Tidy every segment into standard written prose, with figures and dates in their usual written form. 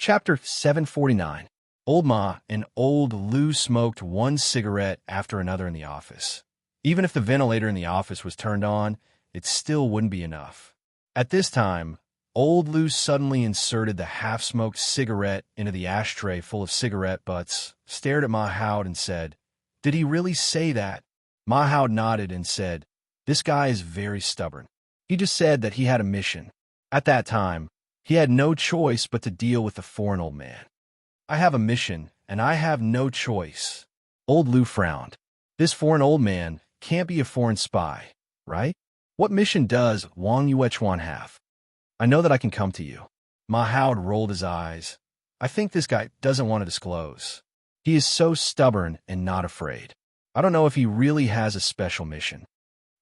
Chapter 749. Old Ma and Old Lou smoked one cigarette after another in the office. Even if the ventilator in the office was turned on, it still wouldn't be enough. At this time, Old Lou suddenly inserted the half-smoked cigarette into the ashtray full of cigarette butts, stared at Ma Howd and said, "Did he really say that?" Ma Howd nodded and said, "This guy is very stubborn. He just said that he had a mission." At that time, he had no choice but to deal with the foreign old man. "I have a mission, and I have no choice." Old Lou frowned. "This foreign old man can't be a foreign spy, right? What mission does Wang Yuechuan have?" "I know that I can come to you." Ma Howd rolled his eyes. "I think this guy doesn't want to disclose. He is so stubborn and not afraid. I don't know if he really has a special mission.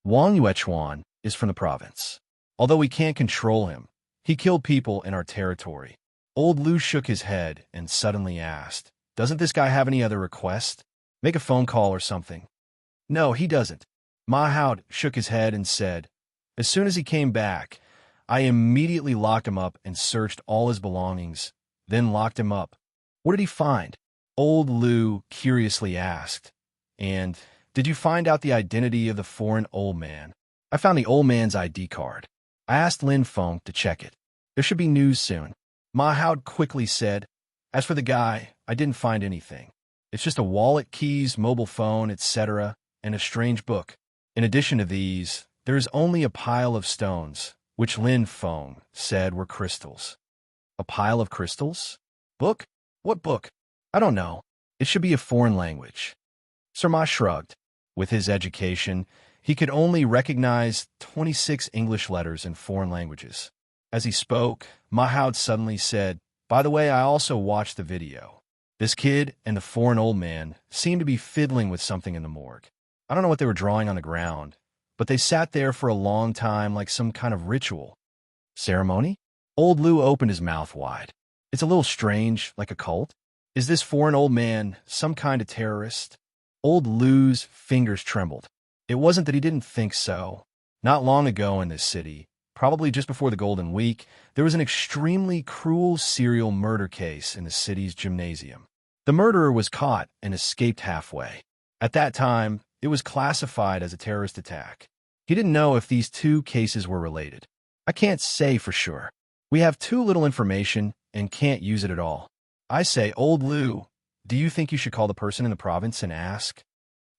Wang Yuechuan is from the province. Although we can't control him, he killed people in our territory." Old Lou shook his head and suddenly asked, "Doesn't this guy have any other request? Make a phone call or something." "No, he doesn't." Ma Howd shook his head and said, "As soon as he came back, I immediately locked him up and searched all his belongings, then locked him up." "What did he find?" Old Lou curiously asked. "And did you find out the identity of the foreign old man?" "I found the old man's ID card. I asked Lin Feng to check it. There should be news soon." Ma Howd quickly said, "As for the guy, I didn't find anything. It's just a wallet, keys, mobile phone, etc., and a strange book. In addition to these, there is only a pile of stones, which Lin Feng said were crystals." "A pile of crystals? Book? What book?" "I don't know. It should be a foreign language." Sir Ma shrugged. With his education, he could only recognize 26 English letters in foreign languages. As he spoke, Ma Howd suddenly said, "By the way, I also watched the video. This kid and the foreign old man seemed to be fiddling with something in the morgue. I don't know what they were drawing on the ground, but they sat there for a long time like some kind of ritual." "Ceremony?" Old Lou opened his mouth wide. "It's a little strange, like a cult. Is this foreign old man some kind of terrorist?" Old Lou's fingers trembled. It wasn't that he didn't think so. Not long ago in this city, probably just before the Golden Week, there was an extremely cruel serial murder case in the city's gymnasium. The murderer was caught and escaped halfway. At that time, it was classified as a terrorist attack. He didn't know if these two cases were related. "I can't say for sure. We have too little information and can't use it at all. I say, Old Lou, do you think you should call the person in the province and ask?"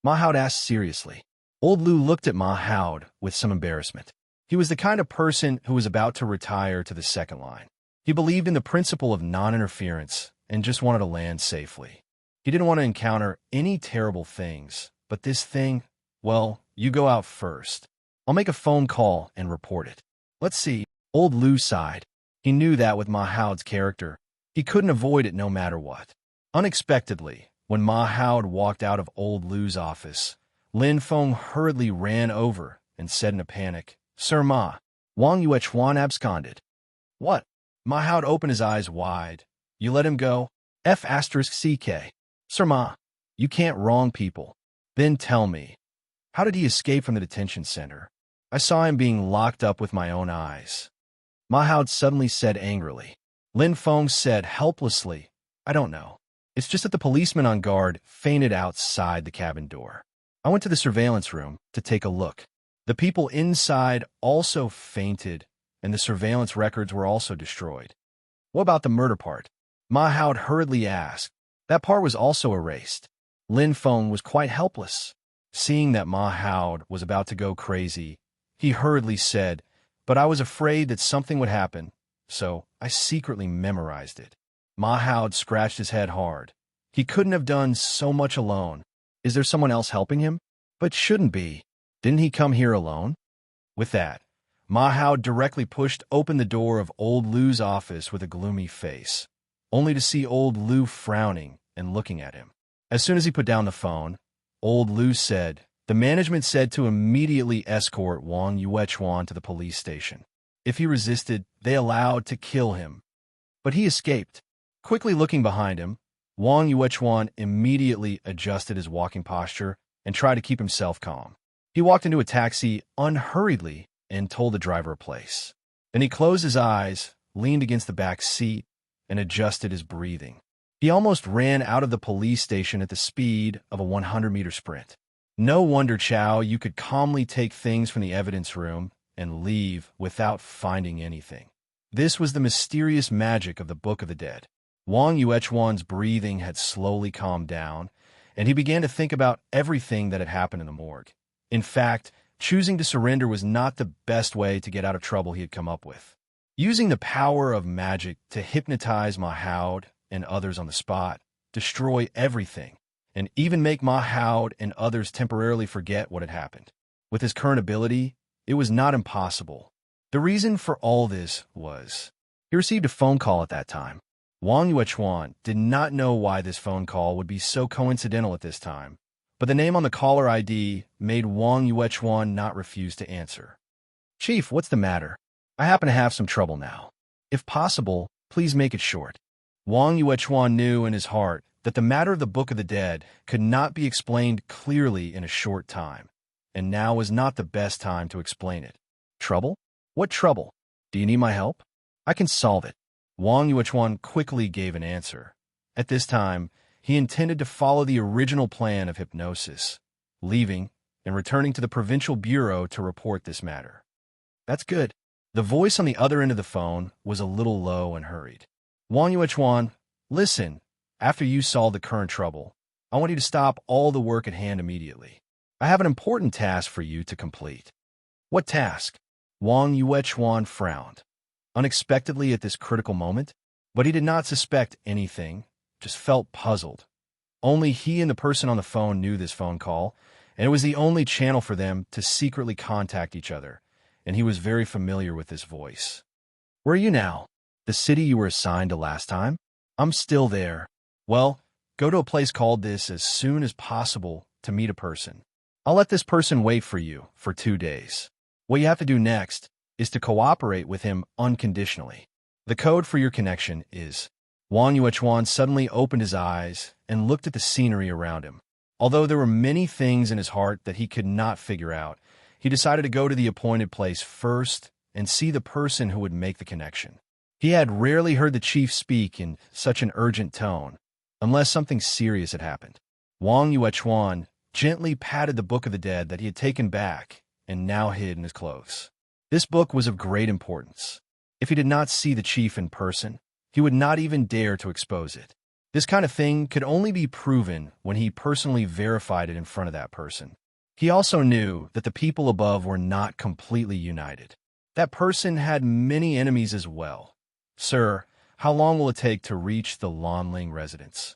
Ma Howd asked seriously. Old Lou looked at Ma Howd with some embarrassment. He was the kind of person who was about to retire to the second line. He believed in the principle of non-interference and just wanted to land safely. He didn't want to encounter any terrible things, but this thing, well, you go out first. I'll make a phone call and report it. Let's see. Old Lou sighed. He knew that with Ma Howd's character, he couldn't avoid it no matter what. Unexpectedly, when Ma Howd walked out of Old Lou's office, Lin Feng hurriedly ran over and said in a panic, "Sir Ma, Wang Yuechuan absconded." "What?" Ma Howd opened his eyes wide. "You let him go?" F***CK. "Sir Ma, you can't wrong people." "Then tell me, how did he escape from the detention center? I saw him being locked up with my own eyes." Ma Howd suddenly said angrily. Lin Feng said helplessly, "I don't know. It's just that the policeman on guard fainted outside the cabin door. I went to the surveillance room to take a look. The people inside also fainted, and the surveillance records were also destroyed." "What about the murder part?" Ma Howd hurriedly asked. "That part was also erased." Lin Feng was quite helpless. Seeing that Ma Howd was about to go crazy, he hurriedly said, "But I was afraid that something would happen, so I secretly memorized it." Ma Howd scratched his head hard. He couldn't have done so much alone. Is there someone else helping him? But shouldn't be. Didn't he come here alone? With that, Ma Howd directly pushed open the door of Old Lou's office with a gloomy face, only to see Old Lou frowning and looking at him. As soon as he put down the phone, Old Lou said, "The management said to immediately escort Wang Yuechuan to the police station. If he resisted, they allowed to kill him. But he escaped." Quickly looking behind him, Wang Yuechuan immediately adjusted his walking posture and tried to keep himself calm. He walked into a taxi unhurriedly and told the driver a place. Then he closed his eyes, leaned against the back seat, and adjusted his breathing. He almost ran out of the police station at the speed of a 100-meter sprint. No wonder, Chow, you could calmly take things from the evidence room and leave without finding anything. This was the mysterious magic of the Book of the Dead. Wang Yuechuan's breathing had slowly calmed down, and he began to think about everything that had happened in the morgue. In fact, choosing to surrender was not the best way to get out of trouble he had come up with. Using the power of magic to hypnotize Mahoud and others on the spot, destroy everything, and even make Mahoud and others temporarily forget what had happened. With his current ability, it was not impossible. The reason for all this was he received a phone call at that time. Wang Yuechuan did not know why this phone call would be so coincidental at this time, but the name on the caller ID made Wang Yuechuan not refuse to answer. "Chief, what's the matter? I happen to have some trouble now. If possible, please make it short." Wang Yuechuan knew in his heart that the matter of the Book of the Dead could not be explained clearly in a short time, and now was not the best time to explain it. "Trouble? What trouble? Do you need my help? I can solve it." Wang Yuechuan quickly gave an answer. At this time, he intended to follow the original plan of hypnosis, leaving and returning to the provincial bureau to report this matter. "That's good." The voice on the other end of the phone was a little low and hurried. "Wang Yuechuan, listen, after you solve the current trouble, I want you to stop all the work at hand immediately. I have an important task for you to complete." "What task?" Wang Yuechuan frowned, unexpectedly at this critical moment, but he did not suspect anything, just felt puzzled. Only he and the person on the phone knew this phone call, and it was the only channel for them to secretly contact each other, and he was very familiar with this voice. "Where are you now? The city you were assigned to last time?" "I'm still there." "Well, go to a place called this as soon as possible to meet a person. I'll let this person wait for you for 2 days. What you have to do next is to cooperate with him unconditionally. The code for your connection is..." Wang Yuechuan suddenly opened his eyes and looked at the scenery around him. Although there were many things in his heart that he could not figure out, he decided to go to the appointed place first and see the person who would make the connection. He had rarely heard the chief speak in such an urgent tone, unless something serious had happened. Wang Yuechuan gently patted the Book of the Dead that he had taken back and now hid in his clothes. This book was of great importance. If he did not see the chief in person, he would not even dare to expose it. This kind of thing could only be proven when he personally verified it in front of that person. He also knew that the people above were not completely united. That person had many enemies as well. "Sir, how long will it take to reach the Lanling residence?"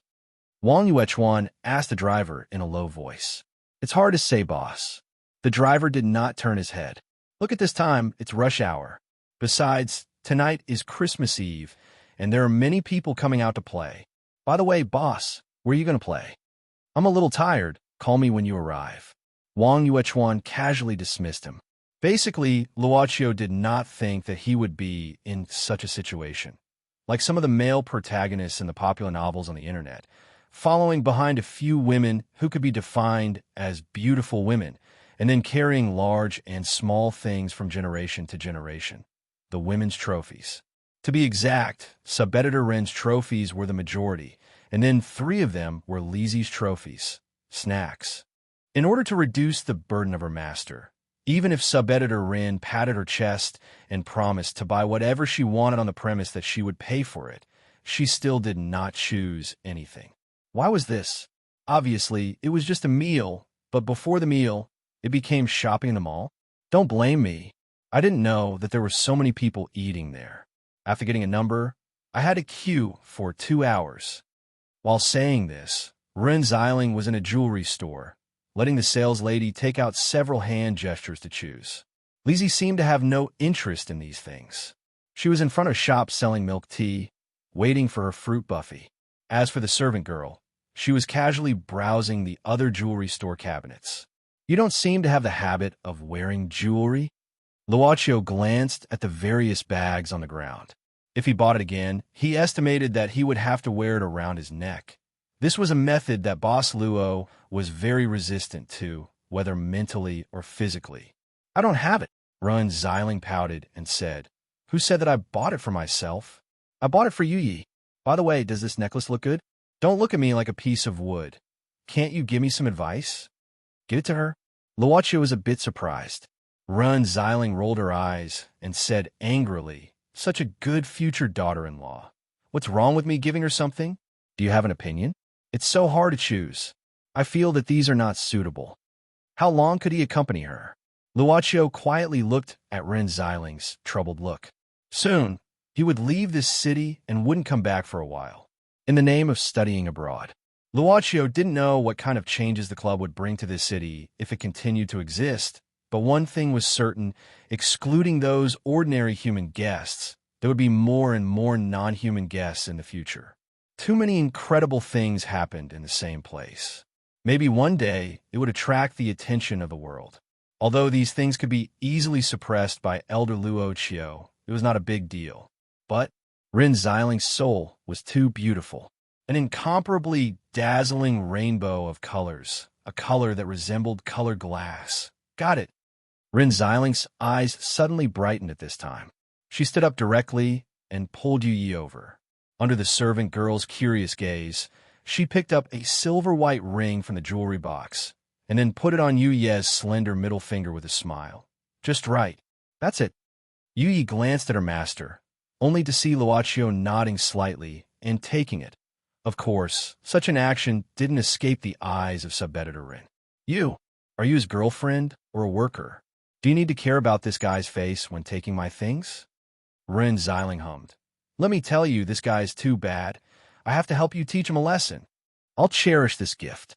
Wang Yuechuan asked the driver in a low voice. "It's hard to say, boss." The driver did not turn his head. "Look at this time, it's rush hour. Besides, tonight is Christmas Eve, and there are many people coming out to play. By the way, boss, where are you going to play?" "I'm a little tired. Call me when you arrive." Wang Yuechuan casually dismissed him. Basically, Luochio did not think that he would be in such a situation. Like some of the male protagonists in the popular novels on the internet, following behind a few women who could be defined as beautiful women, and then carrying large and small things from generation to generation. The women's trophies. To be exact, Sub-Editor Ren's trophies were the majority, and then 3 of them were Lizzie's trophies, snacks. In order to reduce the burden of her master, even if Sub-Editor Ren patted her chest and promised to buy whatever she wanted on the premise that she would pay for it, she still did not choose anything. Why was this? Obviously, it was just a meal, but before the meal, it became shopping in the mall. Don't blame me. I didn't know that there were so many people eating there. After getting a number, I had to queue for 2 hours. While saying this, Ren Xiling was in a jewelry store, letting the sales lady take out several hand gestures to choose. Lizzie seemed to have no interest in these things. She was in front of shops selling milk tea, waiting for her fruit buffet. As for the servant girl, she was casually browsing the other jewelry store cabinets. "You don't seem to have the habit of wearing jewelry?" Luochio glanced at the various bags on the ground. If he bought it again, he estimated that he would have to wear it around his neck. This was a method that Boss Luo was very resistant to, whether mentally or physically. "I don't have it." Ren Xiling pouted and said, "Who said that I bought it for myself? I bought it for Yu Yi." By the way, does this necklace look good? Don't look at me like a piece of wood. Can't you give me some advice? Give it to her. Luochio was a bit surprised. Run Xiling rolled her eyes and said angrily, such a good future daughter-in-law. What's wrong with me giving her something? Do you have an opinion? It's so hard to choose. I feel that these are not suitable. How long could he accompany her? Luochio quietly looked at Ren Xiling's troubled look. Soon, he would leave this city and wouldn't come back for a while, in the name of studying abroad. Luochio didn't know what kind of changes the club would bring to this city if it continued to exist, but one thing was certain: excluding those ordinary human guests, there would be more and more non-human guests in the future. Too many incredible things happened in the same place. Maybe one day it would attract the attention of the world. Although these things could be easily suppressed by Elder Luochio, it was not a big deal. But Ren Xiling's soul was too beautiful. An incomparably dazzling rainbow of colors, a color that resembled colored glass. Got it. Ren Xiling's eyes suddenly brightened at this time. She stood up directly and pulled Yu Yi over. Under the servant girl's curious gaze, she picked up a silver-white ring from the jewelry box and then put it on Yu Yi's slender middle finger with a smile. Just right. That's it. Yu Yi glanced at her master, only to see Luochio nodding slightly and taking it. Of course, such an action didn't escape the eyes of sub-editor Ren. Are you his girlfriend or a worker? Do you need to care about this guy's face when taking my things? Ren Xiling hummed. Let me tell you, this guy's too bad. I have to help you teach him a lesson. I'll cherish this gift.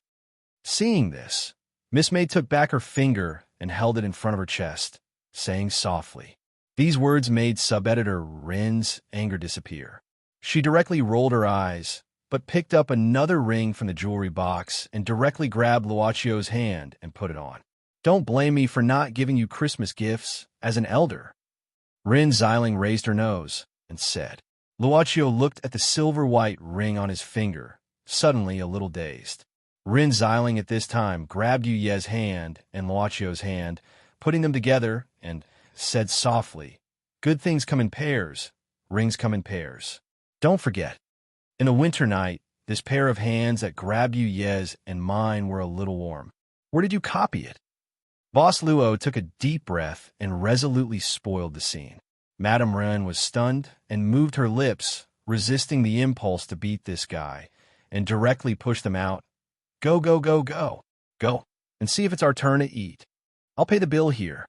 Seeing this, Miss May took back her finger and held it in front of her chest, saying softly. These words made sub-editor Ren's anger disappear. She directly rolled her eyes, but picked up another ring from the jewelry box and directly grabbed Luochio's hand and put it on. Don't blame me for not giving you Christmas gifts as an elder. Ren Xiling raised her nose and said. Luochio looked at the silver-white ring on his finger, suddenly a little dazed. Ren Xiling at this time grabbed Yu Ye's hand and Luochio's hand, putting them together, and said softly, good things come in pairs, rings come in pairs. Don't forget. In a winter night, this pair of hands that grabbed Yu Ye's and mine were a little warm. Where did you copy it? Boss Luo took a deep breath and resolutely spoiled the scene. Madame Ren was stunned and moved her lips, resisting the impulse to beat this guy, and directly pushed them out. Go, go, go, go. Go, and see if it's our turn to eat. I'll pay the bill here.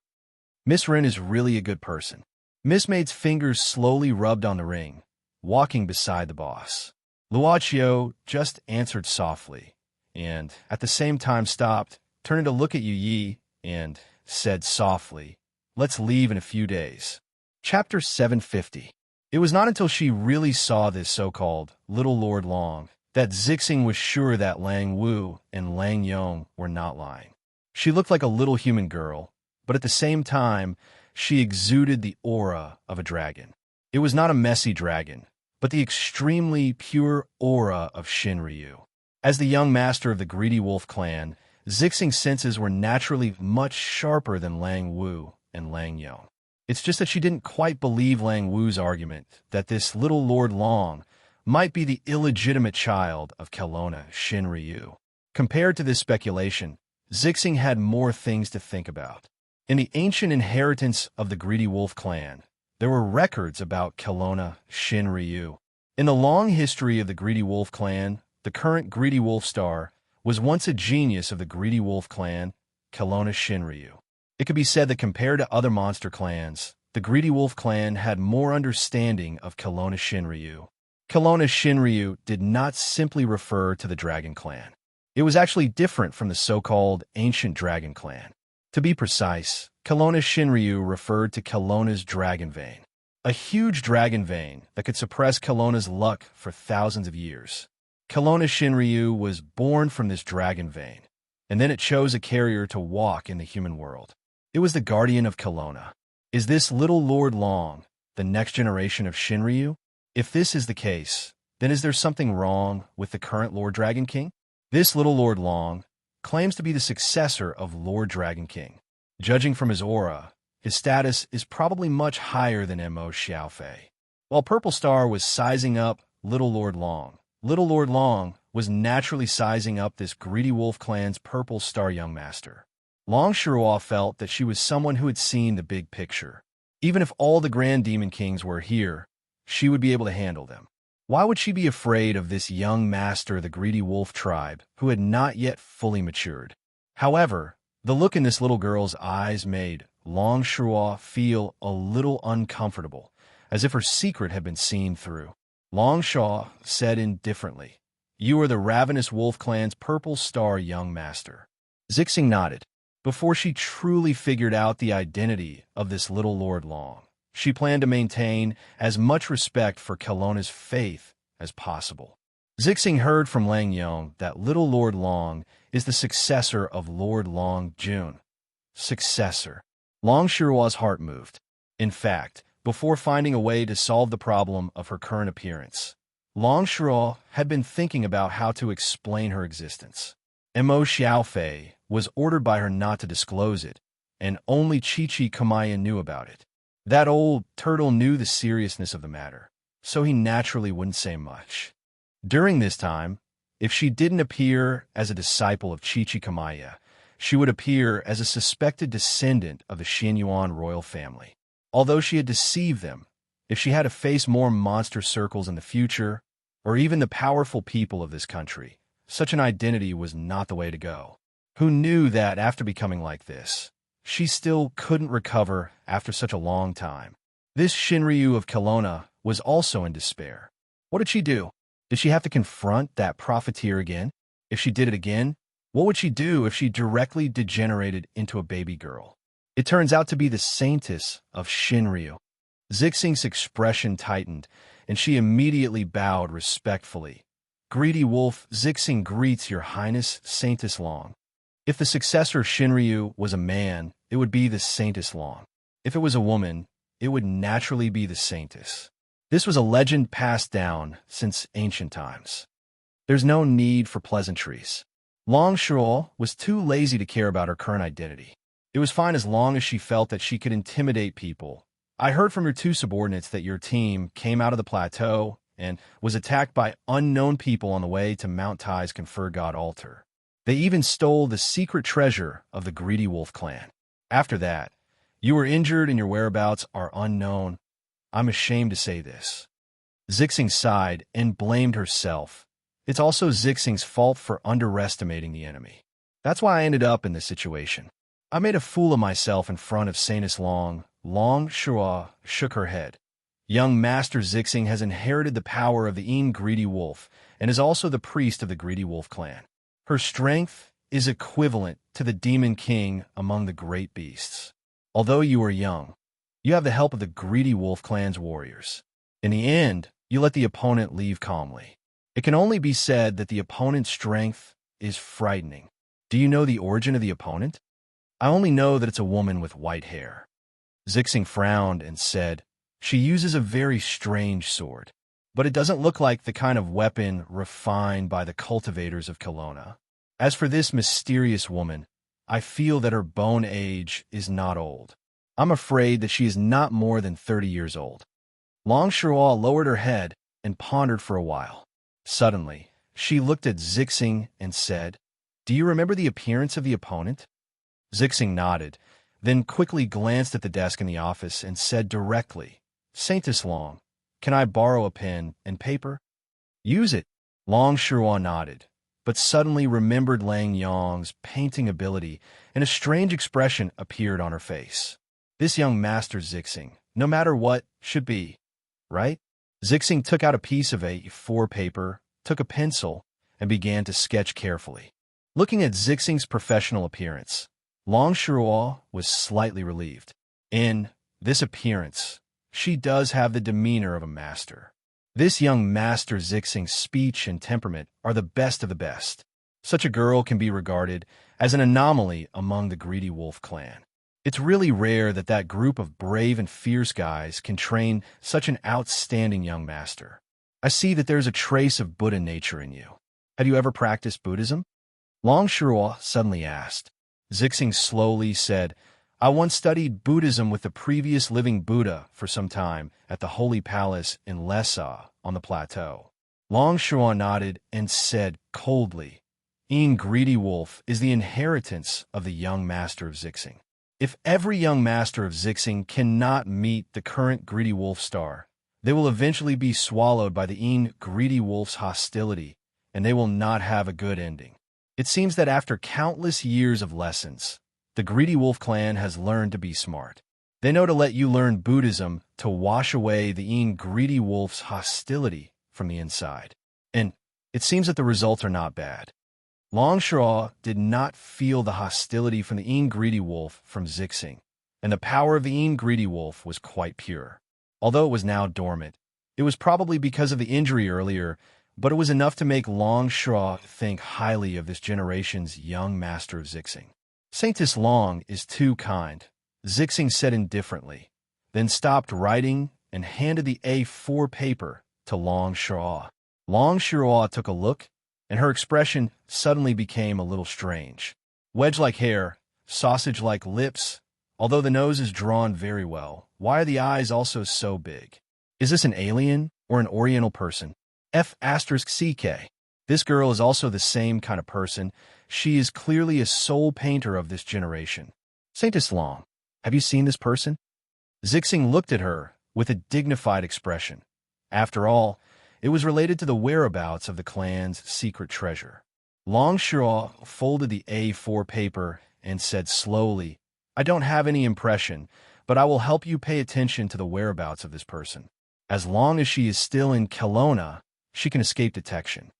Miss Ren is really a good person. Miss Maid's fingers slowly rubbed on the ring, walking beside the boss. Luochio just answered softly, and at the same time stopped, turning to look at Yu Yi, and said softly, let's leave in a few days. Chapter 750. It was not until she really saw this so-called Little Lord Long that Zixing was sure that Lang Wu and Lang Yong were not lying. She looked like a little human girl, but at the same time, she exuded the aura of a dragon. It was not a messy dragon, but the extremely pure aura of Shinryu. As the young master of the Greedy Wolf clan, Zixing's senses were naturally much sharper than Lang Wu and Lang Yong. It's just that she didn't quite believe Lang Wu's argument that this little Lord Long might be the illegitimate child of Kelowna Shinryu. Compared to this speculation, Zixing had more things to think about. In the ancient inheritance of the Greedy Wolf clan, there were records about Kelowna Shinryu. In the long history of the Greedy Wolf clan, the current Greedy Wolf star was once a genius of the Greedy Wolf clan, Kelowna Shinryu. It could be said that compared to other monster clans, the Greedy Wolf clan had more understanding of Kelowna Shinryu. Kelowna Shinryu did not simply refer to the Dragon Clan. It was actually different from the so-called Ancient Dragon Clan. To be precise, Kelowna Shinryu referred to Kelowna's dragon vein, a huge dragon vein that could suppress Kelowna's luck for thousands of years. Kelowna Shinryu was born from this dragon vein, and then it chose a carrier to walk in the human world. It was the guardian of Kelowna. Is this little Lord Long the next generation of Shinryu? If this is the case, then is there something wrong with the current Lord Dragon King? This little Lord Long claims to be the successor of Lord Dragon King. Judging from his aura, his status is probably much higher than Mo Xiaofei. While Purple Star was sizing up Little Lord Long. Little Lord Long was naturally sizing up this greedy wolf clan's purple star young master. Long Shirua felt that she was someone who had seen the big picture. Even if all the Grand Demon Kings were here, she would be able to handle them. Why would she be afraid of this young master of the greedy wolf tribe who had not yet fully matured? However, the look in this little girl's eyes made Long Shirua feel a little uncomfortable, as if her secret had been seen through. Long Shirua said indifferently, "You are the ravenous wolf clan's purple star young master." Zixing nodded. Before she truly figured out the identity of this little Lord Long, she planned to maintain as much respect for Kelowna's faith as possible. Zixing heard from Lang Yong that little Lord Long is the successor of Lord Long Jun. Successor. Long Shirua's heart moved. In fact, before finding a way to solve the problem of her current appearance, Long Shirua had been thinking about how to explain her existence. Mo Xiaofei was ordered by her not to disclose it, and only Chi-Chi Kamaya knew about it. That old turtle knew the seriousness of the matter, so he naturally wouldn't say much. During this time, if she didn't appear as a disciple of Chi-Chi Kamaya, she would appear as a suspected descendant of the Xianyuan royal family. Although she had deceived them, if she had to face more monster circles in the future, or even the powerful people of this country, such an identity was not the way to go. Who knew that after becoming like this, she still couldn't recover after such a long time? This Shinryu of Kelowna was also in despair. What did she do? Did she have to confront that profiteer again? If she did it again, what would she do if she directly degenerated into a baby girl? It turns out to be the saintess of Shinryu. Zixing's expression tightened, and she immediately bowed respectfully. "Greedy wolf, Zixing greets your highness, Saintess Long." If the successor of Shinryu was a man, it would be the Saintess Long. If it was a woman, it would naturally be the Saintess. This was a legend passed down since ancient times. There's no need for pleasantries. Long Shirua was too lazy to care about her current identity. It was fine as long as she felt that she could intimidate people. "I heard from your two subordinates that your team came out of the plateau and was attacked by unknown people on the way to Mount Tai's Confer God altar. They even stole the secret treasure of the Greedy Wolf clan. After that, you were injured and your whereabouts are unknown. I'm ashamed to say this." Zixing sighed and blamed herself. It's also Zixing's fault for underestimating the enemy. That's why I ended up in this situation. I made a fool of myself in front of Saintess Long. Long Shirua shook her head. Young Master Zixing has inherited the power of the Greedy Wolf and is also the priest of the Greedy Wolf clan. Her strength is equivalent to the Demon King among the great beasts. Although you are young, you have the help of the Greedy Wolf clan's warriors. In the end, you let the opponent leave calmly. It can only be said that the opponent's strength is frightening. Do you know the origin of the opponent? I only know that it's a woman with white hair. Zixing frowned and said, "She uses a very strange sword, but it doesn't look like the kind of weapon refined by the cultivators of Kelowna. As for this mysterious woman, I feel that her bone age is not old. I'm afraid that she is not more than 30 years old." Long Shirua lowered her head and pondered for a while. Suddenly, she looked at Zixing and said, "Do you remember the appearance of the opponent?" Zixing nodded, then quickly glanced at the desk in the office and said directly, "Saintess Long, can I borrow a pen and paper?" "Use it." Long Shirua nodded, but suddenly remembered Lang Yong's painting ability, and a strange expression appeared on her face. This young Master Zixing, no matter what, should be, right? Zixing took out a piece of A4 paper, took a pencil, and began to sketch carefully. Looking at Zixing's professional appearance, Long Shirua was slightly relieved. In this appearance, she does have the demeanor of a master. This young Master Zixing's speech and temperament are the best of the best. Such a girl can be regarded as an anomaly among the Greedy Wolf clan. It's really rare that that group of brave and fierce guys can train such an outstanding young master. I see that there's a trace of Buddha nature in you. Have you ever practiced Buddhism? Long Shirua suddenly asked. Zixing slowly said, "I once studied Buddhism with the previous living Buddha for some time at the Holy Palace in Lhasa on the plateau. Long Shuan nodded and said coldly, "Een greedy wolf is the inheritance of the young master of Zixing. If every young master of Zixing cannot meet the current greedy wolf star, they will eventually be swallowed by the Een greedy wolf's hostility, and they will not have a good ending. It seems that after countless years of lessons, the greedy wolf clan has learned to be smart. They know to let you learn Buddhism to wash away the Een greedy wolf's hostility from the inside. And it seems that the results are not bad." Long Shuo did not feel the hostility from the Een greedy wolf from Zixing, and the power of the Een greedy wolf was quite pure. Although it was now dormant, it was probably because of the injury earlier, but it was enough to make Long Shuo think highly of this generation's young master of Zixing. "Saintess Long is too kind," Zixing said indifferently, then stopped writing and handed the A4 paper to Long Shuo. Long Shuo took a look, and her expression suddenly became a little strange. Wedge-like hair, sausage-like lips. Although the nose is drawn very well, why are the eyes also so big? Is this an alien or an oriental person? F***CK. This girl is also the same kind of person. She is clearly a soul painter of this generation. "Saintess Long, have you seen this person?" Zixing looked at her with a dignified expression. After all, it was related to the whereabouts of the clan's secret treasure. Long Shuo folded the A4 paper and said slowly, "I don't have any impression, but I will help you pay attention to the whereabouts of this person. As long as she is still in Kelowna, she can escape detection."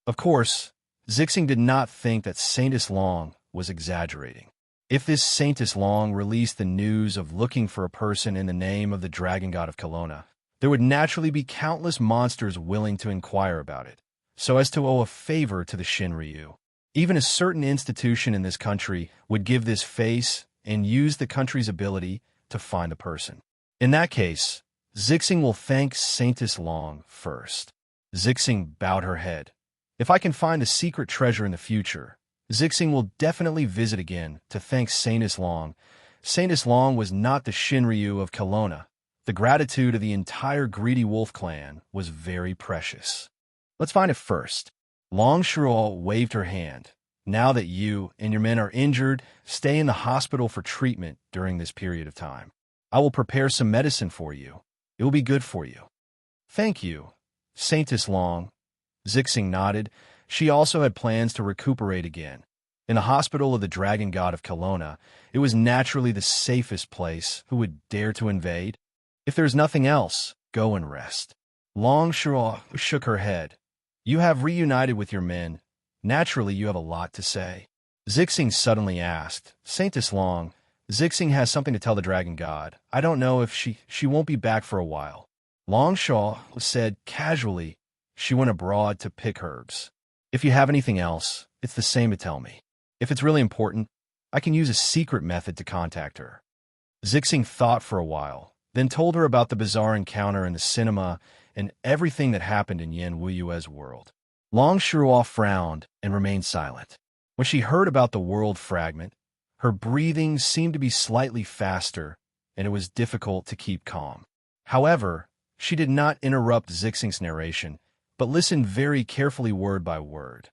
Of course, Zixing did not think that Saintess Long was exaggerating. If this Saintess Long released the news of looking for a person in the name of the dragon god of Kelowna, there would naturally be countless monsters willing to inquire about it, so as to owe a favor to the Shinryu. Even a certain institution in this country would give this face and use the country's ability to find the person. In that case, Zixing will thank Saintess Long first. Zixing bowed her head. If I can find the secret treasure in the future, Zixing will definitely visit again to thank Saintess Long. Saintess Long was not the Shinryu of Kelowna. The gratitude of the entire Greedy Wolf clan was very precious. "Let's find it first." Long Shuo waved her hand. "Now that you and your men are injured, stay in the hospital for treatment during this period of time. I will prepare some medicine for you. It will be good for you." "Thank you, Saintess Long." Zixing nodded. She also had plans to recuperate again. In the hospital of the dragon god of Kelowna, it was naturally the safest place. Who would dare to invade? "If there's nothing else, go and rest." Long Shuo shook her head. "You have reunited with your men. Naturally, you have a lot to say." Zixing suddenly asked, "Saintess Long, Zixing has something to tell the dragon god. I don't know if she won't be back for a while." Long Shuo said casually, "She went abroad to pick herbs. If you have anything else, it's the same to tell me. If it's really important, I can use a secret method to contact her." Zixing thought for a while, then told her about the bizarre encounter in the cinema and everything that happened in Yen Wuyue's world. Long Shuo frowned and remained silent. When she heard about the world fragment, her breathing seemed to be slightly faster, and it was difficult to keep calm. However, she did not interrupt Zixing's narration, but listened very carefully word by word.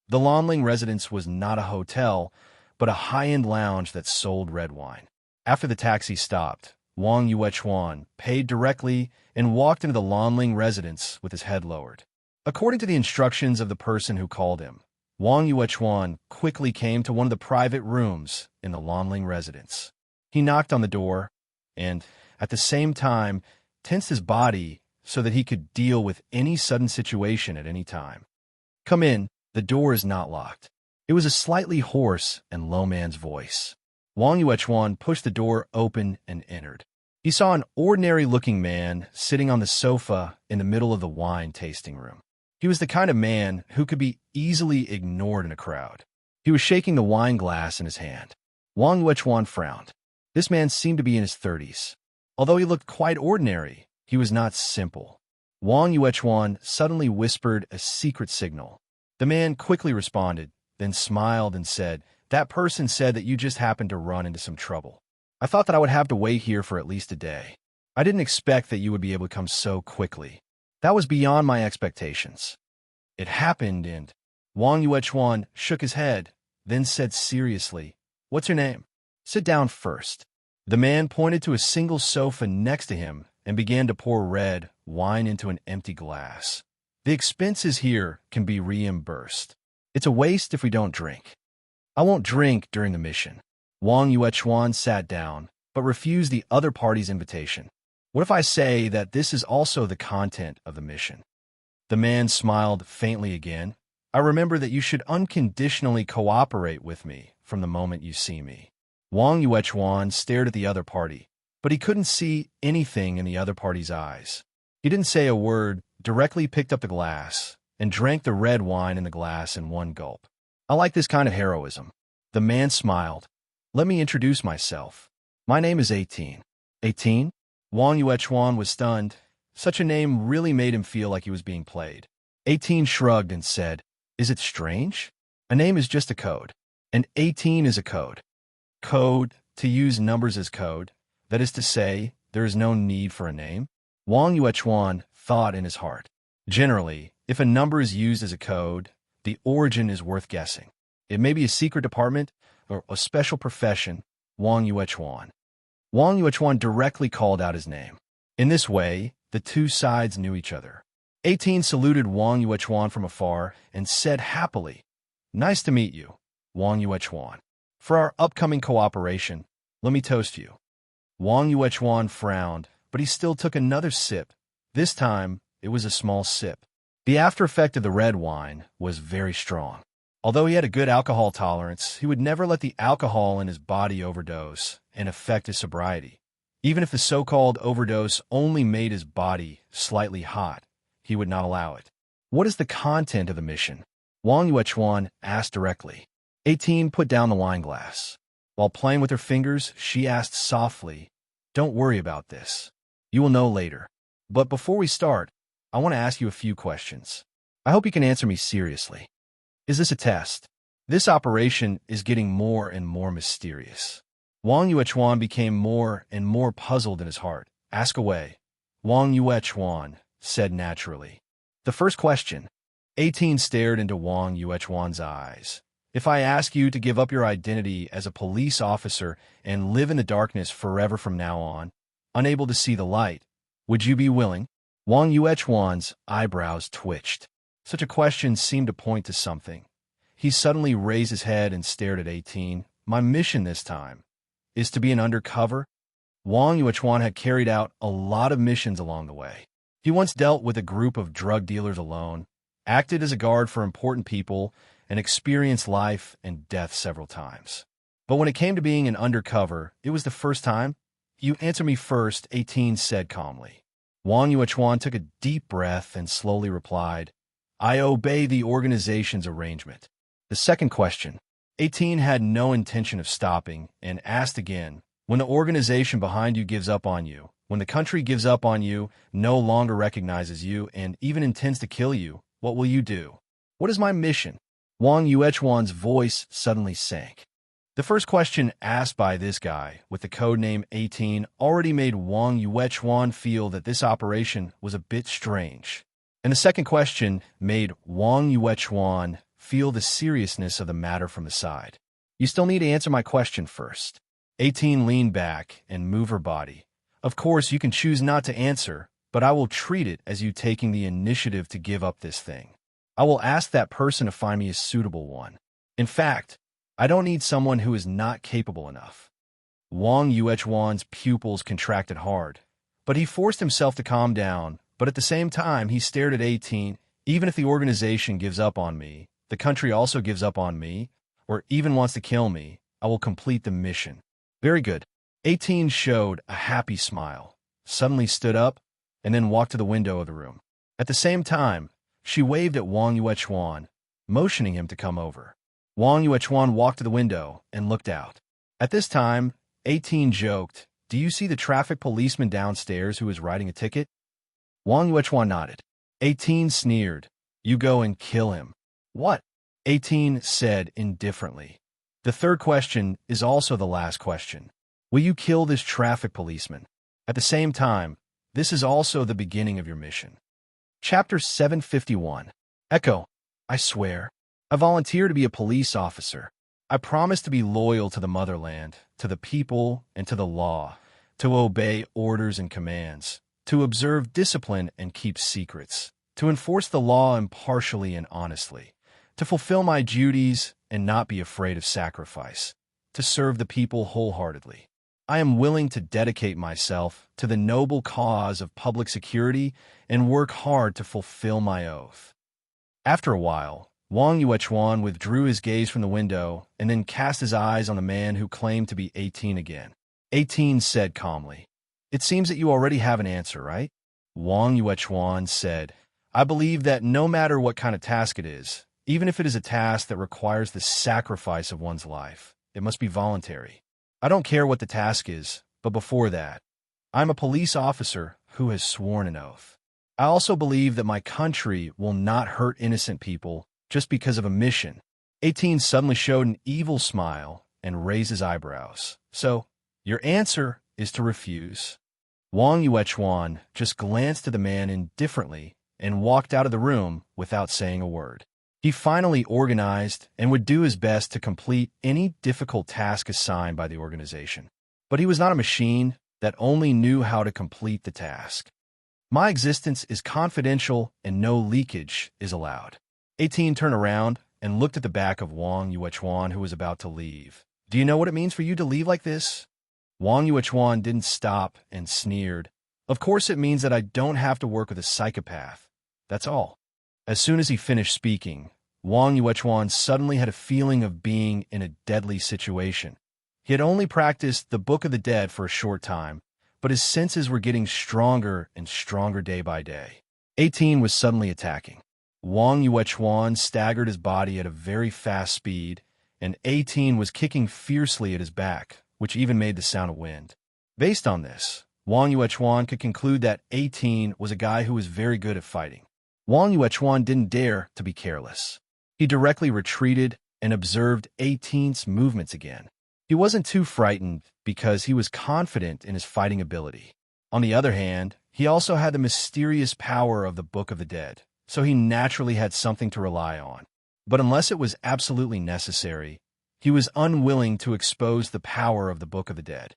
The Lonling residence was not a hotel, but a high-end lounge that sold red wine. After the taxi stopped, Wang Yuechuan paid directly and walked into the Lonling residence with his head lowered. According to the instructions of the person who called him, Wang Yuechuan quickly came to one of the private rooms in the Lonling residence. He knocked on the door and, at the same time, tensed his body so that he could deal with any sudden situation at any time. "Come in, the door is not locked." It was a slightly hoarse and low man's voice. Wang Yuechuan pushed the door open and entered. He saw an ordinary-looking man sitting on the sofa in the middle of the wine-tasting room. He was the kind of man who could be easily ignored in a crowd. He was shaking the wine glass in his hand. Wang Yuechuan frowned. This man seemed to be in his 30s. Although he looked quite ordinary, he was not simple. Wang Yuechuan suddenly whispered a secret signal. The man quickly responded, then smiled and said, "That person said that you just happened to run into some trouble. I thought that I would have to wait here for at least a day. I didn't expect that you would be able to come so quickly." That was beyond my expectations. It happened, and Wang Yuechuan shook his head, then said seriously, "What's your name? Sit down first." The man pointed to a single sofa next to him and began to pour red wine into an empty glass. "The expenses here can be reimbursed. It's a waste if we don't drink." "I won't drink during the mission." Wang Yuechuan sat down, but refused the other party's invitation. "What if I say that this is also the content of the mission?" The man smiled faintly again. "I remember that you should unconditionally cooperate with me from the moment you see me." Wang Yuechuan stared at the other party, but he couldn't see anything in the other party's eyes. He didn't say a word, directly picked up the glass, and drank the red wine in the glass in one gulp. "I like this kind of heroism." The man smiled. "Let me introduce myself. My name is 18. 18? Wang Yuechuan was stunned. Such a name really made him feel like he was being played. 18 shrugged and said, "Is it strange? A name is just a code. And 18 is a code. Code, to use numbers as code. That is to say, there is no need for a name." Wang Yuechuan thought in his heart. Generally, if a number is used as a code, the origin is worth guessing. It may be a secret department or a special profession. Wang Yuechuan. Wang Yuechuan directly called out his name. In this way, the two sides knew each other. 18 saluted Wang Yuechuan from afar and said happily, "Nice to meet you, Wang Yuechuan. For our upcoming cooperation, let me toast you." Wang Yuechuan frowned, but he still took another sip. This time, it was a small sip. The after effect of the red wine was very strong. Although he had a good alcohol tolerance, he would never let the alcohol in his body overdose and affect his sobriety. Even if the so-called overdose only made his body slightly hot, he would not allow it. "What is the content of the mission?" Wang Yuechuan asked directly. 18 put down the wine glass. While playing with her fingers, she asked softly, "Don't worry about this. You will know later. But before we start, I want to ask you a few questions. I hope you can answer me seriously. Is this a test?" This operation is getting more and more mysterious. Wang Yuechuan became more and more puzzled in his heart. "Ask away." Wang Yuechuan said naturally. "The first question." 18 stared into Wang Yuechuan's eyes. "If I ask you to give up your identity as a police officer and live in the darkness forever from now on, unable to see the light, would you be willing?" Wang Yuechuan's eyebrows twitched. Such a question seemed to point to something. He suddenly raised his head and stared at 18. "My mission this time is to be an undercover." Wang Yuechuan had carried out a lot of missions along the way. He once dealt with a group of drug dealers alone, acted as a guard for important people, and experienced life and death several times. But when it came to being an undercover, it was the first time. "You answer me first," 18 said calmly. Wang Yuechuan took a deep breath and slowly replied, "I obey the organization's arrangement." The second question. 18 had no intention of stopping and asked again, "When the organization behind you gives up on you, when the country gives up on you, no longer recognizes you, and even intends to kill you, what will you do?" "What is my mission?" Wang Yuechuan's voice suddenly sank. The first question asked by this guy with the code name 18 already made Wang Yuechuan feel that this operation was a bit strange. And the second question made Wang Yuechuan feel the seriousness of the matter from the side. "You still need to answer my question first." 18 leaned back and moved her body. "Of course, you can choose not to answer, but I will treat it as you taking the initiative to give up this thing. I will ask that person to find me a suitable one. In fact, I don't need someone who is not capable enough." Wang Yuechuan's pupils contracted hard, but he forced himself to calm down. But at the same time, he stared at 18. "Even if the organization gives up on me, the country also gives up on me, or even wants to kill me, I will complete the mission." "Very good." 18 showed a happy smile, suddenly stood up, and then walked to the window of the room. At the same time, she waved at Wang Yuechuan, motioning him to come over. Wang Yuechuan walked to the window and looked out. At this time, 18 joked, "Do you see the traffic policeman downstairs who is writing a ticket?" Wang Yuechuan nodded. 18 sneered, "You go and kill him." "What?" 18 said indifferently. "The third question is also the last question. Will you kill this traffic policeman? At the same time, this is also the beginning of your mission." Chapter 751. Echo. I swear. I volunteer to be a police officer. I promise to be loyal to the motherland, to the people, and to the law, to obey orders and commands, to observe discipline and keep secrets, to enforce the law impartially and honestly, to fulfill my duties and not be afraid of sacrifice, to serve the people wholeheartedly. I am willing to dedicate myself to the noble cause of public security and work hard to fulfill my oath. After a while, Wang Yuechuan withdrew his gaze from the window and then cast his eyes on the man who claimed to be 18 again. 18 said calmly, "It seems that you already have an answer, right?" Wang Yuechuan said, "I believe that no matter what kind of task it is, even if it is a task that requires the sacrifice of one's life, it must be voluntary. I don't care what the task is, but before that, I'm a police officer who has sworn an oath. I also believe that my country will not hurt innocent people just because of a mission." 18 suddenly showed an evil smile and raised his eyebrows. "So, your answer is to refuse?" Wang Yuechuan just glanced at the man indifferently and walked out of the room without saying a word. He finally organized and would do his best to complete any difficult task assigned by the organization. But he was not a machine that only knew how to complete the task. "My existence is confidential and no leakage is allowed." 18 turned around and looked at the back of Wang Yuechuan, who was about to leave. "Do you know what it means for you to leave like this?" Wang Yuechuan didn't stop and sneered. "Of course it means that I don't have to work with a psychopath. That's all." As soon as he finished speaking, Wang Yuechuan suddenly had a feeling of being in a deadly situation. He had only practiced the Book of the Dead for a short time, but his senses were getting stronger and stronger day by day. 18 was suddenly attacking. Wang Yuechuan staggered his body at a very fast speed, and 18 was kicking fiercely at his back, which even made the sound of wind. Based on this, Wang Yuechuan could conclude that 18 was a guy who was very good at fighting. Wang Yuechuan didn't dare to be careless. He directly retreated and observed 18's movements again. He wasn't too frightened because he was confident in his fighting ability. On the other hand, he also had the mysterious power of the Book of the Dead, so he naturally had something to rely on. But unless it was absolutely necessary, he was unwilling to expose the power of the Book of the Dead.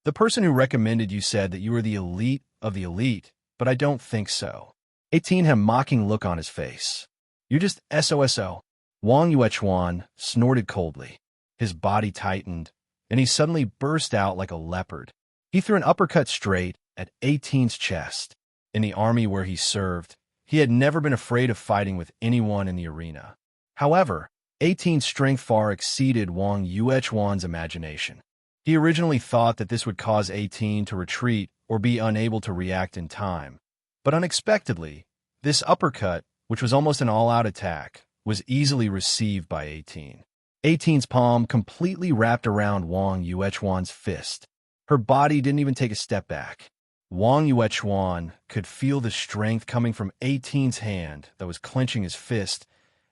"The person who recommended you said that you were the elite of the elite, but I don't think so." 18 had a mocking look on his face. "You're just SOSO." Wang Yuechuan snorted coldly. His body tightened, and he suddenly burst out like a leopard. He threw an uppercut straight at 18's chest. In the army where he served, he had never been afraid of fighting with anyone in the arena. However, 18's strength far exceeded Wang Yuechuan's imagination. He originally thought that this would cause 18 to retreat or be unable to react in time. But unexpectedly, this uppercut, which was almost an all-out attack, was easily received by 18. 18's palm completely wrapped around Wang Yuechuan's fist. Her body didn't even take a step back. Wang Yuechuan could feel the strength coming from 18's hand that was clenching his fist,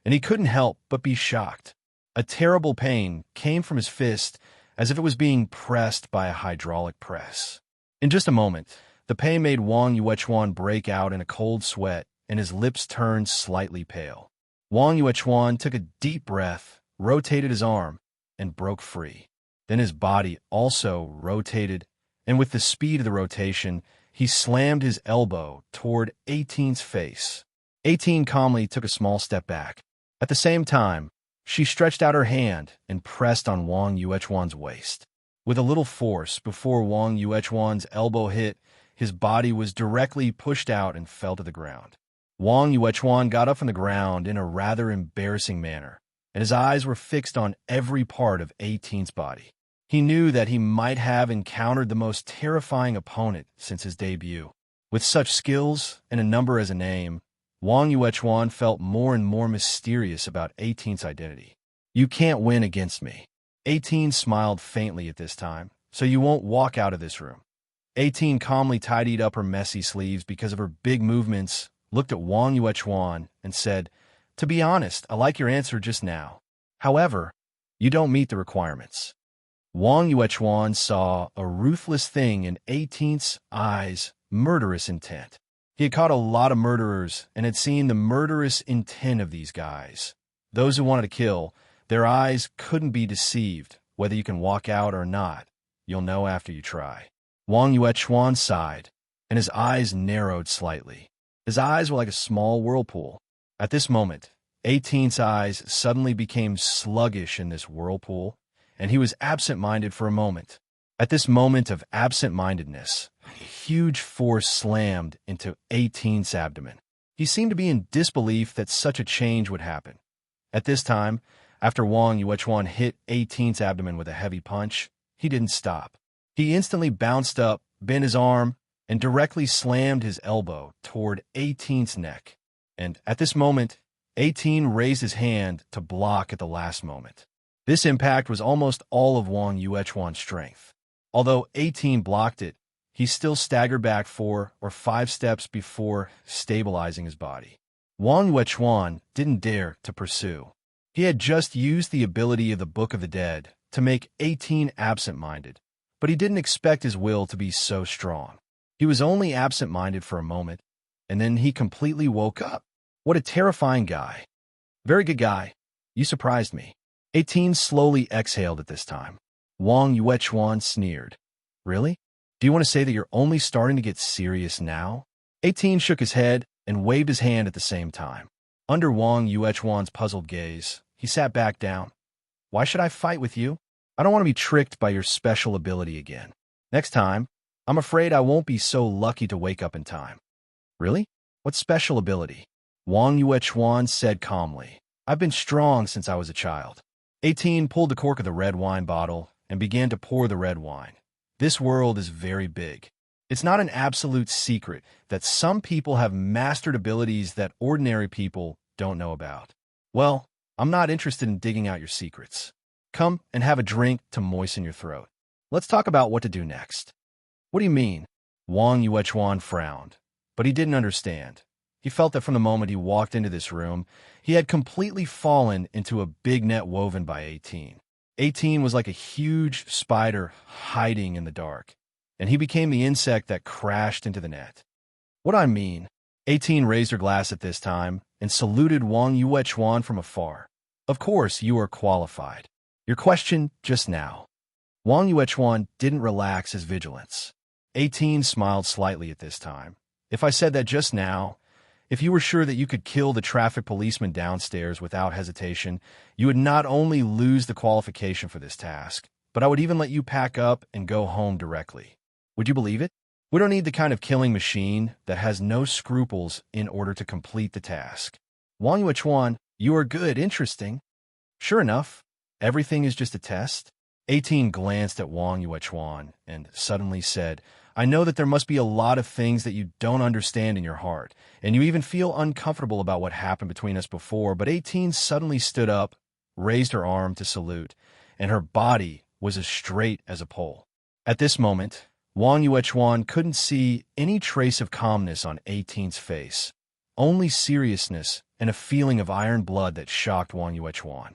and he couldn't help but be shocked. A terrible pain came from his fist as if it was being pressed by a hydraulic press. In just a moment, the pain made Wang Yuechuan break out in a cold sweat, and his lips turned slightly pale. Wang Yuechuan took a deep breath, rotated his arm, and broke free. Then his body also rotated, and with the speed of the rotation, he slammed his elbow toward 18's face. 18 calmly took a small step back. At the same time, she stretched out her hand and pressed on Wang Yuechuan's waist. With a little force, before Wang Yuechuan's elbow hit, his body was directly pushed out and fell to the ground. Wang Yuechuan got up from the ground in a rather embarrassing manner, and his eyes were fixed on every part of 18's body. He knew that he might have encountered the most terrifying opponent since his debut. With such skills and a number as a name, Wang Yuechuan felt more and more mysterious about 18's identity. "You can't win against me." 18 smiled faintly at this time, "So you won't walk out of this room." 18 calmly tidied up her messy sleeves because of her big movements, looked at Wang Yuechuan, and said, "To be honest, I like your answer just now. However, you don't meet the requirements." Wang Yuechuan saw a ruthless thing in 18's eyes, murderous intent. He had caught a lot of murderers and had seen the murderous intent of these guys. Those who wanted to kill, their eyes couldn't be deceived, whether you can walk out or not. You'll know after you try. Wang Yuechuan sighed, and his eyes narrowed slightly. His eyes were like a small whirlpool. At this moment, 18's eyes suddenly became sluggish in this whirlpool, and he was absent-minded for a moment. At this moment of absent-mindedness, a huge force slammed into 18's abdomen. He seemed to be in disbelief that such a change would happen. At this time, after Wang Yuechuan hit 18's abdomen with a heavy punch, he didn't stop. He instantly bounced up, bent his arm, and directly slammed his elbow toward 18's neck. And at this moment, 18 raised his hand to block at the last moment. This impact was almost all of Wang Yuechuan's strength. Although 18 blocked it, he still staggered back 4 or 5 steps before stabilizing his body. Wang Yuechuan didn't dare to pursue. He had just used the ability of the Book of the Dead to make 18 absent-minded, but he didn't expect his will to be so strong. He was only absent-minded for a moment, and then he completely woke up. What a terrifying guy. Very good guy. You surprised me. 18 slowly exhaled at this time. Wang Yuechuan sneered. Really? Do you want to say that you're only starting to get serious now? 18 shook his head and waved his hand at the same time. Under Wang Yuechuan's puzzled gaze, he sat back down. Why should I fight with you? I don't want to be tricked by your special ability again. Next time, I'm afraid I won't be so lucky to wake up in time. Really? What special ability? Wang Yuechuan said calmly. I've been strong since I was a child. 18 pulled the cork of the red wine bottle and began to pour the red wine. This world is very big. It's not an absolute secret that some people have mastered abilities that ordinary people don't know about. Well, I'm not interested in digging out your secrets. Come and have a drink to moisten your throat. Let's talk about what to do next. What do you mean? Wang Yuechuan frowned, but he didn't understand. He felt that from the moment he walked into this room, he had completely fallen into a big net woven by 18. 18 was like a huge spider hiding in the dark, and he became the insect that crashed into the net. What I mean? 18 raised her glass at this time and saluted Wang Yuechuan from afar. Of course, you are qualified. Your question just now. Wang Yuechuan didn't relax his vigilance. 18 smiled slightly at this time. If I said that just now, if you were sure that you could kill the traffic policeman downstairs without hesitation, you would not only lose the qualification for this task, but I would even let you pack up and go home directly. Would you believe it? We don't need the kind of killing machine that has no scruples in order to complete the task. Wang Yuechuan, you are good, interesting. Sure enough, everything is just a test. 18 glanced at Wang Yuechuan and suddenly said, I know that there must be a lot of things that you don't understand in your heart, and you even feel uncomfortable about what happened between us before, but 18 suddenly stood up, raised her arm to salute, and her body was as straight as a pole. At this moment, Wang Yuechuan couldn't see any trace of calmness on 18's face, only seriousness and a feeling of iron blood that shocked Wang Yuechuan.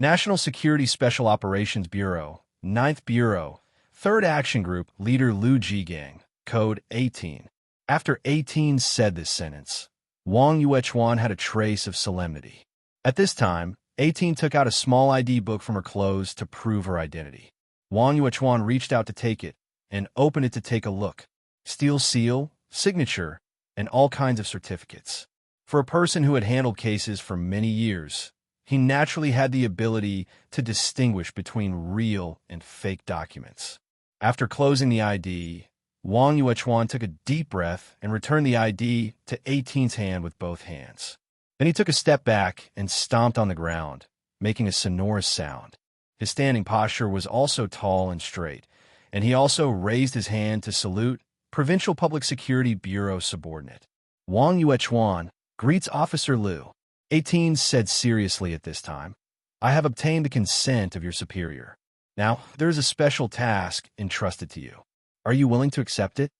National Security Special Operations Bureau, 9th Bureau, 3rd Action Group, Leader Liu Jigang, Code 18. After 18 said this sentence, Wang Yuechuan had a trace of solemnity. At this time, 18 took out a small ID book from her clothes to prove her identity. Wang Yuechuan reached out to take it and opened it to take a look. Steel seal, signature, and all kinds of certificates. For a person who had handled cases for many years, he naturally had the ability to distinguish between real and fake documents. After closing the ID, Wang Yuechuan took a deep breath and returned the ID to 18's hand with both hands. Then he took a step back and stomped on the ground, making a sonorous sound. His standing posture was also tall and straight, and he also raised his hand to salute Provincial Public Security Bureau subordinate. Wang Yuechuan greets Officer Liu. 18 said seriously at this time, I have obtained the consent of your superior. Now, there is a special task entrusted to you. Are you willing to accept it?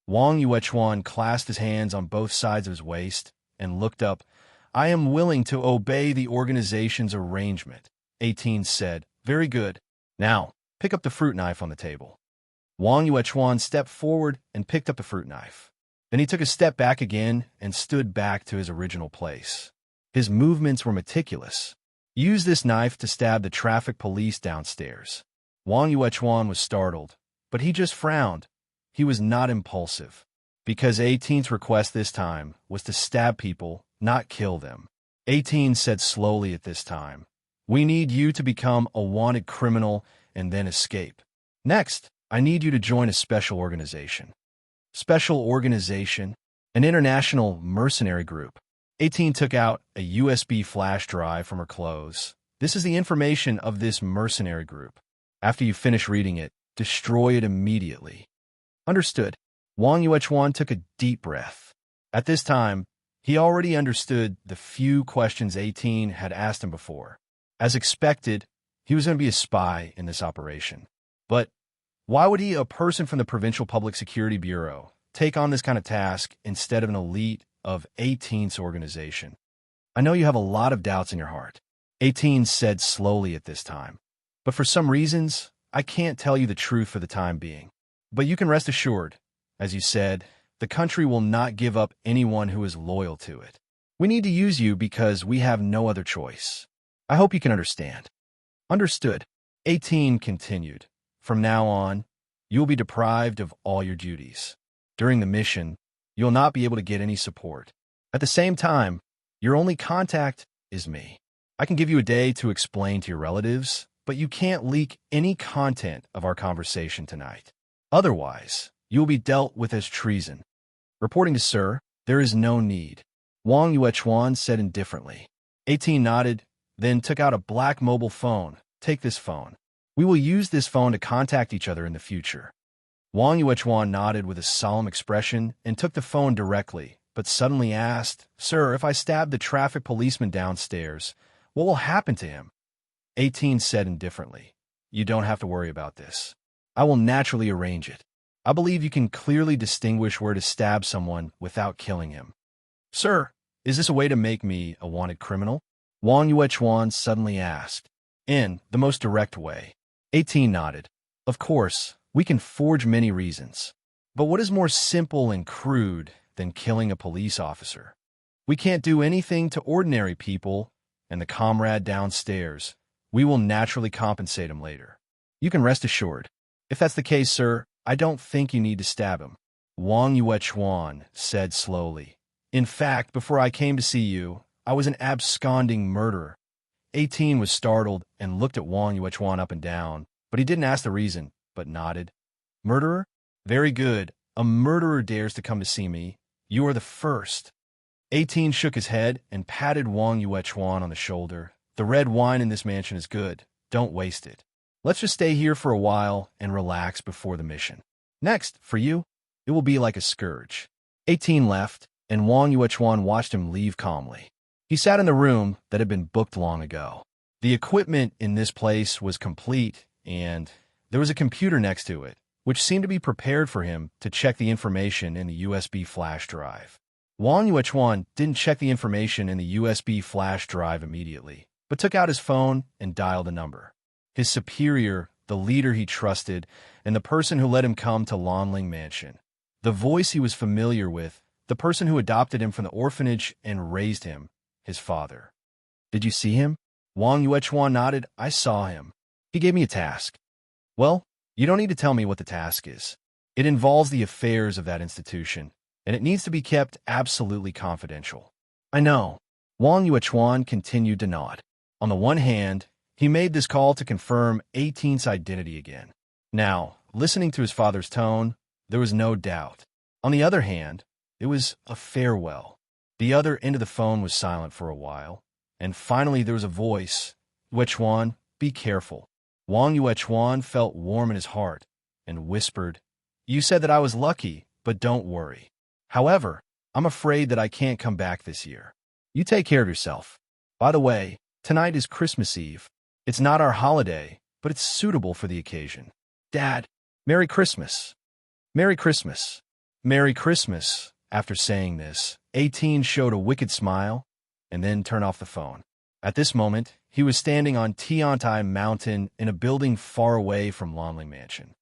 Wang Yuechuan clasped his hands on both sides of his waist and looked up. I am willing to obey the organization's arrangement, 18 said. Very good. Now, pick up the fruit knife on the table. Wang Yuechuan stepped forward and picked up the fruit knife. Then he took a step back again and stood back to his original place. His movements were meticulous. Use this knife to stab the traffic police downstairs. Wang Yuechuan was startled, but he just frowned. He was not impulsive, because 18's request this time was to stab people, not kill them. 18 said slowly at this time, "We need you to become a wanted criminal and then escape. Next, I need you to join a special organization." Special organization? An international mercenary group. 18 took out a USB flash drive from her clothes. "This is the information of this mercenary group. After you finish reading it, destroy it immediately." Understood. Wang Yuechuan took a deep breath. At this time, he already understood the few questions 18 had asked him before. As expected, he was going to be a spy in this operation. But why would he, a person from the Provincial Public Security Bureau, take on this kind of task instead of an elite of 18's organization? "I know you have a lot of doubts in your heart," 18 said slowly at this time. "But for some reasons, I can't tell you the truth for the time being. But you can rest assured, as you said, the country will not give up anyone who is loyal to it. We need to use you because we have no other choice. I hope you can understand." Understood. 18 continued. "From now on, you will be deprived of all your duties. During the mission, you'll not be able to get any support. At the same time, your only contact is me. I can give you a day to explain to your relatives, but you can't leak any content of our conversation tonight. Otherwise, you will be dealt with as treason. Reporting to Sir, there is no need," Wang Yuechuan said indifferently. 18 nodded, then took out a black mobile phone. "Take this phone. We will use this phone to contact each other in the future." Wang Yuechuan nodded with a solemn expression and took the phone directly, but suddenly asked, "Sir, if I stab the traffic policeman downstairs, what will happen to him?" 18 said indifferently, "You don't have to worry about this. I will naturally arrange it. I believe you can clearly distinguish where to stab someone without killing him." "Sir, is this a way to make me a wanted criminal?" Wang Yuechuan suddenly asked. "In the most direct way." 18 nodded. "Of course, we can forge many reasons. But what is more simple and crude than killing a police officer? We can't do anything to ordinary people, and the comrade downstairs. We will naturally compensate him later. You can rest assured. If that's the case, sir, I don't think you need to stab him," Wang Yuechuan said slowly. "In fact, before I came to see you, I was an absconding murderer." 18 was startled and looked at Wang Yuechuan up and down, but he didn't ask the reason, but nodded. "Murderer? Very good. A murderer dares to come to see me. You are the first." 18 shook his head and patted Wang Yuechuan on the shoulder. "The red wine in this mansion is good. Don't waste it. Let's just stay here for a while and relax before the mission. Next, for you, it will be like a scourge." 18 left, and Wang Yuechuan watched him leave calmly. He sat in the room that had been booked long ago. The equipment in this place was complete, and there was a computer next to it, which seemed to be prepared for him to check the information in the USB flash drive. Wang Yuechuan didn't check the information in the USB flash drive immediately, but took out his phone and dialed a number. His superior, the leader he trusted, and the person who let him come to Lonling Mansion. The voice he was familiar with, the person who adopted him from the orphanage and raised him, his father. "Did you see him?" Wang Yuechuan nodded. "I saw him. He gave me a task." "Well, you don't need to tell me what the task is. It involves the affairs of that institution, and it needs to be kept absolutely confidential." "I know." Wang Yuechuan continued to nod. On the one hand, he made this call to confirm 18's identity again. Now, listening to his father's tone, there was no doubt. On the other hand, it was a farewell. The other end of the phone was silent for a while, and finally there was a voice. "Yuechuan, be careful." Wang Yuechuan felt warm in his heart and whispered, "You said that I was lucky, but don't worry. However, I'm afraid that I can't come back this year. You take care of yourself. By the way, tonight is Christmas Eve. It's not our holiday, but it's suitable for the occasion. Dad, Merry Christmas." "Merry Christmas." "Merry Christmas." After saying this, 18 showed a wicked smile and then turned off the phone. At this moment, he was standing on Tiantai Mountain in a building far away from Lonling Mansion.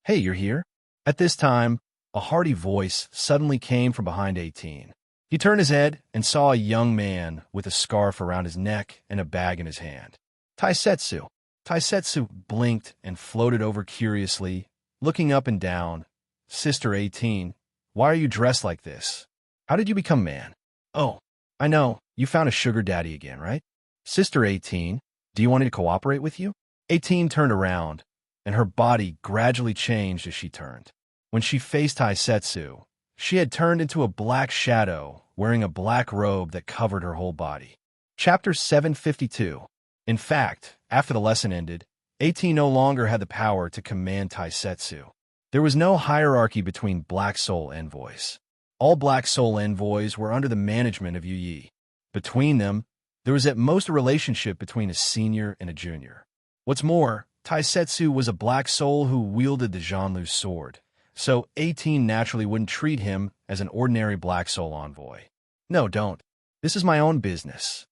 "Hey, you're here?" At this time, a hearty voice suddenly came from behind 18. He turned his head and saw a young man with a scarf around his neck and a bag in his hand. Taisetsu. Taisetsu blinked and floated over curiously, looking up and down. Sister 18, why are you dressed like this? How did you become man? Oh, I know, you found a sugar daddy again, right? Sister 18, do you want me to cooperate with you? 18 turned around, and her body gradually changed as she turned. When she faced Taisetsu, she had turned into a black shadow, wearing a black robe that covered her whole body. Chapter 752. In fact, after the lesson ended, 18 no longer had the power to command Taisetsu. There was no hierarchy between Black Soul envoys. All Black Soul envoys were under the management of Yu Yi. Between them, there was at most a relationship between a senior and a junior. What's more, Taisetsu was a Black Soul who wielded the Zhanlu's sword, so 18 naturally wouldn't treat him as an ordinary Black Soul envoy. No, don't. This is my own business.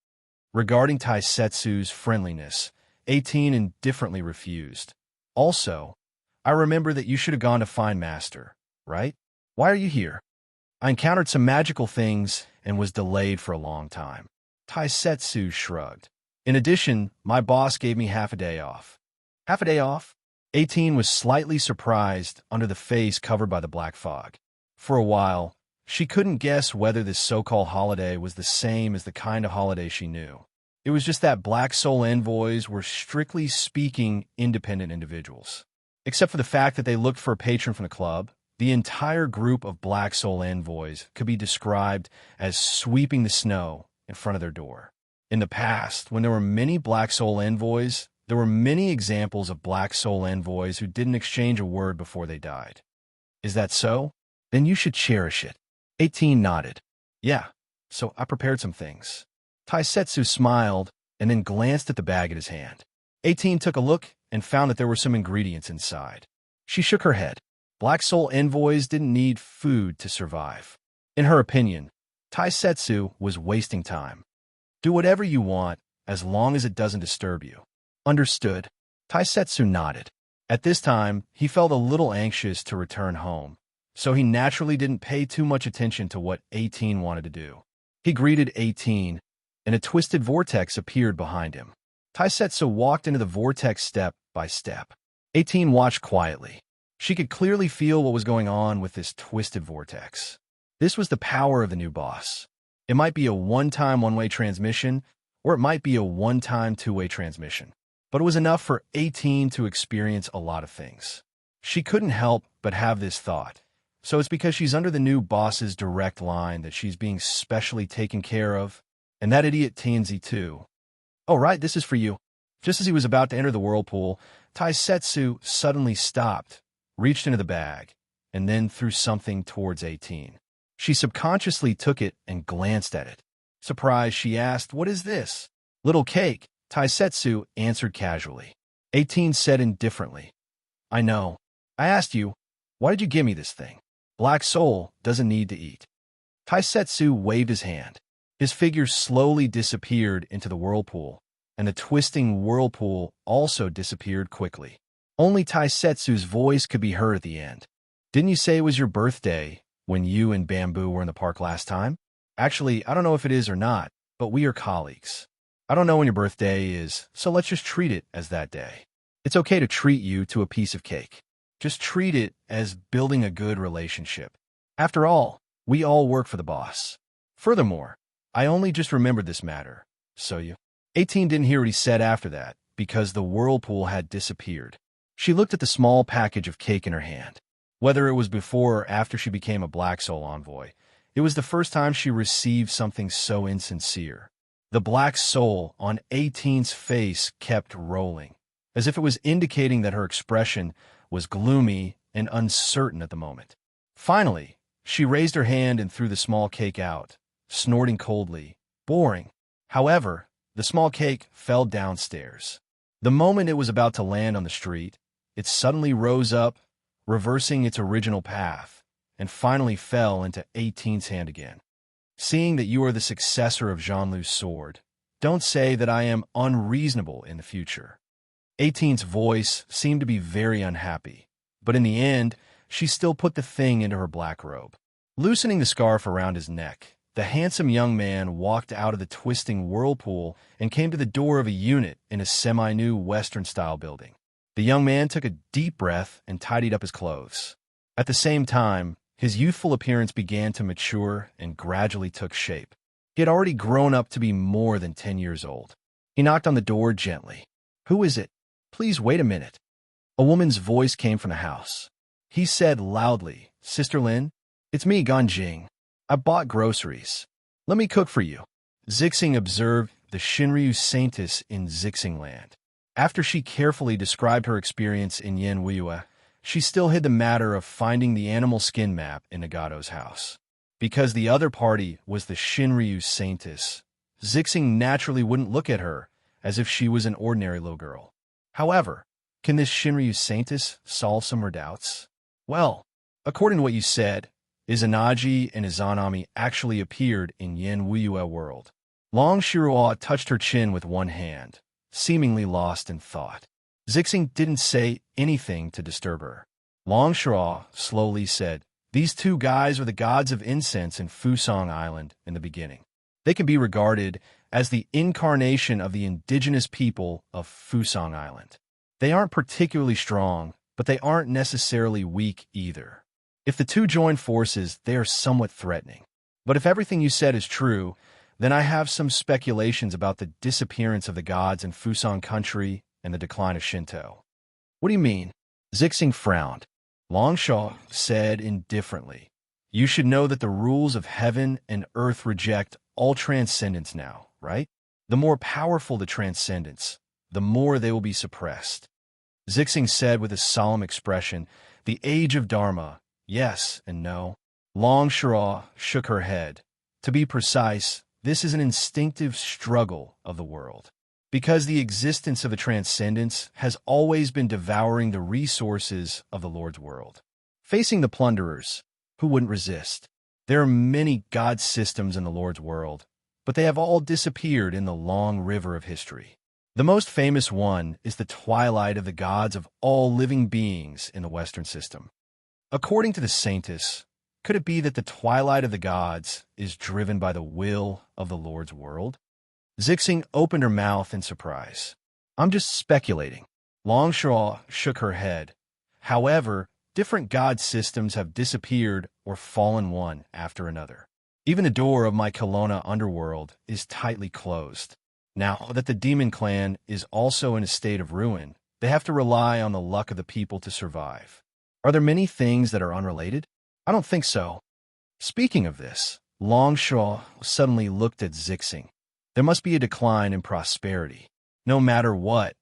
Regarding Taisetsu's friendliness, 18 indifferently refused. Also, I remember that you should have gone to find Master, right? Why are you here? I encountered some magical things and was delayed for a long time. Taisetsu shrugged. In addition, my boss gave me half a day off. Half a day off? 18 was slightly surprised under the face covered by the black fog. For a while, she couldn't guess whether this so-called holiday was the same as the kind of holiday she knew. It was just that Black Soul envoys were strictly speaking independent individuals. Except for the fact that they looked for a patron from the club, the entire group of Black Soul envoys could be described as sweeping the snow in front of their door. In the past, when there were many Black Soul envoys, there were many examples of Black Soul envoys who didn't exchange a word before they died. Is that so? Then you should cherish it. 18 nodded. Yeah, so I prepared some things. Taisetsu smiled and then glanced at the bag in his hand. 18 took a look and found that there were some ingredients inside. She shook her head. Black Soul envoys didn't need food to survive. In her opinion, Taisetsu was wasting time. Do whatever you want, as long as it doesn't disturb you. Understood. Taisetsu nodded. At this time, he felt a little anxious to return home, so he naturally didn't pay too much attention to what 18 wanted to do. He greeted 18, and a twisted vortex appeared behind him. Taisetsu walked into the vortex step by step. 18 watched quietly. She could clearly feel what was going on with this twisted vortex. This was the power of the new boss. It might be a one-time one-way transmission, or it might be a one-time two-way transmission. But it was enough for 18 to experience a lot of things. She couldn't help but have this thought. So it's because she's under the new boss's direct line that she's being specially taken care of. And that idiot Tianzi too. Oh, right, this is for you. Just as he was about to enter the whirlpool, Taisetsu suddenly stopped, reached into the bag, and then threw something towards 18. She subconsciously took it and glanced at it. Surprised, she asked, "What is this?" "Little cake," Taisetsu answered casually. 18 said indifferently, "I know. I asked you, why did you give me this thing? Black Soul doesn't need to eat." Taisetsu waved his hand. His figure slowly disappeared into the whirlpool, and the twisting whirlpool also disappeared quickly. Only Taisetsu's voice could be heard at the end. "Didn't you say it was your birthday when you and Bamboo were in the park last time? Actually, I don't know if it is or not, but we are colleagues. I don't know when your birthday is, so let's just treat it as that day. It's okay to treat you to a piece of cake. Just treat it as building a good relationship. After all, we all work for the boss. Furthermore, I only just remembered this matter, so you..." 18 didn't hear what he said after that, because the whirlpool had disappeared. She looked at the small package of cake in her hand. Whether it was before or after she became a Black Soul envoy, it was the first time she received something so insincere. The Black Soul on 18's face kept rolling, as if it was indicating that her expression was gloomy and uncertain at the moment. Finally, she raised her hand and threw the small cake out, snorting coldly. Boring. However, the small cake fell downstairs. The moment it was about to land on the street, it suddenly rose up, reversing its original path, and finally fell into 18's hand again. "Seeing that you are the successor of Zhanlu's sword, don't say that I am unreasonable in the future." 18's voice seemed to be very unhappy, but in the end, she still put the thing into her black robe. Loosening the scarf around his neck, the handsome young man walked out of the twisting whirlpool and came to the door of a unit in a semi-new Western-style building. The young man took a deep breath and tidied up his clothes. At the same time, his youthful appearance began to mature and gradually took shape. He had already grown up to be more than 10 years old. He knocked on the door gently. "Who is it? Please wait a minute." A woman's voice came from the house. He said loudly, "Sister Lin, it's me, Ganjing. I bought groceries. Let me cook for you." Zixing observed the Shinryu Saintess in Zixing land. After she carefully described her experience in Yanwiyue, she still hid the matter of finding the animal skin map in Nagato's house. Because the other party was the Shinryu Saintess, Zixing naturally wouldn't look at her as if she was an ordinary little girl. However, can this Shinryu Saintess solve some of her doubts? Well, according to what you said, Izanagi and Izanami actually appeared in Yanwiyue world. Long Shiruo touched her chin with one hand, seemingly lost in thought. Zixing didn't say anything to disturb her. Long Shiruo slowly said, "These two guys are the gods of incense in Fusang Island in the beginning. They can be regarded as the incarnation of the indigenous people of Fusang Island. They aren't particularly strong, but they aren't necessarily weak either. If the two join forces, they are somewhat threatening. But if everything you said is true, then I have some speculations about the disappearance of the gods in Fusang country and the decline of Shinto." "What do you mean?" Zixing frowned. Longshaw said indifferently, "You should know that the rules of heaven and earth reject all transcendence now, right? The more powerful the transcendence, the more they will be suppressed." Zixing said with a solemn expression, "The age of Dharma, yes and no." Long Shira shook her head. "To be precise, this is an instinctive struggle of the world. Because the existence of the transcendence has always been devouring the resources of the Lord's world. Facing the plunderers, who wouldn't resist? There are many god systems in the Lord's world, but they have all disappeared in the long river of history. The most famous one is the twilight of the gods of all living beings in the Western system. According to the Saintess, could it be that the twilight of the gods is driven by the will of the Lord's world?" Zixing opened her mouth in surprise. "I'm just speculating." Longshaw shook her head. "However, different god systems have disappeared or fallen one after another. Even the door of my Kelowna underworld is tightly closed. Now that the demon clan is also in a state of ruin, they have to rely on the luck of the people to survive. Are there many things that are unrelated? I don't think so." Speaking of this, Longshaw suddenly looked at Zixing. There must be a decline in prosperity. No matter what,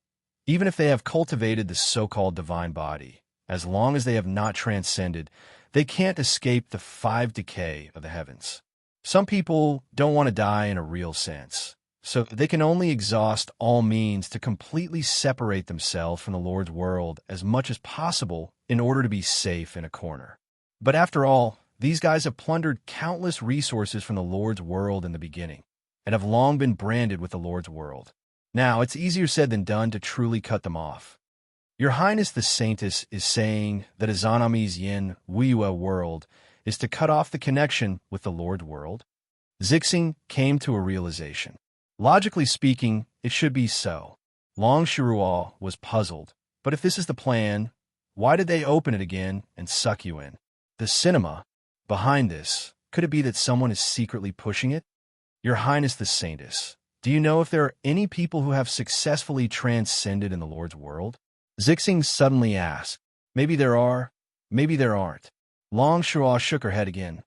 even if they have cultivated the so-called divine body, as long as they have not transcended, they can't escape the 5 decay of the heavens. Some people don't want to die in a real sense, so they can only exhaust all means to completely separate themselves from the Lord's world as much as possible in order to be safe in a corner. But after all, these guys have plundered countless resources from the Lord's world in the beginning, and have long been branded with the Lord's world. Now, it's easier said than done to truly cut them off. Your Highness the Saintess is saying that Izanami's Yin Wiyue world is to cut off the connection with the Lord's world? Zixing came to a realization. Logically speaking, it should be so. Long Shiruo was puzzled, but if this is the plan, why did they open it again and suck you in? The cinema behind this, could it be that someone is secretly pushing it? Your Highness the Saintess, do you know if there are any people who have successfully transcended in the Lord's world? Zixing suddenly asked. Maybe there are, maybe there aren't. Long Shua shook her head again.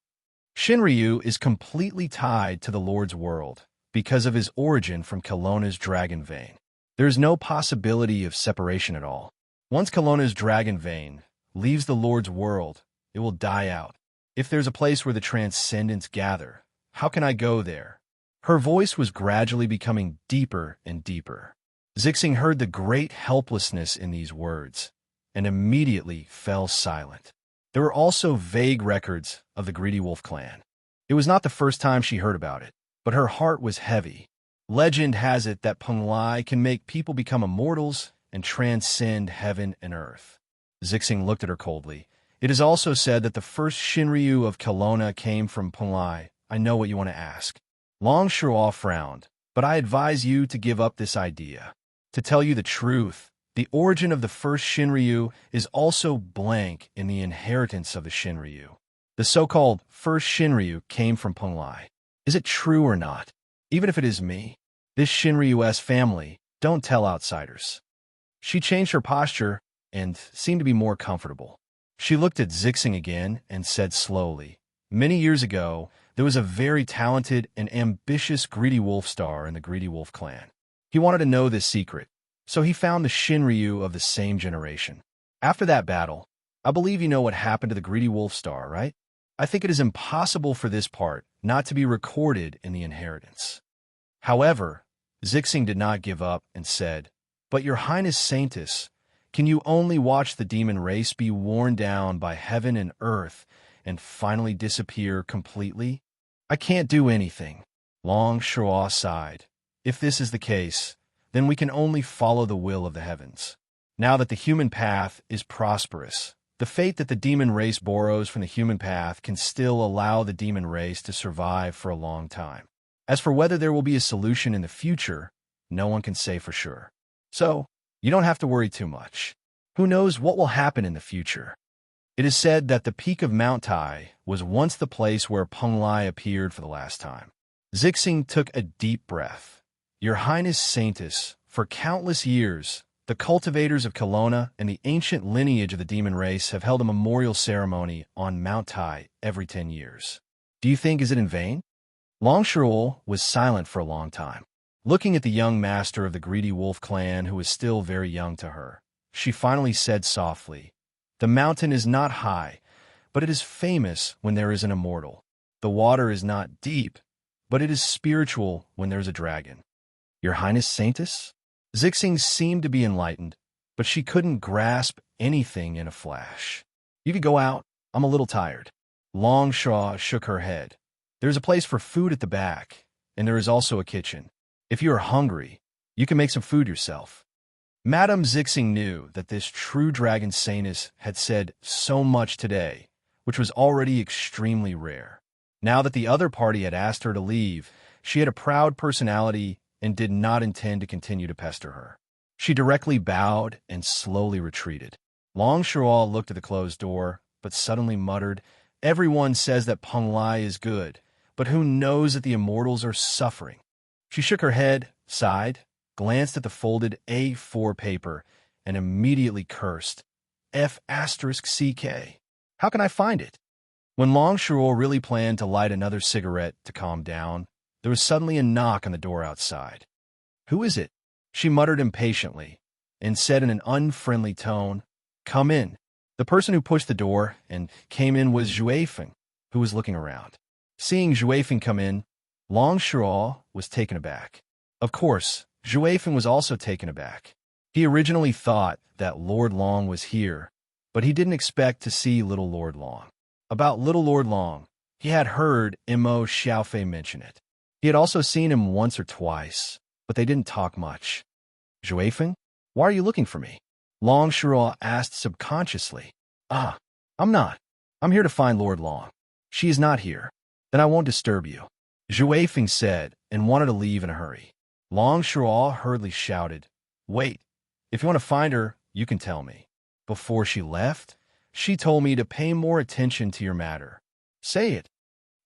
Shinryu is completely tied to the Lord's world because of his origin from Kelowna's dragon vein. There is no possibility of separation at all. Once Kelowna's dragon vein leaves the Lord's world, it will die out. If there's a place where the transcendents gather, how can I go there? Her voice was gradually becoming deeper and deeper. Zixing heard the great helplessness in these words, and immediately fell silent. There were also vague records of the Greedy Wolf clan. It was not the first time she heard about it, but her heart was heavy. Legend has it that Penglai can make people become immortals and transcend heaven and earth. Zixing looked at her coldly. It is also said that the first Shinryu of Kelowna came from Punlai. I know what you want to ask. Long Shuo frowned, but I advise you to give up this idea. To tell you the truth, the origin of the first Shinryu is also blank in the inheritance of the Shinryu. The so-called first Shinryu came from Punlai. Is it true or not? Even if it is me, this Shinryu's family, don't tell outsiders. She changed her posture and seemed to be more comfortable. She looked at Zixing again and said slowly, "Many years ago, there was a very talented and ambitious Greedy Wolf star in the Greedy Wolf clan. He wanted to know this secret, so he found the Shinryu of the same generation. After that battle, I believe you know what happened to the Greedy Wolf star, right? I think it is impossible for this part not to be recorded in the inheritance." However, Zixing did not give up and said, "But your Highness Saintess, can you only watch the demon race be worn down by heaven and earth and finally disappear completely? I can't do anything." Long Shuo sighed. "If this is the case, then we can only follow the will of the heavens. Now that the human path is prosperous, the fate that the demon race borrows from the human path can still allow the demon race to survive for a long time. As for whether there will be a solution in the future, no one can say for sure. So, you don't have to worry too much. Who knows what will happen in the future?" It is said that the peak of Mount Tai was once the place where Punlai appeared for the last time. Zixing took a deep breath. "Your Highness Saintess, for countless years, the cultivators of Kelowna and the ancient lineage of the demon race have held a memorial ceremony on Mount Tai every 10 years. Do you think is it in vain?" Long Shuo was silent for a long time, looking at the young master of the Greedy Wolf clan who was still very young to her. She finally said softly, "The mountain is not high, but it is famous when there is an immortal. The water is not deep, but it is spiritual when there is a dragon." "Your Highness Saintess?" Zixing seemed to be enlightened, but she couldn't grasp anything in a flash. "You could go out. I'm a little tired." Long Shuo shook her head. "There is a place for food at the back, and there is also a kitchen. If you are hungry, you can make some food yourself." Madame Zixing knew that this true dragon saintess had said so much today, which was already extremely rare. Now that the other party had asked her to leave, she had a proud personality and did not intend to continue to pester her. She directly bowed and slowly retreated. Long Shuo looked at the closed door, but suddenly muttered, "Everyone says that Punlai is good, but who knows that the immortals are suffering?" She shook her head, sighed, glanced at the folded A4 paper, and immediately cursed. F*CK. How can I find it? When Long Shuo really planned to light another cigarette to calm down, there was suddenly a knock on the door outside. "Who is it?" she muttered impatiently, and said in an unfriendly tone, "Come in." The person who pushed the door and came in was Juefeng, who was looking around. Seeing Juefeng come in, Long Shuo was taken aback. Of course, Juefeng was also taken aback. He originally thought that Lord Long was here, but he didn't expect to see Little Lord Long. About Little Lord Long, he had heard Mo Xiaofei mention it. He had also seen him once or twice, but they didn't talk much. "Juefeng, why are you looking for me?" Long Shuo asked subconsciously. "Ah, I'm not. I'm here to find Lord Long. She is not here. Then I won't disturb you," Juefeng said, and wanted to leave in a hurry. Long Shuo hurriedly shouted, "Wait, if you want to find her, you can tell me." Before she left, she told me to pay more attention to your matter. "Say it."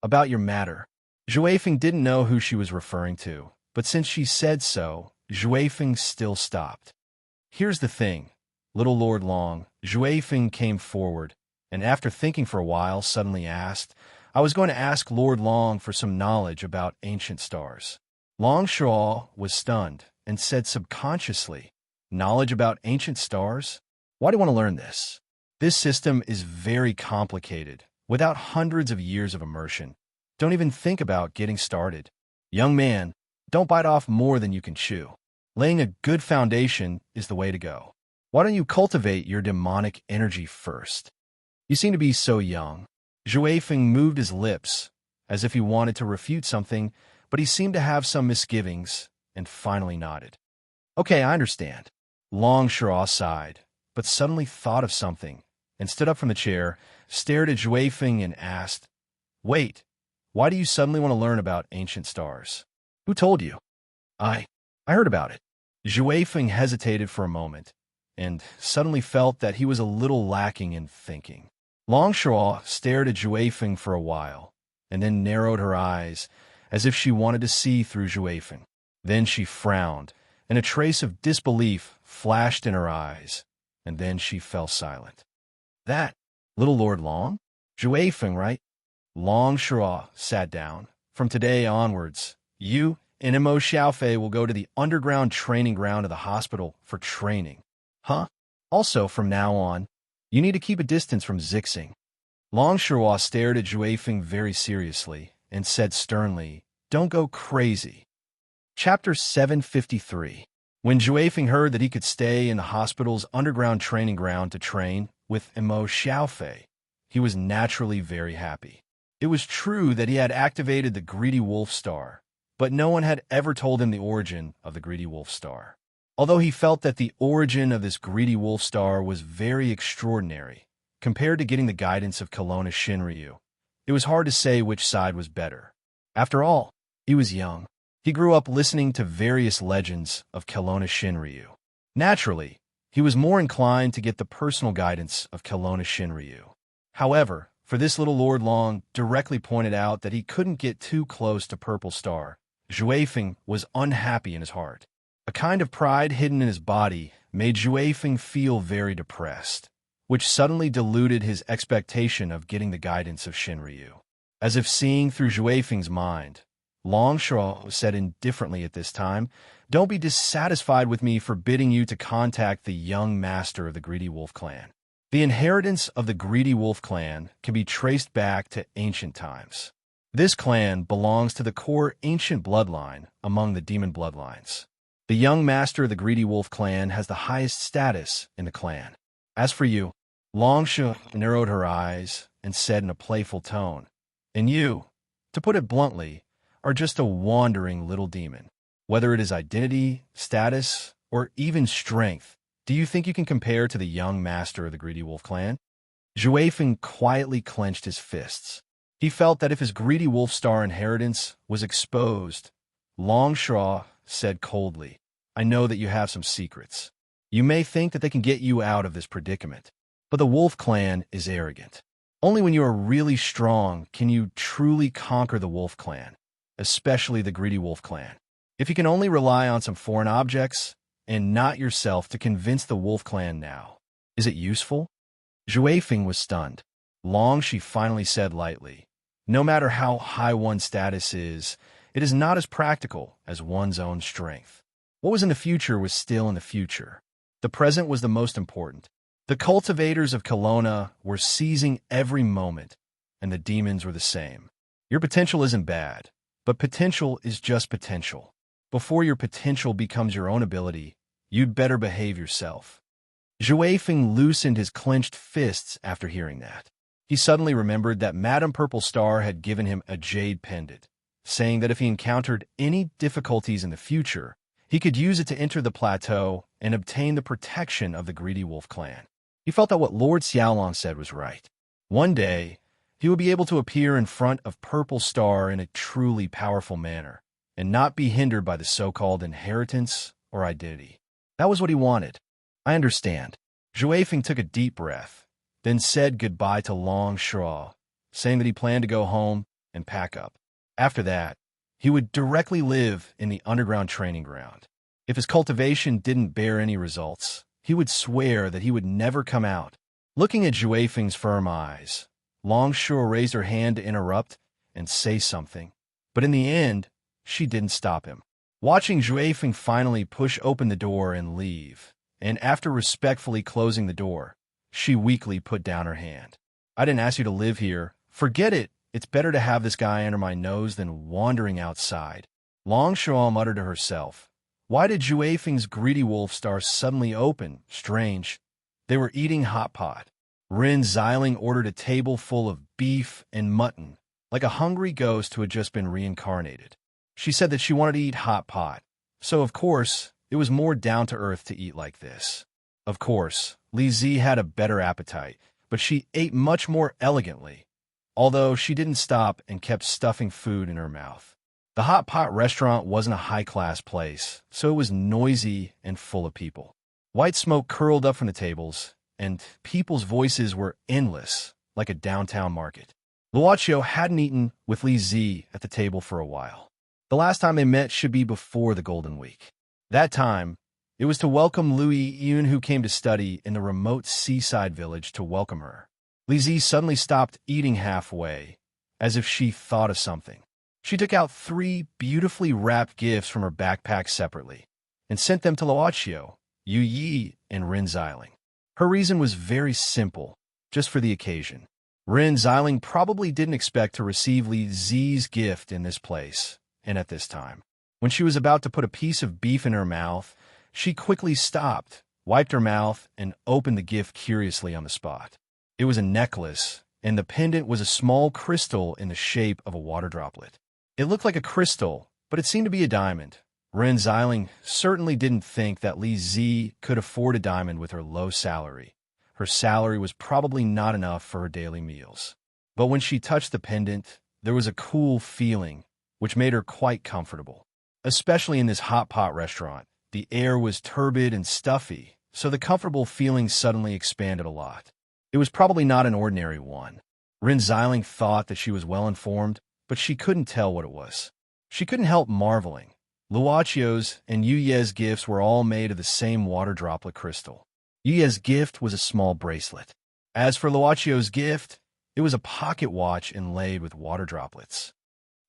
"About your matter." Juefeng didn't know who she was referring to, but since she said so, Juefeng still stopped. "Here's the thing, Little Lord Long." Juefeng came forward, and after thinking for a while, suddenly asked, "I was going to ask Lord Long for some knowledge about ancient stars." Long Shuo was stunned and said subconsciously, "Knowledge about ancient stars? Why do you want to learn this? This system is very complicated, without hundreds of years of immersion. Don't even think about getting started. Young man, don't bite off more than you can chew. Laying a good foundation is the way to go. Why don't you cultivate your demonic energy first? You seem to be so young." Juefeng moved his lips, as if he wanted to refute something, but he seemed to have some misgivings, and finally nodded. "Okay, I understand." Long Shuo sighed, but suddenly thought of something, and stood up from the chair, stared at Zhui Feng and asked, "Wait, why do you suddenly want to learn about ancient stars? Who told you?" I heard about it." Zhui Feng hesitated for a moment, and suddenly felt that he was a little lacking in thinking. Long Shuo stared at Zhui Feng for a while, and then narrowed her eyes, as if she wanted to see through Zhui Feng. Then she frowned, and a trace of disbelief flashed in her eyes, and then she fell silent. "That little Lord Long? Zhui Feng, right?" Long Shuo sat down. "From today onwards, you and Mo Xiaofei will go to the underground training ground of the hospital for training." "Huh? Also, from now on, you need to keep a distance from Zixing." Long Shuo stared at Zhui Feng very seriously and said sternly, "Don't go crazy." Chapter 753. When Zhui Feng heard that he could stay in the hospital's underground training ground to train with Mo Xiaofei, he was naturally very happy. It was true that he had activated the Greedy Wolf Star, but no one had ever told him the origin of the Greedy Wolf Star. Although he felt that the origin of this Greedy Wolf Star was very extraordinary, compared to getting the guidance of Kelowna Shinryu, it was hard to say which side was better. After all, he was young. He grew up listening to various legends of Kelowna Shinryu. Naturally, he was more inclined to get the personal guidance of Kelowna Shinryu. However, for this little Lord Long directly pointed out that he couldn't get too close to Purple Star, Zhui Feng was unhappy in his heart. A kind of pride hidden in his body made Zhui Feng feel very depressed, which suddenly diluted his expectation of getting the guidance of Shinryu. As if seeing through Zhui Feng's mind, Long Shuo said indifferently at this time, "Don't be dissatisfied with me forbidding you to contact the young master of the Greedy Wolf Clan. The inheritance of the Greedy Wolf Clan can be traced back to ancient times. This clan belongs to the core ancient bloodline among the demon bloodlines. The young master of the Greedy Wolf Clan has the highest status in the clan. As for you," Long Shuo narrowed her eyes and said in a playful tone, "And you, to put it bluntly, are just a wandering little demon. Whether it is identity, status, or even strength, do you think you can compare to the young master of the Greedy Wolf Clan?" Zhui Feng quietly clenched his fists. He felt that if his Greedy Wolf Star inheritance was exposed, Long Shuo said coldly, "I know that you have some secrets. You may think that they can get you out of this predicament, but the Wolf Clan is arrogant. Only when you are really strong can you truly conquer the Wolf Clan, especially the Greedy Wolf Clan. If you can only rely on some foreign objects and not yourself to convince the Wolf Clan now, is it useful?" Zhui Feng was stunned. "Long," she finally said lightly, "no matter how high one's status is, it is not as practical as one's own strength. What was in the future was still in the future. The present was the most important. The cultivators of Kelowna were seizing every moment, and the demons were the same. Your potential isn't bad, but potential is just potential. Before your potential becomes your own ability, you'd better behave yourself." Zhui Feng loosened his clenched fists after hearing that. He suddenly remembered that Madame Purple Star had given him a jade pendant, saying that if he encountered any difficulties in the future, he could use it to enter the plateau and obtain the protection of the Greedy Wolf Clan. He felt that what Lord Xiaolong said was right. One day, he would be able to appear in front of Purple Star in a truly powerful manner, and not be hindered by the so-called inheritance or identity. That was what he wanted. "I understand." Zhui Feng took a deep breath, then said goodbye to Long Shuo, saying that he planned to go home and pack up. After that, he would directly live in the underground training ground. If his cultivation didn't bear any results, he would swear that he would never come out. Looking at Zhui Feng's firm eyes, Long Shuo raised her hand to interrupt and say something, but in the end, she didn't stop him. Watching Zhui Feng finally push open the door and leave, and after respectfully closing the door, she weakly put down her hand. "I didn't ask you to live here. Forget it. It's better to have this guy under my nose than wandering outside." Long Shuo muttered to herself, "Why did Zhui Feng's Greedy Wolf Star suddenly open? Strange." They were eating hot pot. Rin Xiling ordered a table full of beef and mutton, like a hungry ghost who had just been reincarnated. She said that she wanted to eat hot pot, so of course, it was more down to earth to eat like this. Of course, Li Zi had a better appetite, but she ate much more elegantly, although she didn't stop and kept stuffing food in her mouth. The hot pot restaurant wasn't a high-class place, so it was noisy and full of people. White smoke curled up from the tables, and people's voices were endless, like a downtown market. Luaccio hadn't eaten with Li Zi at the table for a while. The last time they met should be before the Golden Week. That time, it was to welcome Louis Yun, who came to study in the remote seaside village, to welcome her. Li Zi suddenly stopped eating halfway, as if she thought of something. She took out 3 beautifully wrapped gifts from her backpack separately and sent them to Luaccio, Yu Yi, and Ren Xiling. Her reason was very simple, just for the occasion. Ren Xiling probably didn't expect to receive Li Zi's gift in this place and at this time. When she was about to put a piece of beef in her mouth, she quickly stopped, wiped her mouth, and opened the gift curiously on the spot. It was a necklace, and the pendant was a small crystal in the shape of a water droplet. It looked like a crystal, but it seemed to be a diamond. Ren Xiling certainly didn't think that Li Zi could afford a diamond with her low salary. Her salary was probably not enough for her daily meals. But when she touched the pendant, there was a cool feeling, which made her quite comfortable. Especially in this hot pot restaurant, the air was turbid and stuffy, so the comfortable feeling suddenly expanded a lot. It was probably not an ordinary one. Ren Xiling thought that she was well informed, but she couldn't tell what it was. She couldn't help marveling. Luaccio's and Yu Ye's gifts were all made of the same water droplet crystal. Yu Ye's gift was a small bracelet. As for Luaccio's gift, it was a pocket watch inlaid with water droplets.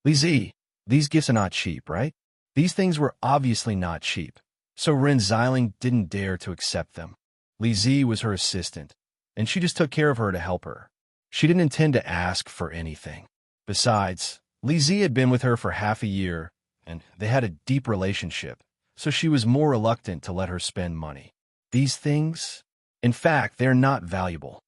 Li Zi, these gifts are not cheap, right? These things were obviously not cheap, so Ren Xiling didn't dare to accept them. Li Zi was her assistant, and she just took care of her to help her. She didn't intend to ask for anything. Besides, Li Zi had been with her for half a year, and they had a deep relationship, so she was more reluctant to let her spend money. These things? In fact, they're not valuable.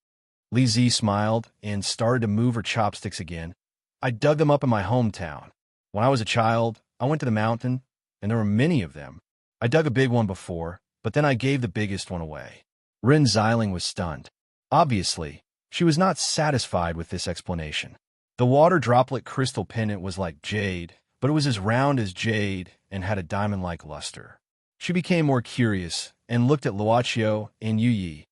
Li Zi smiled and started to move her chopsticks again. I dug them up in my hometown. When I was a child, I went to the mountain, and there were many of them. I dug a big one before, but then I gave the biggest one away. Ren Xiling was stunned. Obviously, she was not satisfied with this explanation. The water droplet crystal pendant was like jade, but it was as round as jade and had a diamond-like luster. She became more curious and looked at Luaccio and Yu Yi.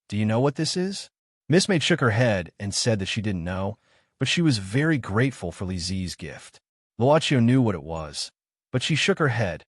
Do you know what this is? Miss Maid shook her head and said that she didn't know, but she was very grateful for Li Zi's gift. Luaccio knew what it was, but she shook her head.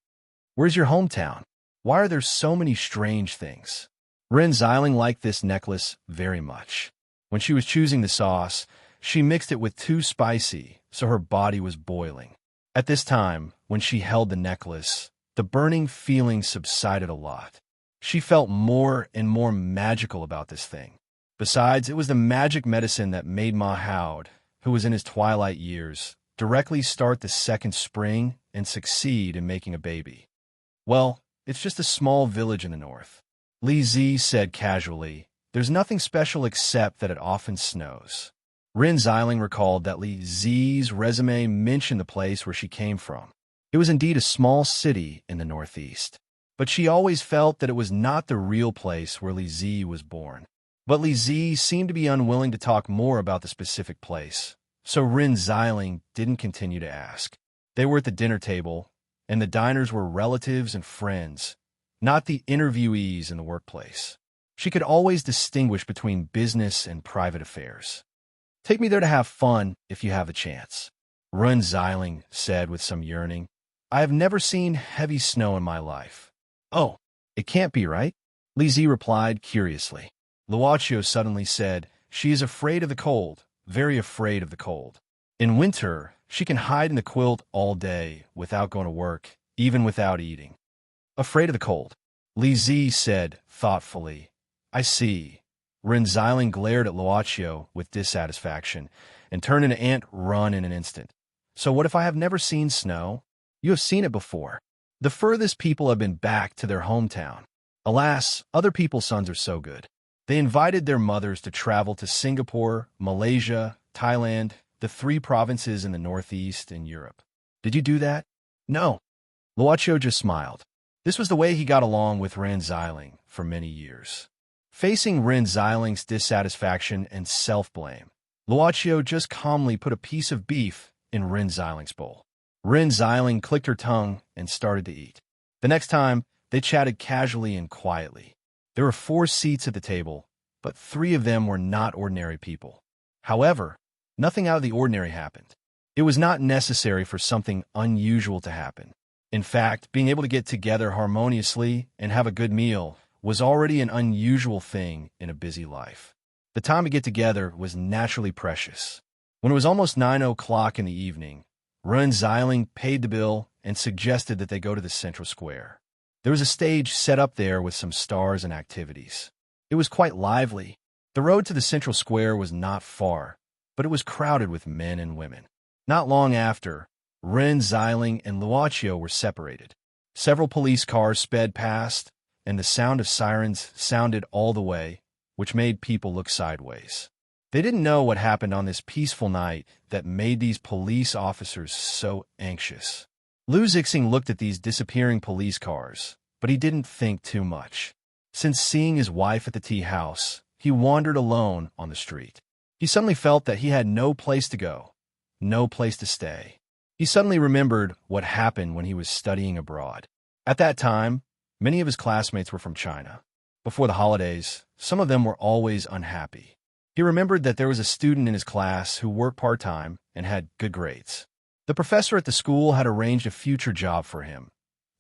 Where's your hometown? Why are there so many strange things? Ren Xiling liked this necklace very much. When she was choosing the sauce, she mixed it with too spicy, so her body was boiling. At this time, when she held the necklace, the burning feeling subsided a lot. She felt more and more magical about this thing. Besides, it was the magic medicine that made Ma Howd, who was in his twilight years, directly start the second spring and succeed in making a baby. Well, it's just a small village in the north. Li Zi said casually, there's nothing special except that it often snows. Ren Xiling recalled that Li Zi's resume mentioned the place where she came from. It was indeed a small city in the northeast, but she always felt that it was not the real place where Li Zi was born. But Li Zi seemed to be unwilling to talk more about the specific place, so Ren Xiling didn't continue to ask. They were at the dinner table, and the diners were relatives and friends, not the interviewees in the workplace. She could always distinguish between business and private affairs. Take me there to have fun if you have the chance, Ren Xiling said with some yearning. I have never seen heavy snow in my life. Oh, it can't be, right? Li Zi replied curiously. Luaccio suddenly said, she is afraid of the cold, very afraid of the cold. In winter, she can hide in the quilt all day without going to work, even without eating. Afraid of the cold, Li Zi said thoughtfully. I see. Ren Xiling glared at Luaccio with dissatisfaction and turned into Ant Run in an instant. So what if I have never seen snow? You have seen it before. The furthest people have been back to their hometown. Alas, other people's sons are so good. They invited their mothers to travel to Singapore, Malaysia, Thailand, the 3 provinces in the Northeast and Europe. Did you do that? No. Luaccio just smiled. This was the way he got along with Ren Xiling for many years. Facing Ren Xiling's dissatisfaction and self-blame, Luochio just calmly put a piece of beef in Ren Xiling's bowl. Ren Xiling clicked her tongue and started to eat. The next time, they chatted casually and quietly. There were 4 seats at the table, but 3 of them were not ordinary people. However, nothing out of the ordinary happened. It was not necessary for something unusual to happen. In fact, being able to get together harmoniously and have a good meal was already an unusual thing in a busy life. The time to get together was naturally precious. When it was almost 9 o'clock in the evening, Ren Xiling paid the bill and suggested that they go to the central square. There was a stage set up there with some stars and activities. It was quite lively. The road to the central square was not far, but it was crowded with men and women. Not long after, Ren Xiling and Luochio were separated. Several police cars sped past, and the sound of sirens sounded all the way, which made people look sideways. They didn't know what happened on this peaceful night that made these police officers so anxious. Lu Zixing looked at these disappearing police cars, but he didn't think too much. Since seeing his wife at the tea house, he wandered alone on the street. He suddenly felt that he had no place to go, no place to stay. He suddenly remembered what happened when he was studying abroad. At that time, many of his classmates were from China. Before the holidays, some of them were always unhappy. He remembered that there was a student in his class who worked part-time and had good grades. The professor at the school had arranged a future job for him,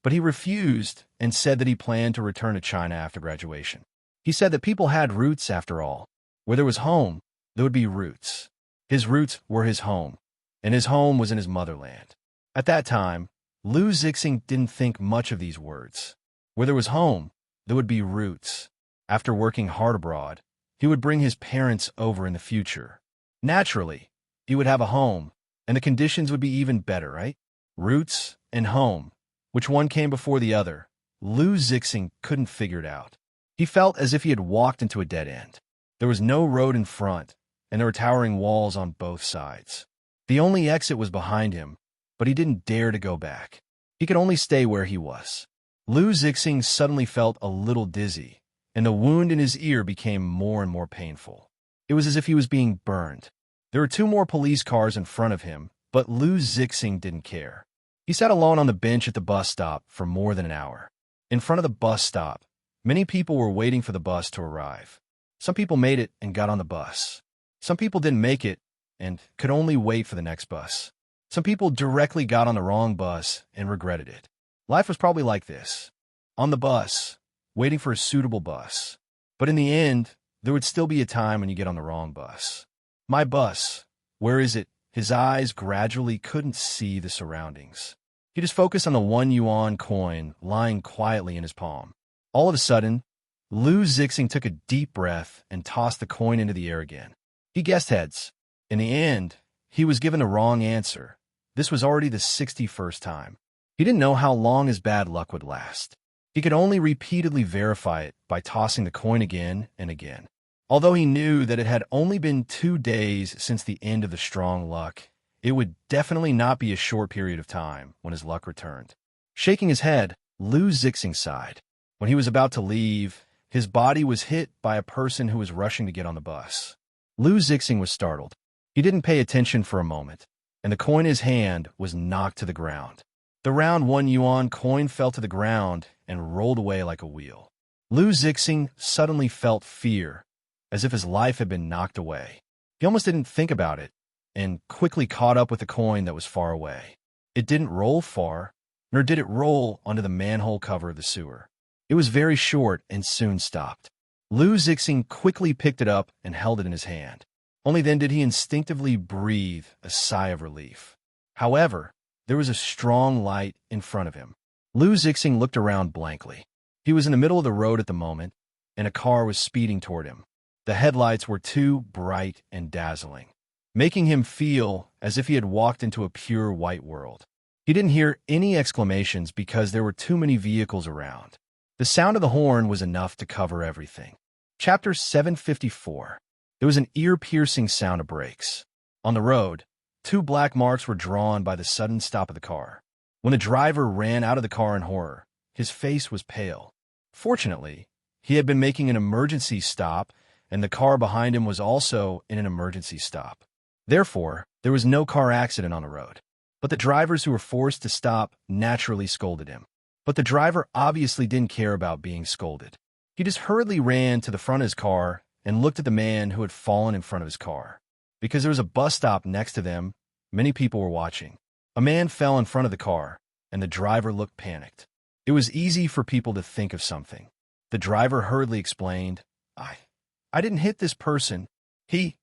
but he refused and said that he planned to return to China after graduation. He said that people had roots after all. Where there was home, there would be roots. His roots were his home, and his home was in his motherland. At that time, Lu Zixing didn't think much of these words. Where there was home, there would be roots. After working hard abroad, he would bring his parents over in the future. Naturally, he would have a home, and the conditions would be even better, right? Roots and home. Which one came before the other? Lu Zixing couldn't figure it out. He felt as if he had walked into a dead end. There was no road in front, and there were towering walls on both sides. The only exit was behind him, but he didn't dare to go back. He could only stay where he was. Lu Zixing suddenly felt a little dizzy, and the wound in his ear became more and more painful. It was as if he was being burned. There were 2 more police cars in front of him, but Lu Zixing didn't care. He sat alone on the bench at the bus stop for more than an hour. In front of the bus stop, many people were waiting for the bus to arrive. Some people made it and got on the bus. Some people didn't make it and could only wait for the next bus. Some people directly got on the wrong bus and regretted it. Life was probably like this. On the bus, waiting for a suitable bus. But in the end, there would still be a time when you get on the wrong bus. My bus, where is it? His eyes gradually couldn't see the surroundings. He just focused on the 1 yuan coin lying quietly in his palm. All of a sudden, Lu Zixing took a deep breath and tossed the coin into the air again. He guessed heads. In the end, he was given the wrong answer. This was already the 61st time. He didn't know how long his bad luck would last. He could only repeatedly verify it by tossing the coin again and again. Although he knew that it had only been 2 days since the end of the strong luck, it would definitely not be a short period of time when his luck returned. Shaking his head, Lu Zixing sighed. When he was about to leave, his body was hit by a person who was rushing to get on the bus. Lu Zixing was startled. He didn't pay attention for a moment, and the coin in his hand was knocked to the ground. The round 1 yuan coin fell to the ground and rolled away like a wheel. Lu Zixing suddenly felt fear, as if his life had been knocked away. He almost didn't think about it, and quickly caught up with the coin that was far away. It didn't roll far, nor did it roll onto the manhole cover of the sewer. It was very short and soon stopped. Lu Zixing quickly picked it up and held it in his hand. Only then did he instinctively breathe a sigh of relief. However, there was a strong light in front of him. Lu Zixing looked around blankly. He was in the middle of the road at the moment, and a car was speeding toward him. The headlights were too bright and dazzling, making him feel as if he had walked into a pure white world. He didn't hear any exclamations because there were too many vehicles around. The sound of the horn was enough to cover everything. Chapter 754. There was an ear-piercing sound of brakes. On the road, 2 black marks were drawn by the sudden stop of the car. When the driver ran out of the car in horror, his face was pale. Fortunately, He had been making an emergency stop, and the car behind him was also in an emergency stop. Therefore, there was no car accident on the road. But the drivers who were forced to stop naturally scolded him. But the driver obviously didn't care about being scolded. He just hurriedly ran to the front of his car and looked at the man who had fallen in front of his car. Because there was a bus stop next to them, many people were watching. A man fell in front of the car, and the driver looked panicked. It was easy for people to think of something. The driver hurriedly explained, I didn't hit this person. He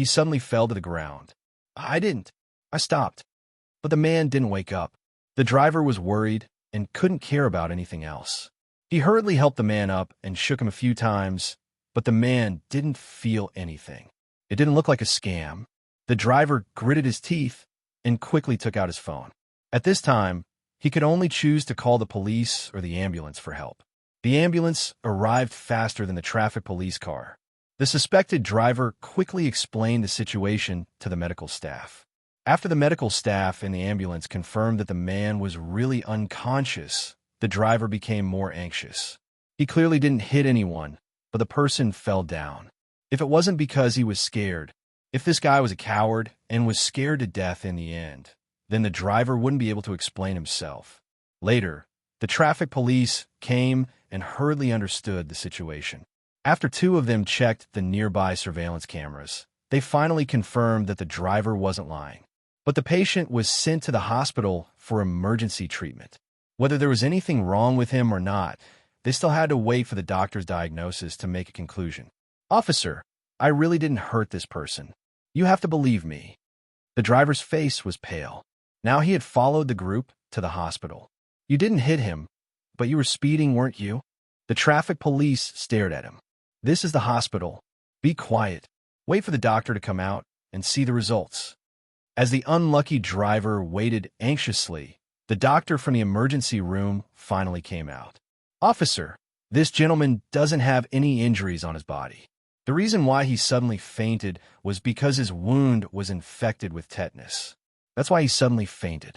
suddenly fell to the ground. I didn't. I stopped. But the man didn't wake up. The driver was worried and couldn't care about anything else. He hurriedly helped the man up and shook him a few times, but the man didn't feel anything. It didn't look like a scam. The driver gritted his teeth and quickly took out his phone. At this time, he could only choose to call the police or the ambulance for help. The ambulance arrived faster than the traffic police car. The suspected driver quickly explained the situation to the medical staff. After the medical staff and the ambulance confirmed that the man was really unconscious, the driver became more anxious. He clearly didn't hit anyone, but the person fell down. If it wasn't because he was scared, if this guy was a coward and was scared to death in the end, then the driver wouldn't be able to explain himself. Later, the traffic police came and hurriedly understood the situation. After two of them checked the nearby surveillance cameras, they finally confirmed that the driver wasn't lying. But the patient was sent to the hospital for emergency treatment. Whether there was anything wrong with him or not, they still had to wait for the doctor's diagnosis to make a conclusion. Officer, I really didn't hurt this person. You have to believe me. The driver's face was pale. Now he had followed the group to the hospital. You didn't hit him, but you were speeding, weren't you? The traffic police stared at him. This is the hospital. Be quiet. Wait for the doctor to come out and see the results. As the unlucky driver waited anxiously, the doctor from the emergency room finally came out. Officer, this gentleman doesn't have any injuries on his body. The reason why he suddenly fainted was because his wound was infected with tetanus. That's why he suddenly fainted.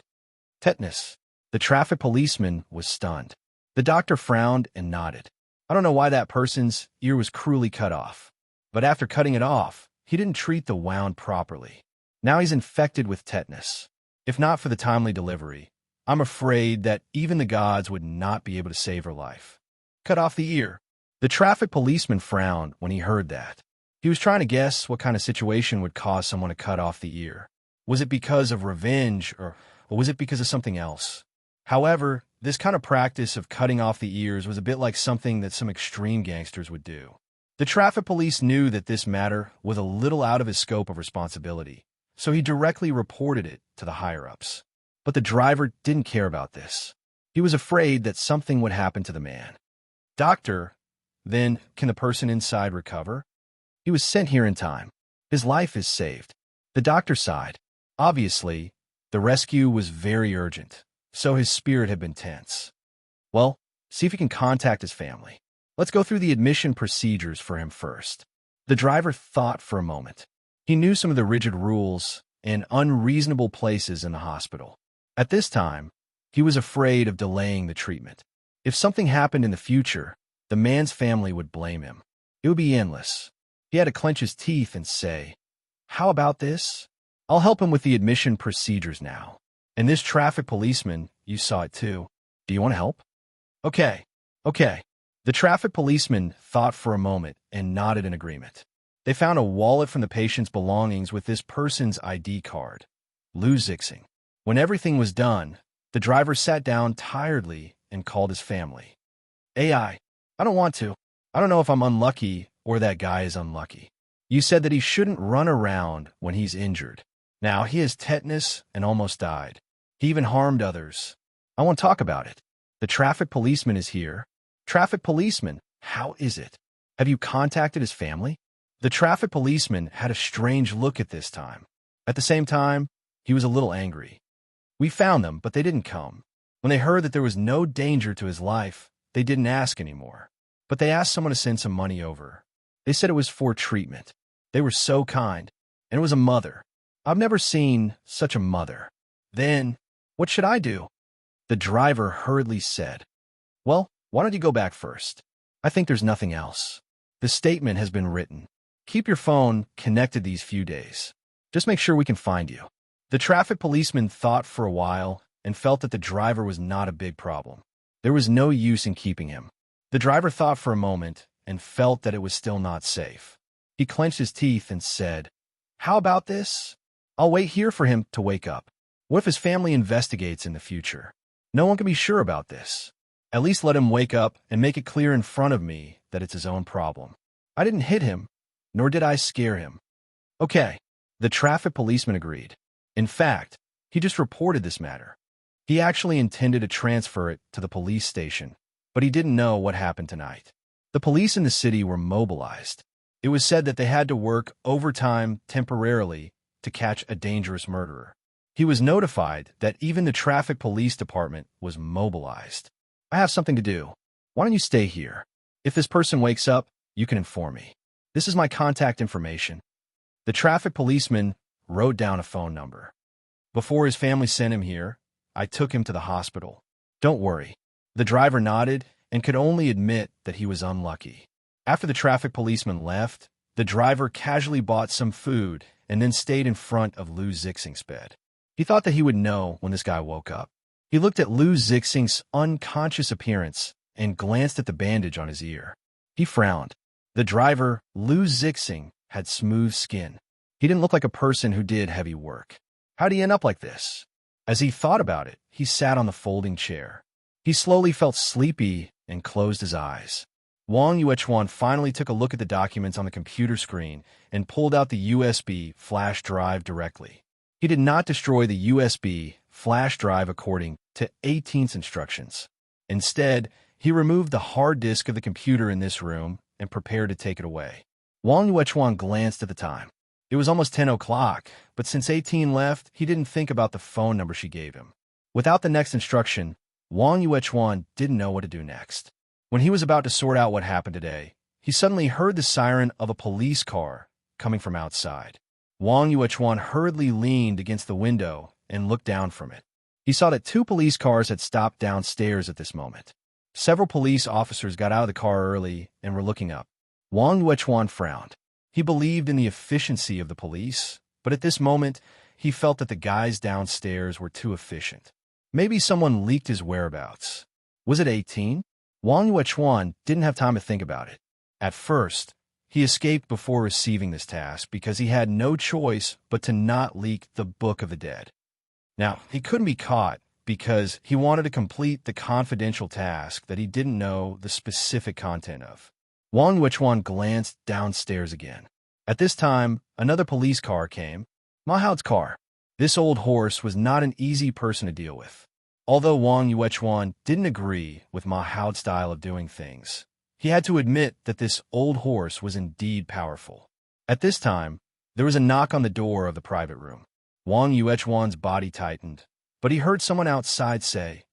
Tetanus. The traffic policeman was stunned. The doctor frowned and nodded. I don't know why that person's ear was cruelly cut off. But after cutting it off, he didn't treat the wound properly. Now he's infected with tetanus. If not for the timely delivery, I'm afraid that even the gods would not be able to save her life. Cut off the ear. The traffic policeman frowned when he heard that. He was trying to guess what kind of situation would cause someone to cut off the ear. Was it because of revenge, or was it because of something else? However, this kind of practice of cutting off the ears was a bit like something that some extreme gangsters would do. The traffic police knew that this matter was a little out of his scope of responsibility, so he directly reported it to the higher-ups. But the driver didn't care about this. He was afraid that something would happen to the man. Doctor, then can the person inside recover? He was sent here in time. His life is saved. The doctor sighed. Obviously, the rescue was very urgent, so his spirit had been tense. Well, see if you can contact his family. Let's go through the admission procedures for him first. The driver thought for a moment. He knew some of the rigid rules and unreasonable places in the hospital. At this time, he was afraid of delaying the treatment. If something happened in the future, the man's family would blame him. It would be endless. He had to clench his teeth and say, "How about this? I'll help him with the admission procedures now. And this traffic policeman, you saw it too. Do you want to help?" Okay. The traffic policeman thought for a moment and nodded in agreement. They found a wallet from the patient's belongings with this person's ID card. Lou Zixing. When everything was done, the driver sat down tiredly and called his family. I don't want to. I don't know if I'm unlucky or that guy is unlucky. You said that he shouldn't run around when he's injured. Now he has tetanus and almost died. He even harmed others. I want to talk about it. The traffic policeman is here. Traffic policeman, how is it? Have you contacted his family? The traffic policeman had a strange look at this time. At the same time, he was a little angry. We found them, but they didn't come. When they heard that there was no danger to his life, they didn't ask anymore. But they asked someone to send some money over. They said it was for treatment. They were so kind. And it was a mother. I've never seen such a mother. Then, what should I do? The driver hurriedly said, "Well, why don't you go back first? I think there's nothing else. The statement has been written. Keep your phone connected these few days. Just make sure we can find you. The traffic policeman thought for a while and felt that the driver was not a big problem. There was no use in keeping him. The driver thought for a moment and felt that it was still not safe. He clenched his teeth and said, "How about this? I'll wait here for him to wake up. What if his family investigates in the future? No one can be sure about this. At least let him wake up and make it clear in front of me that it's his own problem. I didn't hit him, nor did I scare him." Okay, the traffic policeman agreed. In fact, he just reported this matter. He actually intended to transfer it to the police station, but he didn't know what happened tonight. The police in the city were mobilized. It was said that they had to work overtime temporarily to catch a dangerous murderer. He was notified that even the traffic police department was mobilized. "I have something to do. Why don't you stay here? If this person wakes up, you can inform me. This is my contact information." The traffic policeman wrote down a phone number. "Before his family sent him here, I took him to the hospital. Don't worry." The driver nodded and could only admit that he was unlucky. After the traffic policeman left, the driver casually bought some food and then stayed in front of Lou Zixing's bed. He thought that he would know when this guy woke up. He looked at Lou Zixing's unconscious appearance and glanced at the bandage on his ear. He frowned. The driver, Lou Zixing, had smooth skin. He didn't look like a person who did heavy work. How'd he end up like this? As he thought about it, he sat on the folding chair. He slowly felt sleepy and closed his eyes. Wang Yuechuan finally took a look at the documents on the computer screen and pulled out the USB flash drive directly. He did not destroy the USB flash drive according to 18's instructions. Instead, he removed the hard disk of the computer in this room and prepared to take it away. Wang Yuechuan glanced at the time. It was almost 10 o'clock, but since 18 left, he didn't think about the phone number she gave him. Without the next instruction, Wang Yuechuan didn't know what to do next. When he was about to sort out what happened today, he suddenly heard the siren of a police car coming from outside. Wang Yuechuan hurriedly leaned against the window and looked down from it. He saw that 2 police cars had stopped downstairs at this moment. Several police officers got out of the car early and were looking up. Wang Yuechuan frowned. He believed in the efficiency of the police, but at this moment, he felt that the guys downstairs were too efficient. Maybe someone leaked his whereabouts. Was it 18? Wang Yuechuan didn't have time to think about it. At first, he escaped before receiving this task because he had no choice but to not leak the Book of the Dead. Now, he couldn't be caught because he wanted to complete the confidential task that he didn't know the specific content of. Wang Yuechuan glanced downstairs again. At this time, another police car came. Ma Hao's car. This old horse was not an easy person to deal with. Although Wang Yuechuan didn't agree with Ma Hao's style of doing things, he had to admit that this old horse was indeed powerful. At this time, there was a knock on the door of the private room. Wang Yuechuan's body tightened, but he heard someone outside say,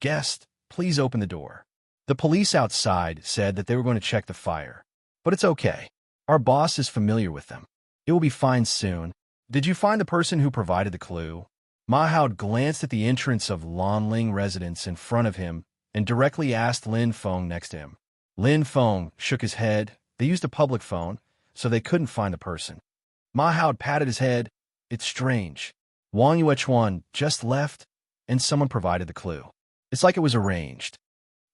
"Guest, please open the door." The police outside said that they were going to check the fire. "But it's okay. Our boss is familiar with them. It will be fine soon. Did you find the person who provided the clue?" Ma Hao glanced at the entrance of Lanling residence in front of him and directly asked Lin Feng next to him. Lin Feng shook his head. They used a public phone, so they couldn't find the person. Ma Hao patted his head. "It's strange. Wang Yuechuan just left, and someone provided the clue. It's like it was arranged."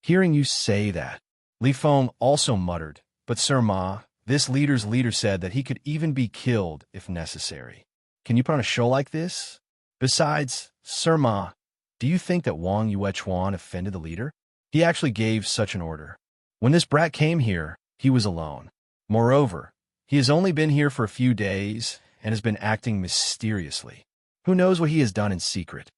Hearing you say that, Li Feng also muttered, "But Sir Ma, this leader's leader said that he could even be killed if necessary. Can you put on a show like this? Besides, Sir Ma, do you think that Wang Yuechuan offended the leader? He actually gave such an order. When this brat came here, he was alone. Moreover, he has only been here for a few days and has been acting mysteriously. Who knows what he has done in secret?"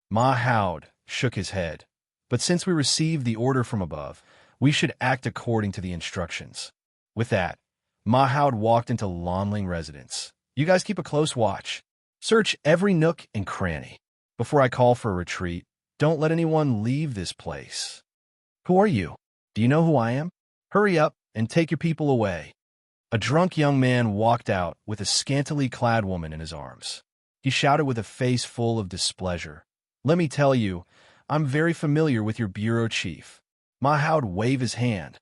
Ma Hao shook his head. "But since we received the order from above, we should act according to the instructions." With that, Ma Hao walked into Lanling residence. "You guys keep a close watch. Search every nook and cranny. Before I call for a retreat, don't let anyone leave this place." "Who are you? Do you know who I am? Hurry up and take your people away." A drunk young man walked out with a scantily clad woman in his arms. He shouted with a face full of displeasure, "Let me tell you, I'm very familiar with your bureau chief." Ma Hao waved his hand.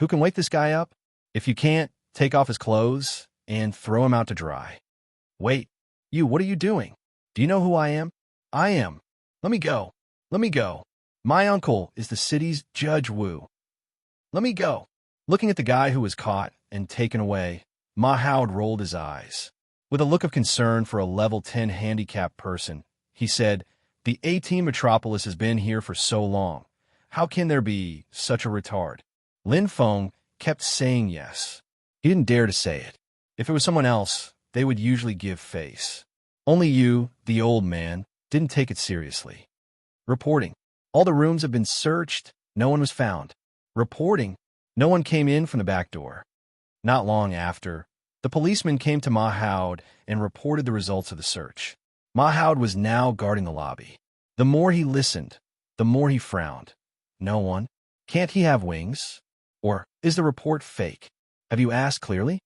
Who can wake this guy up? If you can't, take off his clothes and throw him out to dry. Wait, what are you doing? Do you know who I am? I am. Let me go. Let me go. My uncle is the city's Judge Wu. Let me go. Looking at the guy who was caught and taken away, Mahoud rolled his eyes. With a look of concern for a level 10 handicapped person, he said, "The 18 Metropolis has been here for so long. How can there be such a retard?" Lin Feng kept saying yes. He didn't dare to say it. If it was someone else, they would usually give face. Only you, the old man, didn't take it seriously. Reporting. All the rooms have been searched. No one was found. Reporting. No one came in from the back door. Not long after, the policeman came to Mahoud and reported the results of the search. Mahoud was now guarding the lobby. The more he listened, the more he frowned. No one? Can't he have wings? Or is the report fake? Have you asked clearly?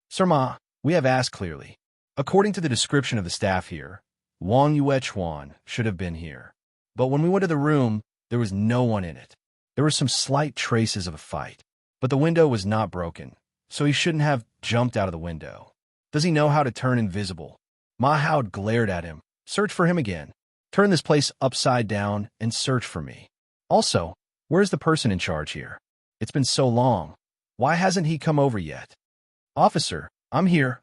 Sir Ma, we have asked clearly. According to the description of the staff here, Wang Yuechuan should have been here. But when we went to the room, there was no one in it. There were some slight traces of a fight. But the window was not broken, so he shouldn't have jumped out of the window. Does he know how to turn invisible? Mahoud glared at him. Search for him again. Turn this place upside down and search for me. Also, where's the person in charge here? It's been so long. Why hasn't he come over yet? Officer, I'm here.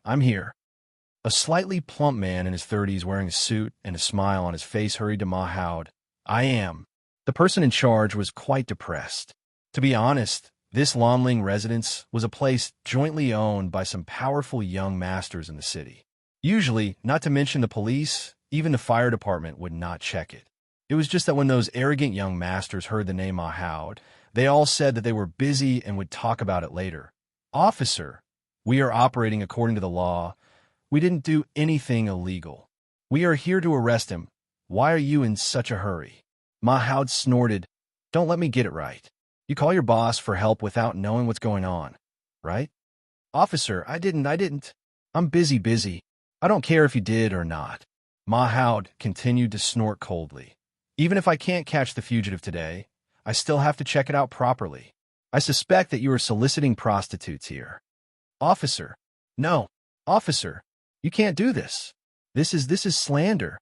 A slightly plump man in his 30s wearing a suit and a smile on his face hurried to Mahoud. I am. The person in charge was quite depressed. To be honest, this Lonling residence was a place jointly owned by some powerful young masters in the city. Usually, not to mention the police, even the fire department would not check it. It was just that when those arrogant young masters heard the name Mahoud, they all said that they were busy and would talk about it later. Officer, we are operating according to the law. We didn't do anything illegal. We are here to arrest him. Why are you in such a hurry? Mahoud snorted. Don't let me get it right. You call your boss for help without knowing what's going on, right? Officer, I didn't. I'm busy. I don't care if you did or not. Mahoud continued to snort coldly. Even if I can't catch the fugitive today, I still have to check it out properly. I suspect that you are soliciting prostitutes here. Officer. No. Officer. You can't do this. This is slander.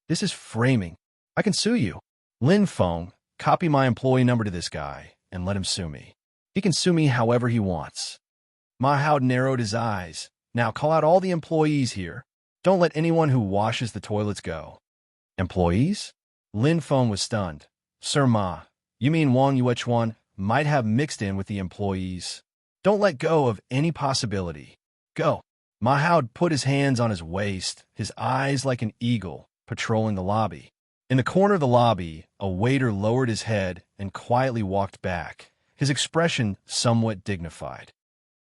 This is framing. I can sue you. Lin Feng, copy my employee number to this guy and let him sue me. He can sue me however he wants. Mahoud narrowed his eyes. Now call out all the employees here. Don't let anyone who washes the toilets go. Employees? Lin Feng was stunned. Sir Ma, you mean Wang Yuechuan might have mixed in with the employees? Don't let go of any possibility. Go. Mahoud put his hands on his waist, his eyes like an eagle, patrolling the lobby. In the corner of the lobby, a waiter lowered his head and quietly walked back, his expression somewhat dignified.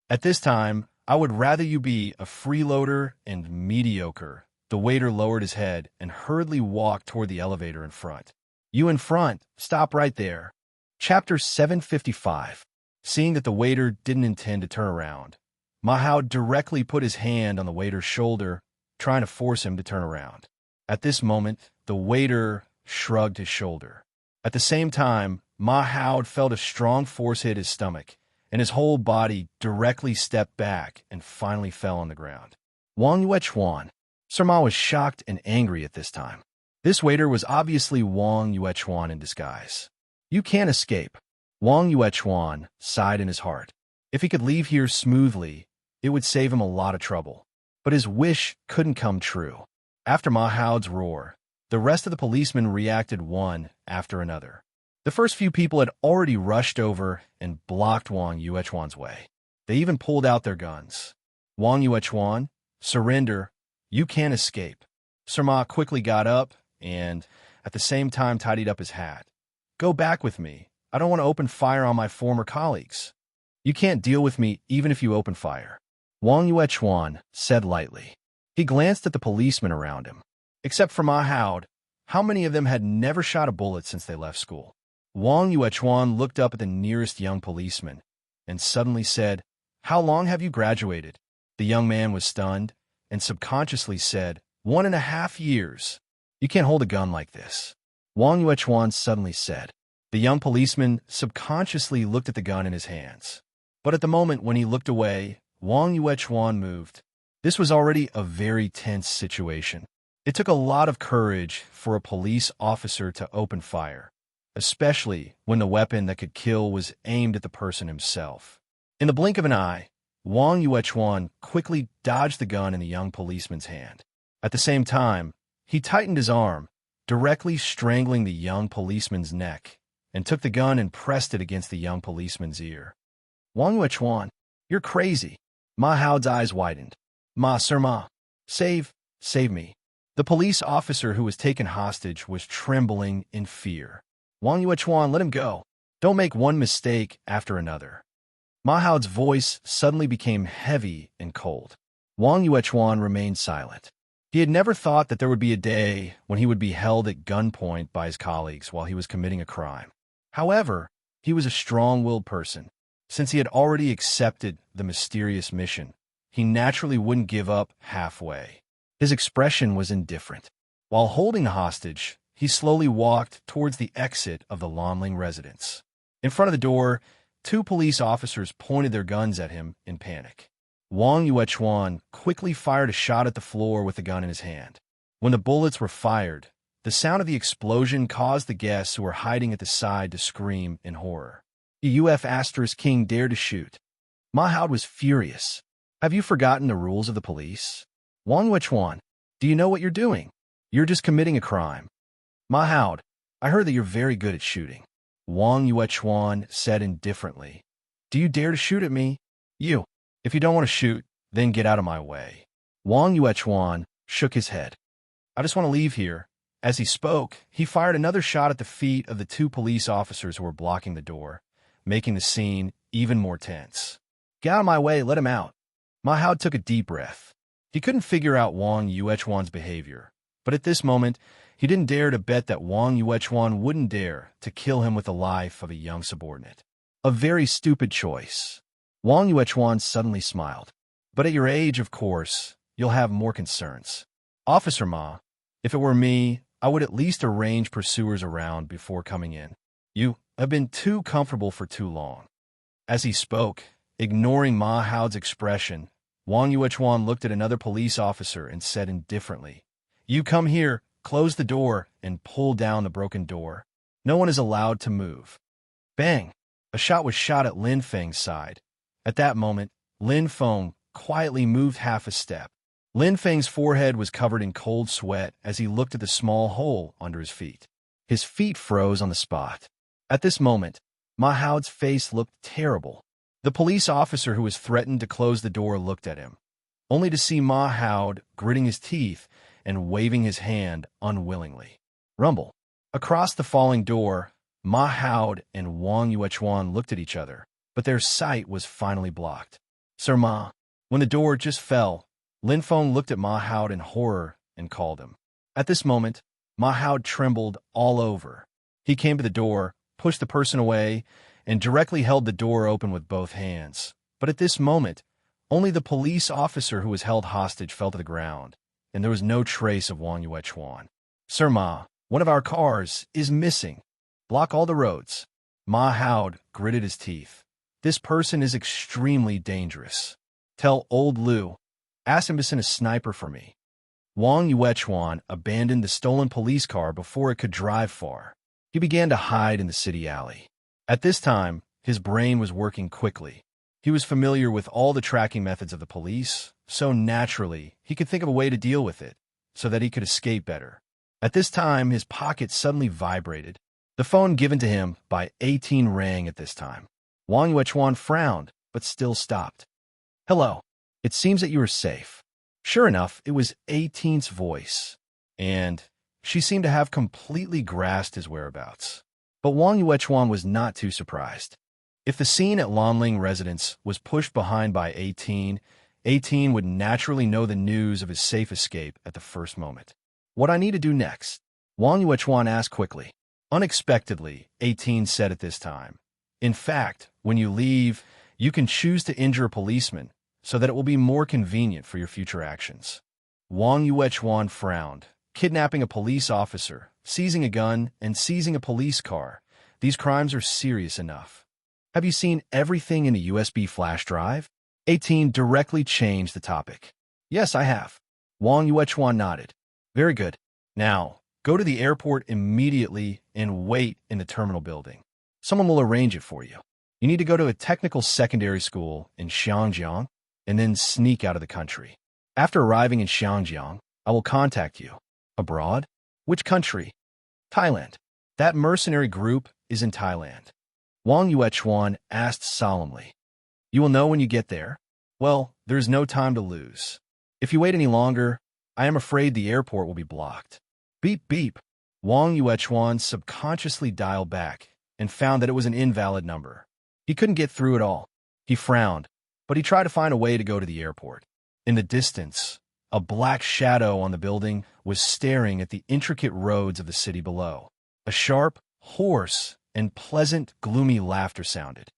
At this time, I would rather you be a freeloader and mediocre. The waiter lowered his head and hurriedly walked toward the elevator in front. You in front, stop right there. Chapter 755. Seeing that the waiter didn't intend to turn around, Mahoud directly put his hand on the waiter's shoulder, trying to force him to turn around. At this moment, the waiter shrugged his shoulder. At the same time, Mahoud felt a strong force hit his stomach, and his whole body directly stepped back and finally fell on the ground. Wang Yuechuan. Sir Ma was shocked and angry at this time. This waiter was obviously Wang Yuechuan in disguise. You can't escape. Wang Yuechuan sighed in his heart. If he could leave here smoothly, it would save him a lot of trouble. But his wish couldn't come true. After Mahoud's roar, the rest of the policemen reacted one after another. The first few people had already rushed over and blocked Wang Yuechuan's way. They even pulled out their guns. Wang Yuechuan, surrender. You can't escape. Sir Ma quickly got up and, at the same time, tidied up his hat. Go back with me. I don't want to open fire on my former colleagues. You can't deal with me even if you open fire. Wang Yuechuan said lightly. He glanced at the policemen around him. Except for Mahoud, how many of them had never shot a bullet since they left school? Wang Yuechuan looked up at the nearest young policeman and suddenly said, How long have you graduated? The young man was stunned and subconsciously said, 1.5 years. You can't hold a gun like this. Wang Yuechuan suddenly said. The young policeman subconsciously looked at the gun in his hands. But at the moment when he looked away, Wang Yuechuan moved. This was already a very tense situation. It took a lot of courage for a police officer to open fire, especially when the weapon that could kill was aimed at the person himself. In the blink of an eye, Wang Yuechuan quickly dodged the gun in the young policeman's hand. At the same time, he tightened his arm, directly strangling the young policeman's neck, and took the gun and pressed it against the young policeman's ear. Wang Yuechuan, you're crazy. Ma Hao's eyes widened. Sir Ma, save me. The police officer who was taken hostage was trembling in fear. Wang Yuechuan, let him go. Don't make one mistake after another. Ma Hao's voice suddenly became heavy and cold. Wang Yuechuan remained silent. He had never thought that there would be a day when he would be held at gunpoint by his colleagues while he was committing a crime. However, he was a strong-willed person. Since he had already accepted the mysterious mission, he naturally wouldn't give up halfway. His expression was indifferent. While holding the hostage, he slowly walked towards the exit of the Lanling residence. In front of the door, 2 police officers pointed their guns at him in panic. Wang Yuechuan quickly fired a shot at the floor with the gun in his hand. When the bullets were fired, the sound of the explosion caused the guests who were hiding at the side to scream in horror. The UF** king dared to shoot. Ma Hao was furious. Have you forgotten the rules of the police? Wang Yuechuan, do you know what you're doing? You're just committing a crime. Ma Hao, I heard that you're very good at shooting. Wang Yuechuan said indifferently. Do you dare to shoot at me? You. If you don't want to shoot, then get out of my way. Wang Yuechuan shook his head. I just want to leave here. As he spoke, he fired another shot at the feet of the 2 police officers who were blocking the door, making the scene even more tense. Get out of my way, let him out. Ma Hao took a deep breath. He couldn't figure out Wang Yuechuan's behavior, but at this moment, he didn't dare to bet that Wang Yuechuan wouldn't dare to kill him with the life of a young subordinate. A very stupid choice. Wang Yuechuan suddenly smiled. But at your age, of course, you'll have more concerns. Officer Ma, if it were me, I would at least arrange pursuers around before coming in. You have been too comfortable for too long. As he spoke, ignoring Ma Hao's expression, Wang Yuechuan looked at another police officer and said indifferently, You come here, close the door, and pull down the broken door. No one is allowed to move. Bang! A shot was shot at Lin Feng's side. At that moment, Lin Feng quietly moved half a step. Lin Feng's forehead was covered in cold sweat as he looked at the small hole under his feet. His feet froze on the spot. At this moment, Ma Hao's face looked terrible. The police officer who was threatened to close the door looked at him, only to see Ma Hao gritting his teeth and waving his hand unwillingly. Rumble. Across the falling door, Ma Hao and Wang Yuechuan looked at each other, but their sight was finally blocked. Sir Ma. When the door just fell, Lin Feng looked at Ma Hao in horror and called him. At this moment, Ma Hao trembled all over. He came to the door, pushed the person away, and directly held the door open with both hands. But at this moment, only the police officer who was held hostage fell to the ground, and there was no trace of Wang Yuechuan. Sir Ma, one of our cars is missing. Block all the roads. Ma Hao gritted his teeth. This person is extremely dangerous. Tell old Liu. Ask him to send a sniper for me. Wang Yuechuan abandoned the stolen police car before it could drive far. He began to hide in the city alley. At this time, his brain was working quickly. He was familiar with all the tracking methods of the police, so naturally, he could think of a way to deal with it, so that he could escape better. At this time, his pocket suddenly vibrated. The phone given to him by 18 rang at this time. Wang Yuechuan frowned, but still stopped. Hello. It seems that you are safe. Sure enough, it was 18's voice, and she seemed to have completely grasped his whereabouts. But Wang Yuechuan was not too surprised. If the scene at Lanling residence was pushed behind by 18 would naturally know the news of his safe escape at the first moment. What I need to do next? Wang Yuechuan asked quickly. Unexpectedly, 18 said at this time. In fact, when you leave, you can choose to injure a policeman so that it will be more convenient for your future actions. Wang Yuechuan frowned. Kidnapping a police officer, seizing a gun, and seizing a police car. These crimes are serious enough. Have you seen everything in a USB flash drive? 18 directly changed the topic. Yes, I have. Wang Yuechuan nodded. Very good. Now, go to the airport immediately and wait in the terminal building. Someone will arrange it for you. You need to go to a technical secondary school in Xiangjiang and then sneak out of the country. After arriving in Xiangjiang, I will contact you. Abroad? Which country? Thailand. That mercenary group is in Thailand. Wang Yuechuan asked solemnly. You will know when you get there? Well, there is no time to lose. If you wait any longer, I am afraid the airport will be blocked. Beep, beep. Wang Yuechuan subconsciously dialed back and found that it was an invalid number. He couldn't get through at all. He frowned, but he tried to find a way to go to the airport. In the distance, a black shadow on the building was staring at the intricate roads of the city below. A sharp, hoarse, and pleasant, gloomy laughter sounded.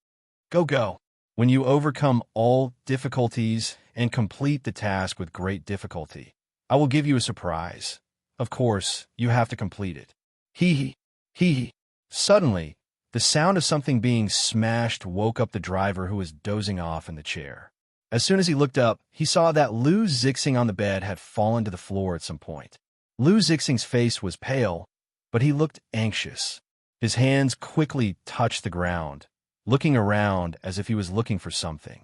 Go, go. When you overcome all difficulties and complete the task with great difficulty, I will give you a surprise. Of course, you have to complete it. Hee hee, hee hee. Suddenly, the sound of something being smashed woke up the driver who was dozing off in the chair. As soon as he looked up, he saw that Lu Zixing on the bed had fallen to the floor at some point. Lu Zixing's face was pale, but he looked anxious. His hands quickly touched the ground, looking around as if he was looking for something.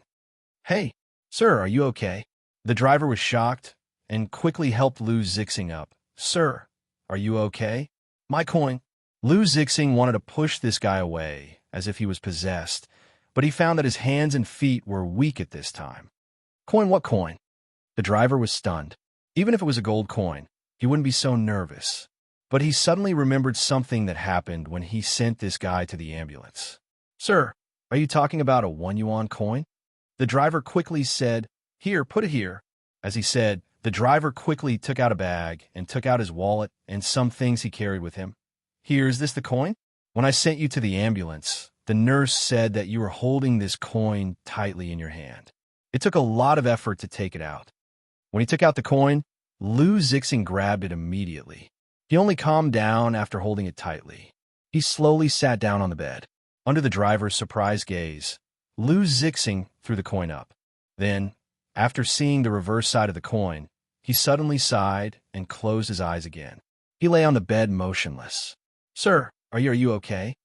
Hey, sir, are you okay? The driver was shocked and quickly helped Lu Zixing up. Sir, are you okay? My coin. Lu Zixing wanted to push this guy away as if he was possessed, but he found that his hands and feet were weak at this time. Coin, what coin? The driver was stunned. Even if it was a gold coin, he wouldn't be so nervous. But he suddenly remembered something that happened when he sent this guy to the ambulance. Sir, are you talking about a 1 yuan coin? The driver quickly said, Here, put it here. As he said, the driver quickly took out a bag and took out his wallet and some things he carried with him. Here, is this the coin? When I sent you to the ambulance, the nurse said that you were holding this coin tightly in your hand. It took a lot of effort to take it out. When he took out the coin, Lu Zixing grabbed it immediately. He only calmed down after holding it tightly. He slowly sat down on the bed. Under the driver's surprised gaze, Lu Zixing threw the coin up. Then, after seeing the reverse side of the coin, he suddenly sighed and closed his eyes again. He lay on the bed motionless. Sir, are you okay?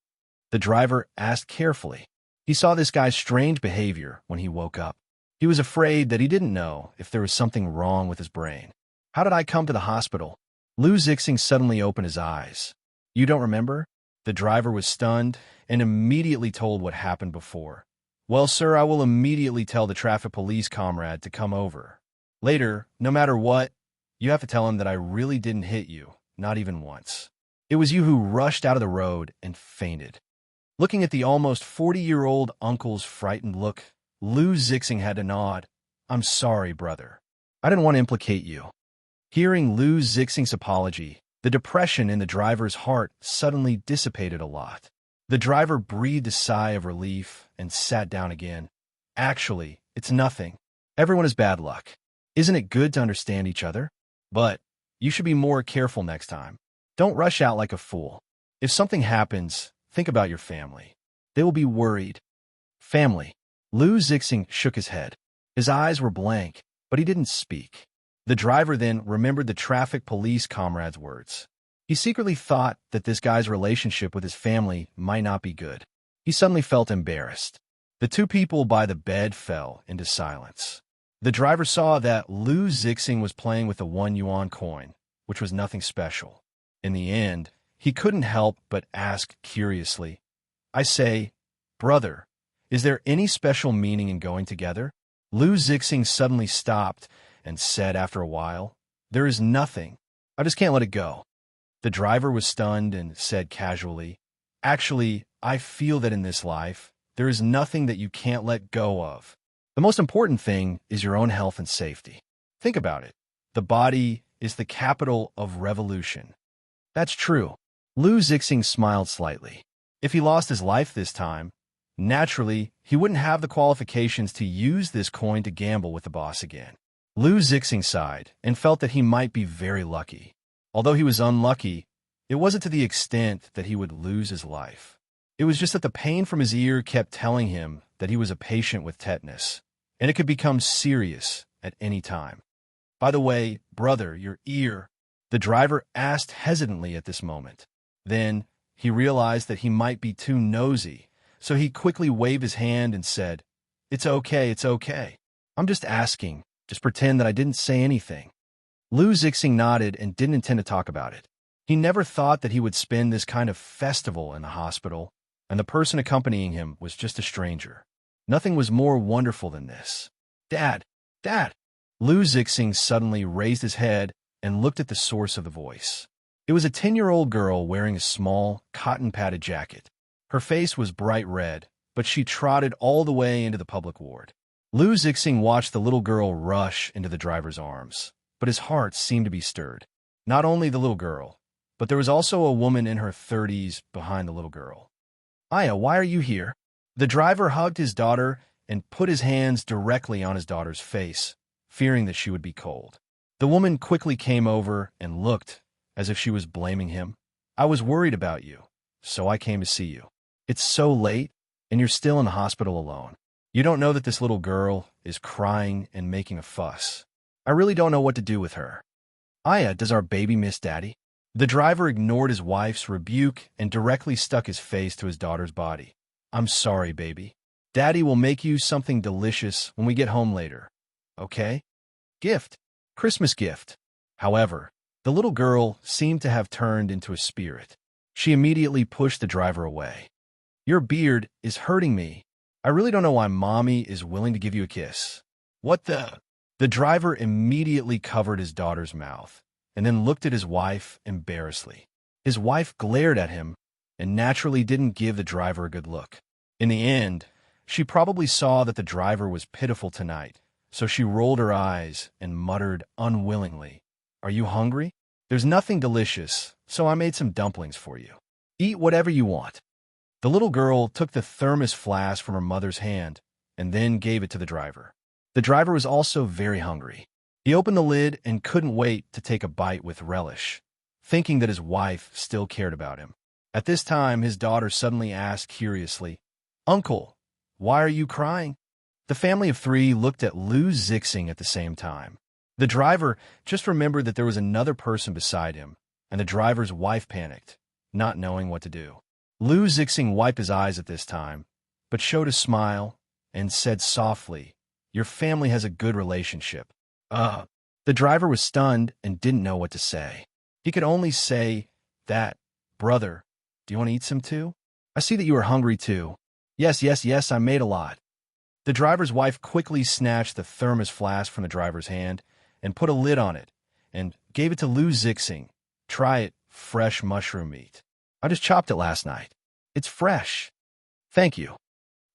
The driver asked carefully. He saw this guy's strange behavior when he woke up. He was afraid that he didn't know if there was something wrong with his brain. How did I come to the hospital? Lu Zixing suddenly opened his eyes. You don't remember? The driver was stunned and immediately told what happened before. Well, sir, I will immediately tell the traffic police comrade to come over. Later, no matter what, you have to tell him that I really didn't hit you, not even once. It was you who rushed out of the road and fainted. Looking at the almost 40-year-old uncle's frightened look, Lu Zixing had to nod. I'm sorry, brother. I didn't want to implicate you. Hearing Lu Zixing's apology, the depression in the driver's heart suddenly dissipated a lot. The driver breathed a sigh of relief and sat down again. Actually, it's nothing. Everyone has bad luck. Isn't it good to understand each other? But you should be more careful next time. Don't rush out like a fool. If something happens, think about your family. They will be worried. Family. Lu Zixing shook his head. His eyes were blank, but he didn't speak. The driver then remembered the traffic police comrade's words. He secretly thought that this guy's relationship with his family might not be good. He suddenly felt embarrassed. The two people by the bed fell into silence. The driver saw that Lu Zixing was playing with a 1 yuan coin, which was nothing special. In the end, he couldn't help but ask curiously, I say, brother, is there any special meaning in going together? Lu Zixing suddenly stopped and said after a while, There is nothing. I just can't let it go. The driver was stunned and said casually, Actually, I feel that in this life, there is nothing that you can't let go of. The most important thing is your own health and safety. Think about it. The body is the capital of revolution. That's true. Lu Zixing smiled slightly. If he lost his life this time, naturally, he wouldn't have the qualifications to use this coin to gamble with the boss again. Lu Zixing sighed and felt that he might be very lucky. Although he was unlucky, it wasn't to the extent that he would lose his life. It was just that the pain from his ear kept telling him that he was a patient with tetanus, and it could become serious at any time. By the way, brother, your ear, the driver asked hesitantly at this moment. Then he realized that he might be too nosy, so he quickly waved his hand and said, it's okay, it's okay. I'm just asking. Just pretend that I didn't say anything. Lou Zixing nodded and didn't intend to talk about it. He never thought that he would spend this kind of festival in the hospital, and the person accompanying him was just a stranger. Nothing was more wonderful than this. Dad! Dad! Lou Zixing suddenly raised his head and looked at the source of the voice. It was a 10-year-old girl wearing a small, cotton-padded jacket. Her face was bright red, but she trotted all the way into the public ward. Lou Zixing watched the little girl rush into the driver's arms, but his heart seemed to be stirred. Not only the little girl, but there was also a woman in her 30s behind the little girl. Aya, why are you here? The driver hugged his daughter and put his hands directly on his daughter's face, fearing that she would be cold. The woman quickly came over and looked as if she was blaming him. I was worried about you, so I came to see you. It's so late, and you're still in the hospital alone. You don't know that this little girl is crying and making a fuss. I really don't know what to do with her. Aya, does our baby miss Daddy? The driver ignored his wife's rebuke and directly stuck his face to his daughter's body. I'm sorry, baby. Daddy will make you something delicious when we get home later. Okay? Gift. Christmas gift. However, the little girl seemed to have turned into a spirit. She immediately pushed the driver away. Your beard is hurting me. I really don't know why Mommy is willing to give you a kiss. What the? The driver immediately covered his daughter's mouth and then looked at his wife embarrassedly. His wife glared at him and naturally didn't give the driver a good look. In the end, she probably saw that the driver was pitiful tonight, so she rolled her eyes and muttered unwillingly, Are you hungry? There's nothing delicious, so I made some dumplings for you. Eat whatever you want. The little girl took the thermos flask from her mother's hand and then gave it to the driver. The driver was also very hungry. He opened the lid and couldn't wait to take a bite with relish, thinking that his wife still cared about him. At this time, his daughter suddenly asked curiously, Uncle, why are you crying? The family of three looked at Lou Zixing at the same time. The driver just remembered that there was another person beside him, and the driver's wife panicked, not knowing what to do. Lou Zixing wiped his eyes at this time, but showed a smile and said softly, Your family has a good relationship. The driver was stunned and didn't know what to say. He could only say that, Brother, do you want to eat some too? I see that you are hungry too. Yes, I made a lot. The driver's wife quickly snatched the thermos flask from the driver's hand and put a lid on it and gave it to Lou Zixing. Try it, fresh mushroom meat. I just chopped it last night. It's fresh. Thank you.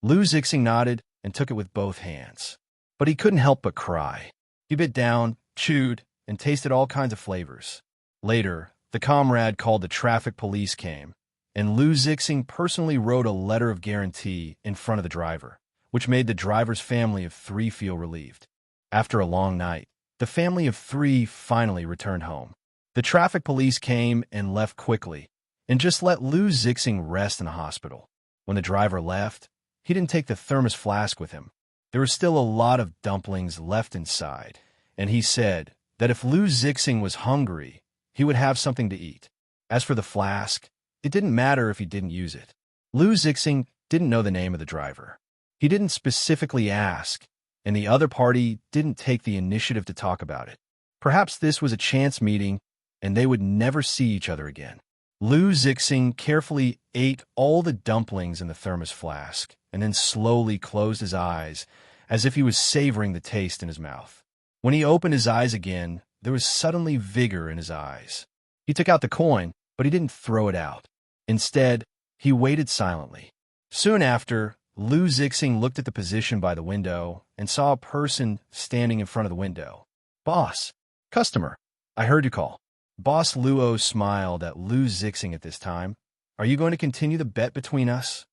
Lou Zixing nodded and took it with both hands. But he couldn't help but cry. He bit down, chewed, and tasted all kinds of flavors. Later, the comrade called the traffic police came, and Lou Zixing personally wrote a letter of guarantee in front of the driver, which made the driver's family of three feel relieved. After a long night, the family of three finally returned home. The traffic police came and left quickly, and just let Lou Zixing rest in the hospital. When the driver left, he didn't take the thermos flask with him. There were still a lot of dumplings left inside, and he said that if Lou Zixing was hungry, he would have something to eat. As for the flask, it didn't matter if he didn't use it. Lou Zixing didn't know the name of the driver. He didn't specifically ask, and the other party didn't take the initiative to talk about it. Perhaps this was a chance meeting, and they would never see each other again. Lou Zixing carefully ate all the dumplings in the thermos flask and then slowly closed his eyes as if he was savoring the taste in his mouth. When he opened his eyes again, there was suddenly vigor in his eyes. He took out the coin, but he didn't throw it out. Instead, he waited silently. Soon after, Lou Zixing looked at the position by the window and saw a person standing in front of the window. Boss, customer, I heard you call. Boss Luo smiled at Lou Zixing at this time. Are you going to continue the bet between us?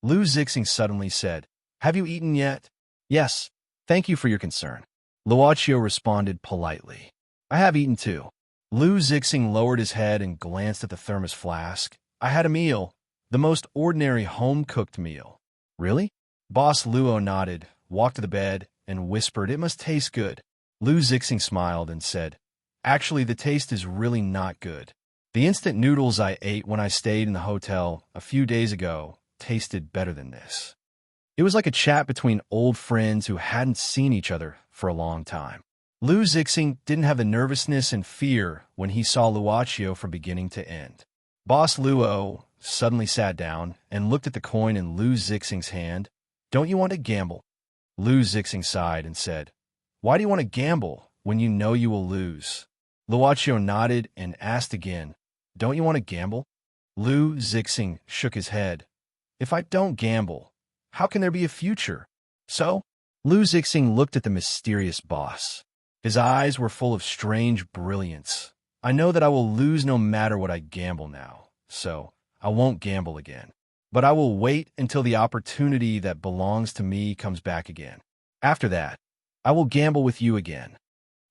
Lou Zixing suddenly said, Have you eaten yet? Yes, thank you for your concern. Luochio responded politely. I have eaten too. Lou Zixing lowered his head and glanced at the thermos flask. I had a meal. The most ordinary home-cooked meal. Really? Boss Luo nodded, walked to the bed, and whispered, "It must taste good." Lu Zixing smiled and said, "Actually, the taste is really not good. The instant noodles I ate when I stayed in the hotel a few days ago tasted better than this." It was like a chat between old friends who hadn't seen each other for a long time. Lu Zixing didn't have the nervousness and fear when he saw Luochio from beginning to end. Boss Luo suddenly sat down and looked at the coin in Lu Zixing's hand. "Don't you want to gamble?" Lu Zixing sighed and said, "Why do you want to gamble when you know you will lose?" Luochio nodded and asked again, "Don't you want to gamble?" Lu Zixing shook his head. "If I don't gamble, how can there be a future?" So, Lu Zixing looked at the mysterious boss. His eyes were full of strange brilliance. "I know that I will lose no matter what I gamble now, so I won't gamble again. But I will wait until the opportunity that belongs to me comes back again. After that, I will gamble with you again.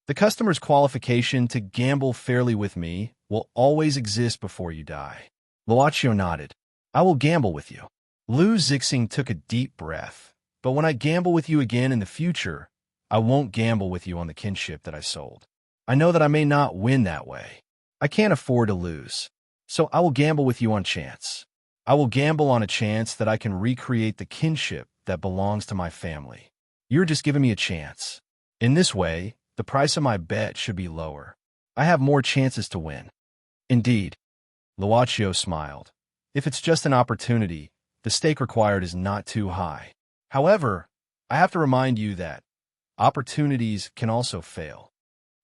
The customer's qualification to gamble fairly with me will always exist before you die." Luochio nodded. "I will gamble with you." Lu Zixing took a deep breath. "But when I gamble with you again in the future, I won't gamble with you on the kinship that I sold. I know that I may not win that way. I can't afford to lose. So I will gamble with you on chance. I will gamble on a chance that I can recreate the kinship that belongs to my family. You're just giving me a chance. In this way, the price of my bet should be lower. I have more chances to win." "Indeed." Luochio smiled. "If it's just an opportunity, the stake required is not too high. However, I have to remind you that opportunities can also fail."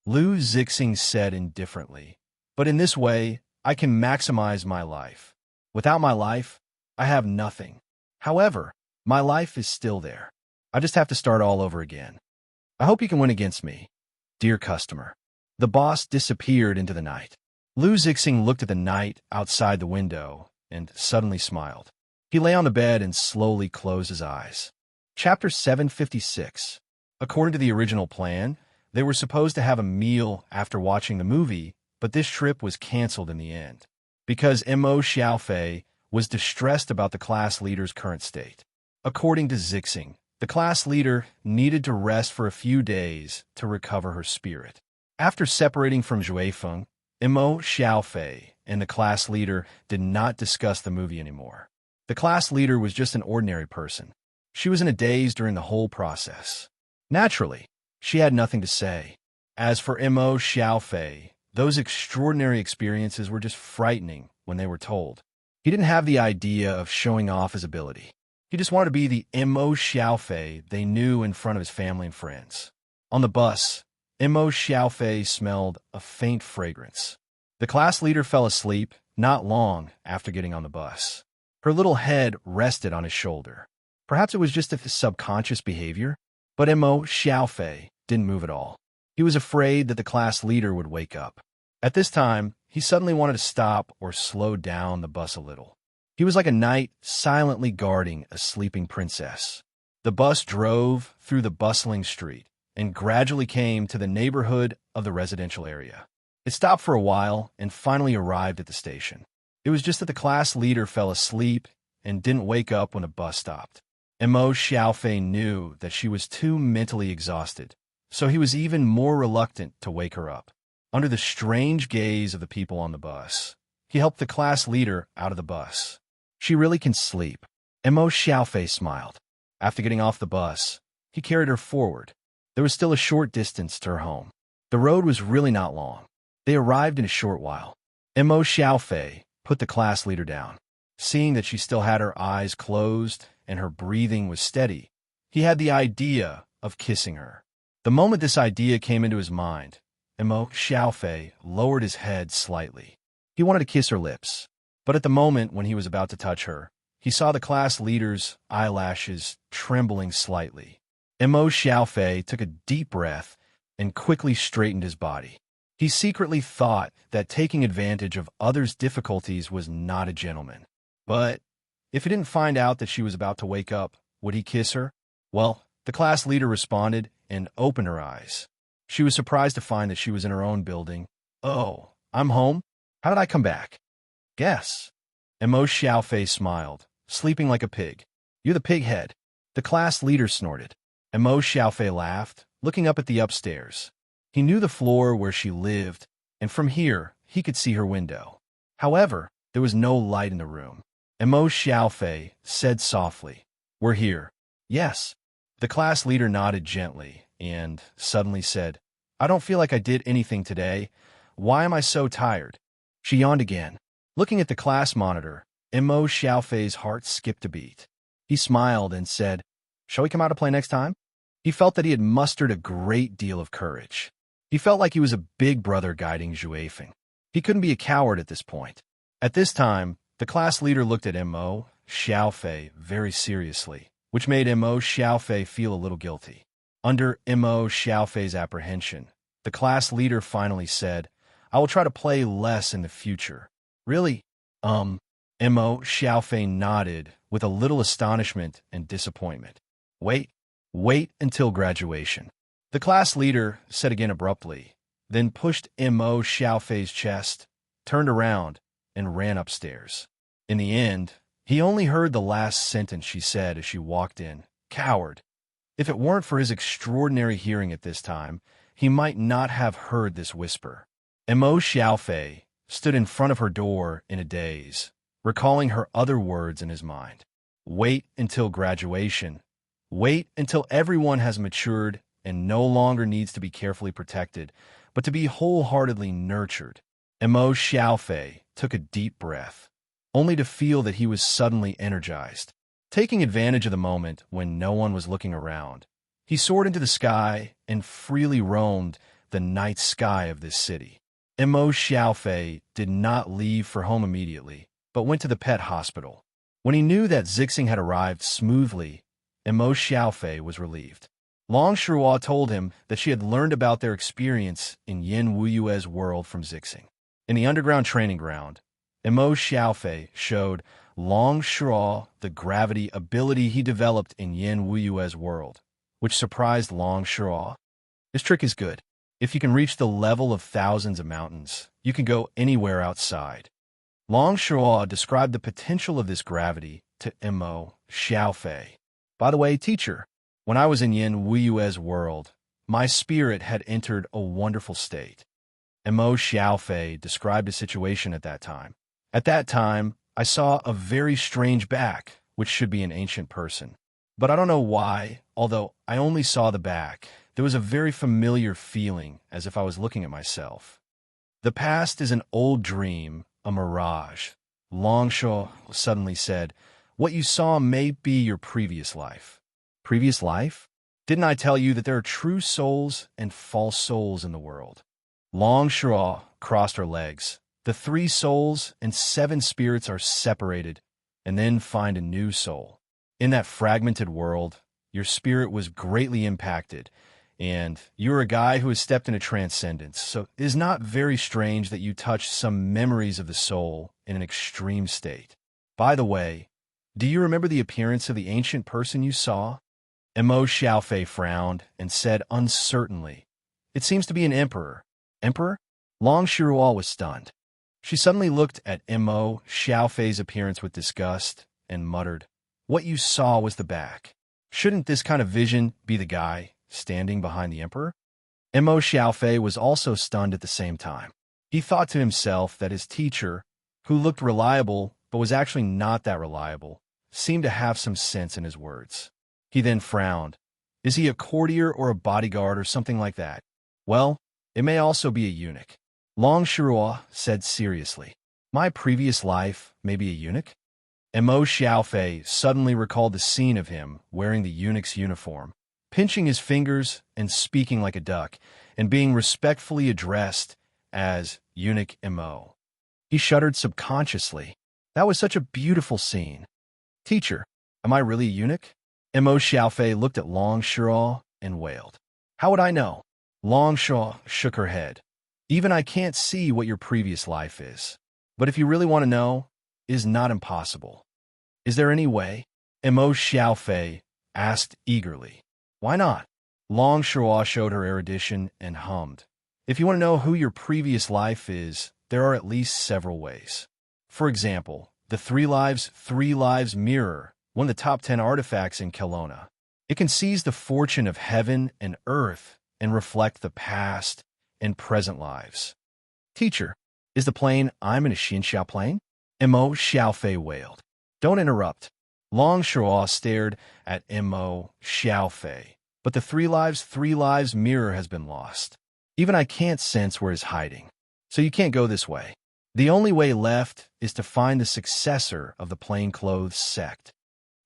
Lu Zixing said indifferently, "But in this way, I can maximize my life. Without my life, I have nothing. However, my life is still there. I just have to start all over again. I hope you can win against me, dear customer." The boss disappeared into the night. Lu Zixing looked at the night outside the window and suddenly smiled. He lay on the bed and slowly closed his eyes. Chapter 756. According to the original plan, they were supposed to have a meal after watching the movie, but this trip was canceled in the end, because Mo Xiaofei was distressed about the class leader's current state. According to Zixing, the class leader needed to rest for a few days to recover her spirit. After separating from Juefeng, Mo Xiaofei and the class leader did not discuss the movie anymore. The class leader was just an ordinary person. She was in a daze during the whole process. Naturally, she had nothing to say. As for Mo Xiaofei, those extraordinary experiences were just frightening when they were told. He didn't have the idea of showing off his ability. He just wanted to be the Mo Xiaofei they knew in front of his family and friends. On the bus, Mo Xiaofei smelled a faint fragrance. The class leader fell asleep not long after getting on the bus. Her little head rested on his shoulder. Perhaps it was just a subconscious behavior, but Mo Xiaofei didn't move at all. He was afraid that the class leader would wake up. At this time, he suddenly wanted to stop or slow down the bus a little. He was like a knight silently guarding a sleeping princess. The bus drove through the bustling street and gradually came to the neighborhood of the residential area. It stopped for a while and finally arrived at the station. It was just that the class leader fell asleep and didn't wake up when the bus stopped. Mo Xiaofei knew that she was too mentally exhausted, so he was even more reluctant to wake her up. Under the strange gaze of the people on the bus, he helped the class leader out of the bus. "She really can sleep." Mo Xiaofei smiled. After getting off the bus, he carried her forward. There was still a short distance to her home. The road was really not long. They arrived in a short while. Mo Xiaofei put the class leader down. Seeing that she still had her eyes closed and her breathing was steady, he had the idea of kissing her. The moment this idea came into his mind, Mo Xiaofei lowered his head slightly. He wanted to kiss her lips, but at the moment when he was about to touch her, he saw the class leader's eyelashes trembling slightly. Mo Xiaofei took a deep breath and quickly straightened his body. He secretly thought that taking advantage of others' difficulties was not a gentleman. But if he didn't find out that she was about to wake up, would he kiss her? Well, the class leader responded and opened her eyes. She was surprised to find that she was in her own building. "Oh, I'm home? How did I come back?" "Guess." Mo Xiaofei smiled, sleeping like a pig. You're the pig head. The class leader snorted. Mo Xiaofei laughed, looking up at the upstairs. He knew the floor where she lived, and from here, he could see her window. However, there was no light in the room. Mo Xiaofei said softly, "We're here." "Yes." The class leader nodded gently and suddenly said, "I don't feel like I did anything today. Why am I so tired?" She yawned again. Looking at the class monitor, Mo Xiaofei's heart skipped a beat. He smiled and said, "Shall we come out to play next time?" He felt that he had mustered a great deal of courage. He felt like he was a big brother guiding Zhuifeng. He couldn't be a coward at this point. At this time, the class leader looked at Mo Xiaofei very seriously, which made Mo Xiaofei feel a little guilty. Under Mo Xiaofei's apprehension, the class leader finally said, "I will try to play less in the future." "Really?" Mo Xiaofei nodded with a little astonishment and disappointment. Wait until graduation." The class leader said again abruptly, then pushed Mo Xiaofei's chest, turned around, and ran upstairs. In the end, he only heard the last sentence she said as she walked in. Coward. If it weren't for his extraordinary hearing at this time, he might not have heard this whisper. Mo Xiaofei stood in front of her door in a daze, recalling her other words in his mind. Wait until graduation. Wait until everyone has matured and no longer needs to be carefully protected, but to be wholeheartedly nurtured. Mo Xiaofei took a deep breath, only to feel that he was suddenly energized. Taking advantage of the moment when no one was looking around, he soared into the sky and freely roamed the night sky of this city. Mo Xiaofei did not leave for home immediately, but went to the pet hospital. When he knew that Zixing had arrived smoothly, Mo Xiaofei was relieved. Long Shuo told him that she had learned about their experience in Yin Wuyue's world from Zixing. In the underground training ground, Mo Xiaofei showed Long Shuo the gravity ability he developed in Yin Wuyue's world, which surprised Long Shuo. This trick is good. If you can reach the level of thousands of mountains, you can go anywhere outside. Long Shuo described the potential of this gravity to Mo Xiaofei. By the way, teacher, when I was in Yin Wuyue's world, my spirit had entered a wonderful state. Mo Xiaofei described a situation at that time. At that time, I saw a very strange back, which should be an ancient person. But I don't know why, although I only saw the back, there was a very familiar feeling as if I was looking at myself. The past is an old dream, a mirage. Longshaw suddenly said, "What you saw may be your previous life." Previous life? Didn't I tell you that there are true souls and false souls in the world? Longshaw crossed her legs. The 3 souls and 7 spirits are separated and then find a new soul. In that fragmented world, your spirit was greatly impacted, and you're a guy who has stepped into transcendence, so it is not very strange that you touch some memories of the soul in an extreme state. By the way, do you remember the appearance of the ancient person you saw? Mo Xiaofei frowned and said uncertainly, "It seems to be an emperor." Emperor? Long Shiruo was stunned. She suddenly looked at Mo Xiaofei's appearance with disgust and muttered, "What you saw was the back. Shouldn't this kind of vision be the guy standing behind the emperor?" Mo Xiaofei was also stunned at the same time. He thought to himself that his teacher, who looked reliable but was actually not that reliable, seemed to have some sense in his words. He then frowned. Is he a courtier or a bodyguard or something like that? Well, it may also be a eunuch. Long Shuo said seriously, "My previous life may be a eunuch?" Mo Xiaofei suddenly recalled the scene of him wearing the eunuch's uniform, pinching his fingers and speaking like a duck, and being respectfully addressed as Eunuch Mo. He shuddered subconsciously. That was such a beautiful scene. "Teacher, am I really a eunuch?" Mo Xiaofei looked at Long Shuo and wailed. "How would I know?" Long Shuo shook her head. "Even I can't see what your previous life is. But if you really want to know, it is not impossible." "Is there any way?" Mo Xiaofei asked eagerly. "Why not?" Long Shuo showed her erudition and hummed. "If you want to know who your previous life is, there are at least several ways. For example, The Three Lives mirror, one of the top 10 artifacts in Kelowna. It can seize the fortune of heaven and earth and reflect the past and present lives. Teacher, is the plane I'm in a Xiao plane? Mo Xiaofei wailed. Don't interrupt. Long Shuo stared at Mo Xiaofei, but the Three Lives mirror has been lost. Even I can't sense where it's hiding. So you can't go this way. The only way left is to find the successor of the plainclothes sect.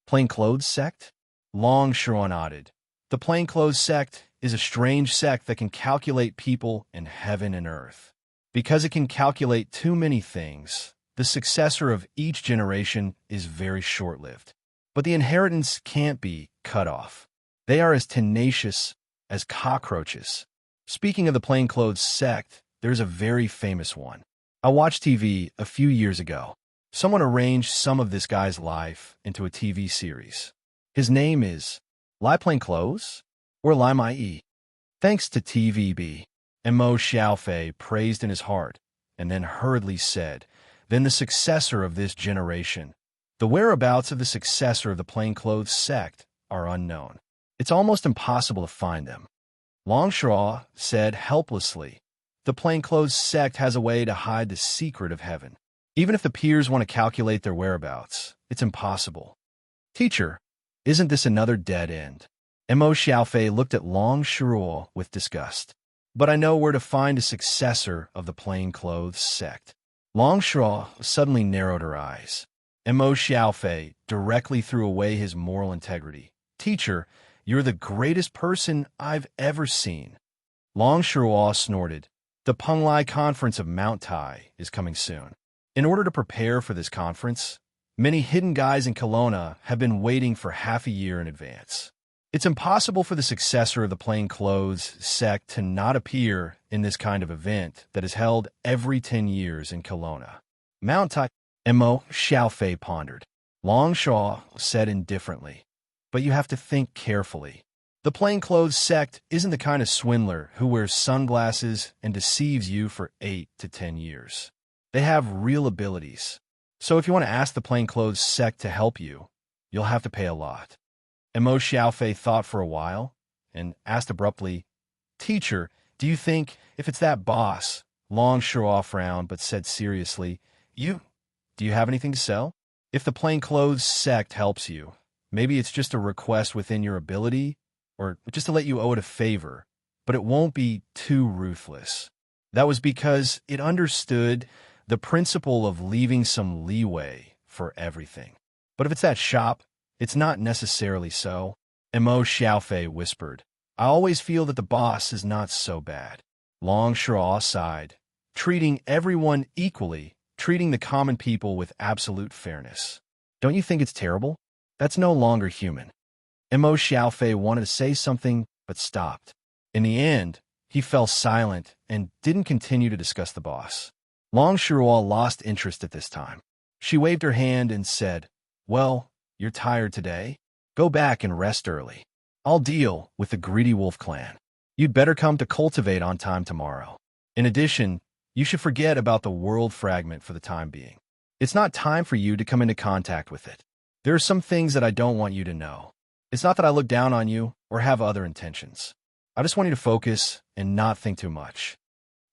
Plainclothes sect? Long Shuo nodded. The plainclothes sect is a strange sect that can calculate people in heaven and earth. Because it can calculate too many things, the successor of each generation is very short-lived. But the inheritance can't be cut off. They are as tenacious as cockroaches. Speaking of the plainclothes sect, there's a very famous one. I watched TV a few years ago. Someone arranged some of this guy's life into a TV series. His name is Lai Plainclothes or Lai Mai. Thanks to TVB. And Mo Xiaofei praised in his heart, and then hurriedly said, then the successor of this generation. The whereabouts of the successor of the plainclothes sect are unknown. It's almost impossible to find them. Long Shuo said helplessly, the plainclothes sect has a way to hide the secret of heaven. Even if the peers want to calculate their whereabouts, it's impossible. Teacher, isn't this another dead end? Mo Xiaofei looked at Long Shuo with disgust. But I know where to find a successor of the plainclothes sect. Long Shuo suddenly narrowed her eyes. Mo Xiaofei directly threw away his moral integrity. Teacher, you're the greatest person I've ever seen. Long Shuo snorted. The Penglai conference of Mount Tai is coming soon. In order to prepare for this conference, many hidden guys in Kelowna have been waiting for half a year in advance. It's impossible for the successor of the plainclothes sect to not appear in this kind of event that is held every 10 years in Kelowna. Mount Tai, Mo Xiaofei pondered. Long Shuo said indifferently, but you have to think carefully. The plainclothes sect isn't the kind of swindler who wears sunglasses and deceives you for 8 to 10 years. They have real abilities. So if you want to ask the plainclothes sect to help you, you'll have to pay a lot. And Mo Xiaofei thought for a while and asked abruptly, Teacher, do you think if it's that boss? Long Shuo frowned but said seriously, do you have anything to sell? If the plainclothes sect helps you, maybe it's just a request within your ability or just to let you owe it a favor, but it won't be too ruthless. That was because it understood the principle of leaving some leeway for everything. But if it's that shop, it's not necessarily so. Mo Xiaofei whispered, I always feel that the boss is not so bad. Long Shuo sighed, treating everyone equally, treating the common people with absolute fairness. Don't you think it's terrible? That's no longer human. Mo Xiaofei wanted to say something, but stopped. In the end, he fell silent and didn't continue to discuss the boss. Long Shuo lost interest at this time. She waved her hand and said, Well, you're tired today? Go back and rest early. I'll deal with the greedy wolf clan. You'd better come to cultivate on time tomorrow. In addition, you should forget about the world fragment for the time being. It's not time for you to come into contact with it. There are some things that I don't want you to know. It's not that I look down on you or have other intentions. I just want you to focus and not think too much.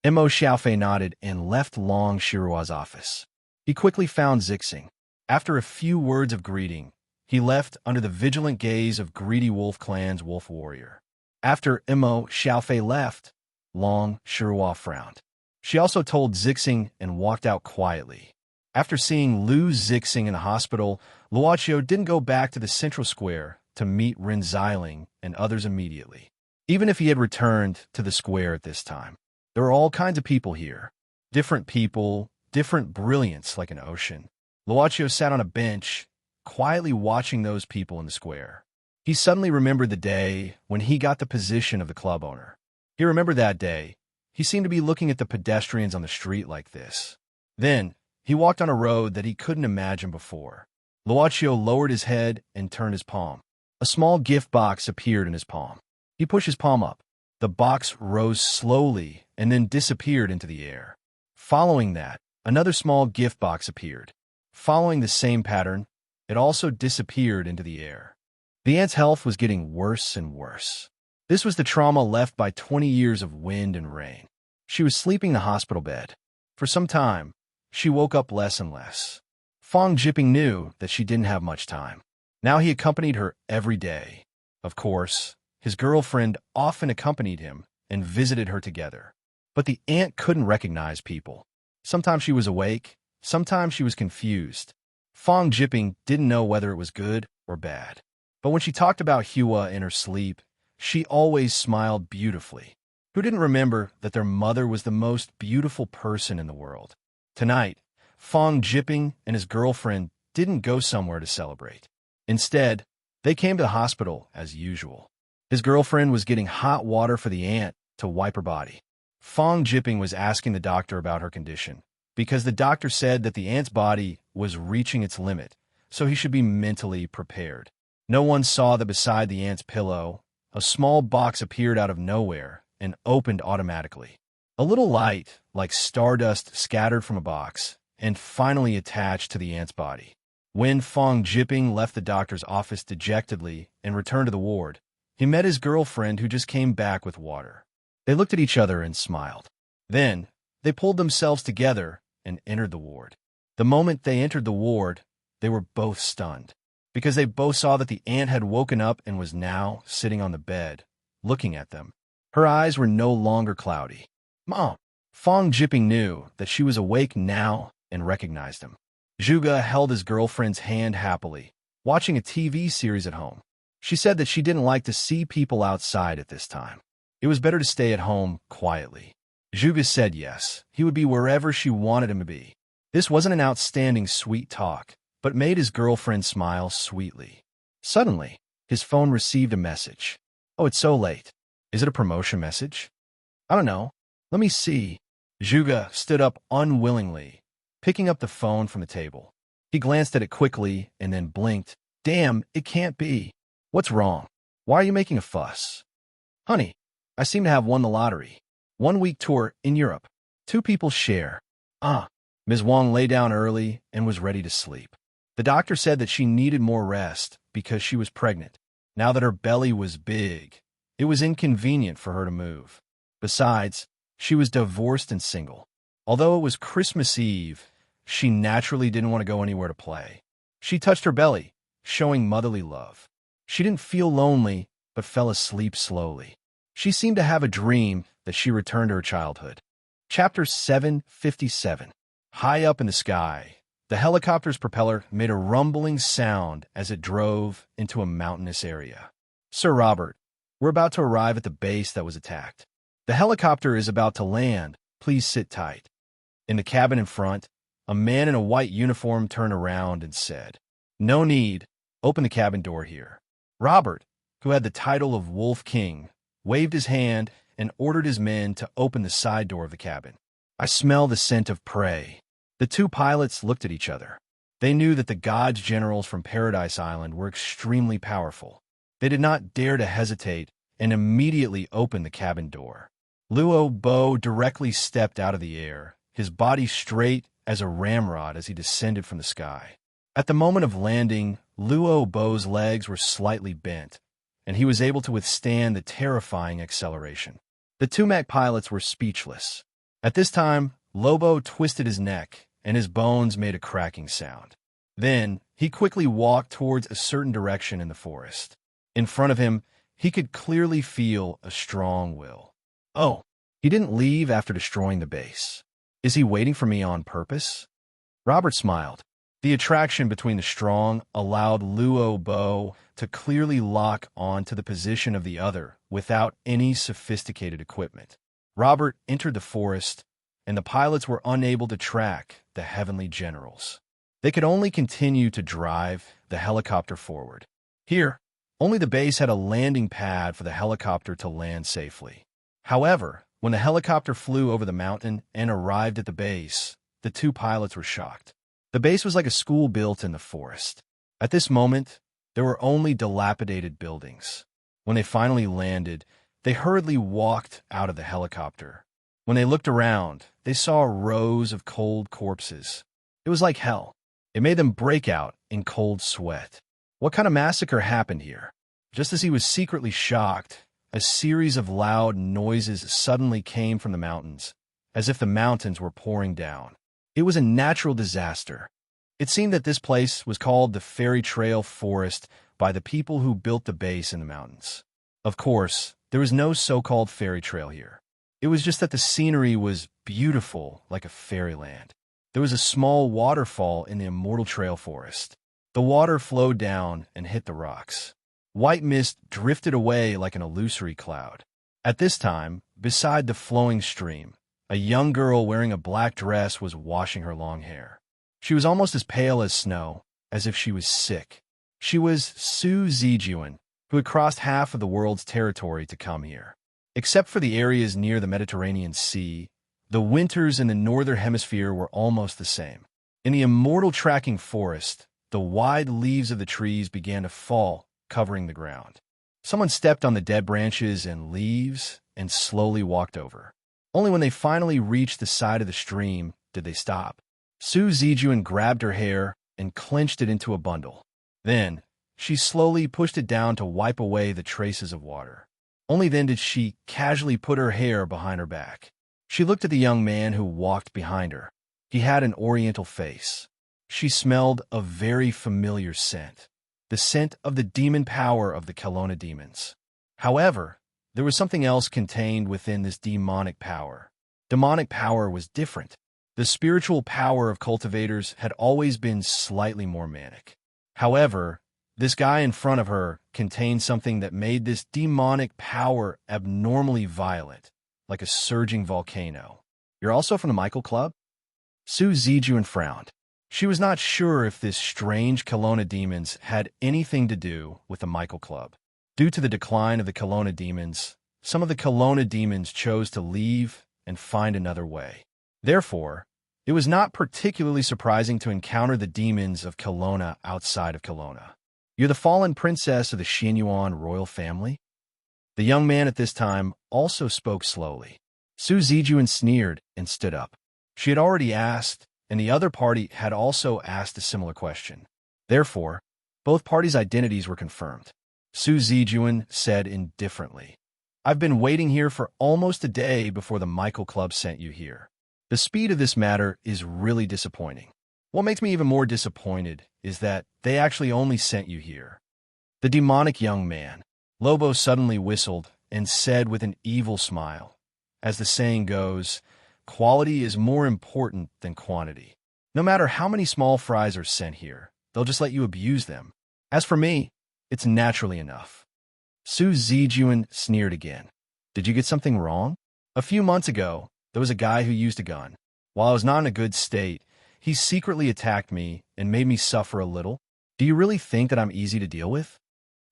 Mo Xiaofei nodded and left Long Shuo's office. He quickly found Zixing. After a few words of greeting, he left under the vigilant gaze of Greedy Wolf Clan's wolf warrior. After Mo Xiaofei left, Long Shuo frowned. She also told Zixing and walked out quietly. After seeing Lu Zixing in the hospital, Luochio didn't go back to the central square to meet Rin Xiling and others immediately. Even if he had returned to the square at this time, there are all kinds of people here. Different people, different brilliance like an ocean. Luochio sat on a bench, quietly watching those people in the square. He suddenly remembered the day when he got the position of the club owner. He remembered that day. He seemed to be looking at the pedestrians on the street like this. Then, he walked on a road that he couldn't imagine before. Luochio lowered his head and turned his palm. A small gift box appeared in his palm. He pushed his palm up. The box rose slowly and then disappeared into the air. Following that, another small gift box appeared. Following the same pattern, it also disappeared into the air. The ant's health was getting worse and worse. This was the trauma left by 20 years of wind and rain. She was sleeping in the hospital bed. For some time, she woke up less and less. Fong Jipping knew that she didn't have much time. Now he accompanied her every day. Of course, his girlfriend often accompanied him and visited her together. But the aunt couldn't recognize people. Sometimes she was awake, sometimes she was confused. Fong Jipping didn't know whether it was good or bad. But when she talked about Hua in her sleep, she always smiled beautifully. Who didn't remember that their mother was the most beautiful person in the world? Tonight, Fong Jipping and his girlfriend didn't go somewhere to celebrate. Instead, they came to the hospital as usual. His girlfriend was getting hot water for the aunt to wipe her body. Fong Jipping was asking the doctor about her condition, because the doctor said that the ant's body was reaching its limit, so he should be mentally prepared. No one saw that beside the ant's pillow, a small box appeared out of nowhere and opened automatically. A little light, like stardust, scattered from a box and finally attached to the ant's body. When Fong Jipping left the doctor's office dejectedly and returned to the ward, he met his girlfriend who just came back with water. They looked at each other and smiled. Then, they pulled themselves together and entered the ward. The moment they entered the ward, they were both stunned, because they both saw that the aunt had woken up and was now sitting on the bed, looking at them. Her eyes were no longer cloudy. "Mom!" Fong Jipping knew that she was awake now and recognized him. Zhuge held his girlfriend's hand happily, watching a TV series at home. She said that she didn't like to see people outside at this time. It was better to stay at home quietly. Zhuge said yes, he would be wherever she wanted him to be. This wasn't an outstanding sweet talk, but made his girlfriend smile sweetly. Suddenly, his phone received a message. "Oh, it's so late. Is it a promotion message?" "I don't know. Let me see." Zhuge stood up unwillingly, picking up the phone from the table. He glanced at it quickly and then blinked. "Damn, it can't be. What's wrong? Why are you making a fuss?" "Honey, I seem to have won the lottery. 1-week tour in Europe. 2 people share." "Ah." Ms. Wang lay down early and was ready to sleep. The doctor said that she needed more rest because she was pregnant. Now that her belly was big, it was inconvenient for her to move. Besides, she was divorced and single. Although it was Christmas Eve, she naturally didn't want to go anywhere to play. She touched her belly, showing motherly love. She didn't feel lonely, but fell asleep slowly. She seemed to have a dream that she returned to her childhood. Chapter 757. High up in the sky, the helicopter's propeller made a rumbling sound as it drove into a mountainous area. "Sir Robert, we're about to arrive at the base that was attacked. The helicopter is about to land. Please sit tight." In the cabin in front, a man in a white uniform turned around and said, "No need. Open the cabin door here." Robert, who had the title of Wolf King, waved his hand and ordered his men to open the side door of the cabin. "I smell the scent of prey." The 2 pilots looked at each other. They knew that the gods' generals from Paradise Island were extremely powerful. They did not dare to hesitate and immediately opened the cabin door. Luo Bo directly stepped out of the air, his body straight as a ramrod as he descended from the sky. At the moment of landing, Luo Bo's legs were slightly bent, and he was able to withstand the terrifying acceleration. The 2 mech pilots were speechless. At this time, Lobo twisted his neck, and his bones made a cracking sound. Then, he quickly walked towards a certain direction in the forest. In front of him, he could clearly feel a strong will. "Oh, he didn't leave after destroying the base. Is he waiting for me on purpose?" Robert smiled. The attraction between the strong allowed Luo Bo to clearly lock on to the position of the other without any sophisticated equipment. Robert entered the forest, and the pilots were unable to track the heavenly generals. They could only continue to drive the helicopter forward. Here, only the base had a landing pad for the helicopter to land safely. However, when the helicopter flew over the mountain and arrived at the base, the 2 pilots were shocked. The base was like a school built in the forest. At this moment, there were only dilapidated buildings. When they finally landed, they hurriedly walked out of the helicopter. When they looked around, they saw rows of cold corpses. It was like hell. It made them break out in cold sweat. What kind of massacre happened here? Just as he was secretly shocked, a series of loud noises suddenly came from the mountains, as if the mountains were pouring down. It was a natural disaster. It seemed that this place was called the Fairy Trail Forest by the people who built the base in the mountains. Of course, there was no so-called fairy trail here. It was just that the scenery was beautiful like a fairyland. There was a small waterfall in the Immortal Trail Forest. The water flowed down and hit the rocks. White mist drifted away like an illusory cloud. At this time, beside the flowing stream, a young girl wearing a black dress was washing her long hair. She was almost as pale as snow, as if she was sick. She was Su Zijuan, who had crossed half of the world's territory to come here. Except for the areas near the Mediterranean Sea, the winters in the northern hemisphere were almost the same. In the Immortal Tracking Forest, the wide leaves of the trees began to fall, covering the ground. Someone stepped on the dead branches and leaves and slowly walked over. Only when they finally reached the side of the stream did they stop. Su Zijuan grabbed her hair and clenched it into a bundle. Then, she slowly pushed it down to wipe away the traces of water. Only then did she casually put her hair behind her back. She looked at the young man who walked behind her. He had an oriental face. She smelled a very familiar scent, the scent of the demon power of the Kelowna demons. However, there was something else contained within this demonic power. Demonic power was different. The spiritual power of cultivators had always been slightly more manic. However, this guy in front of her contained something that made this demonic power abnormally violent, like a surging volcano. You're also from the Michael Club? Su Zijuan frowned. She was not sure if this strange Kelowna demons had anything to do with the Michael Club. Due to the decline of the Kelowna demons, some of the Kelowna demons chose to leave and find another way. Therefore, it was not particularly surprising to encounter the demons of Kelowna outside of Kelowna. You're the fallen princess of the Xianyuan royal family? The young man at this time also spoke slowly. Su Zijuan sneered and stood up. She had already asked, and the other party had also asked a similar question. Therefore, both parties' identities were confirmed. Su Zijuan said indifferently, "I've been waiting here for almost a day before the Michael Club sent you here. The speed of this matter is really disappointing. What makes me even more disappointed is that they actually only sent you here." The demonic young man, Lobo, suddenly whistled and said with an evil smile, "As the saying goes, quality is more important than quantity. No matter how many small fries are sent here, they'll just let you abuse them. As for me, it's naturally enough." Su Zijuan sneered again. "Did you get something wrong? A few months ago, there was a guy who used a gun. While I was not in a good state, he secretly attacked me and made me suffer a little. Do you really think that I'm easy to deal with?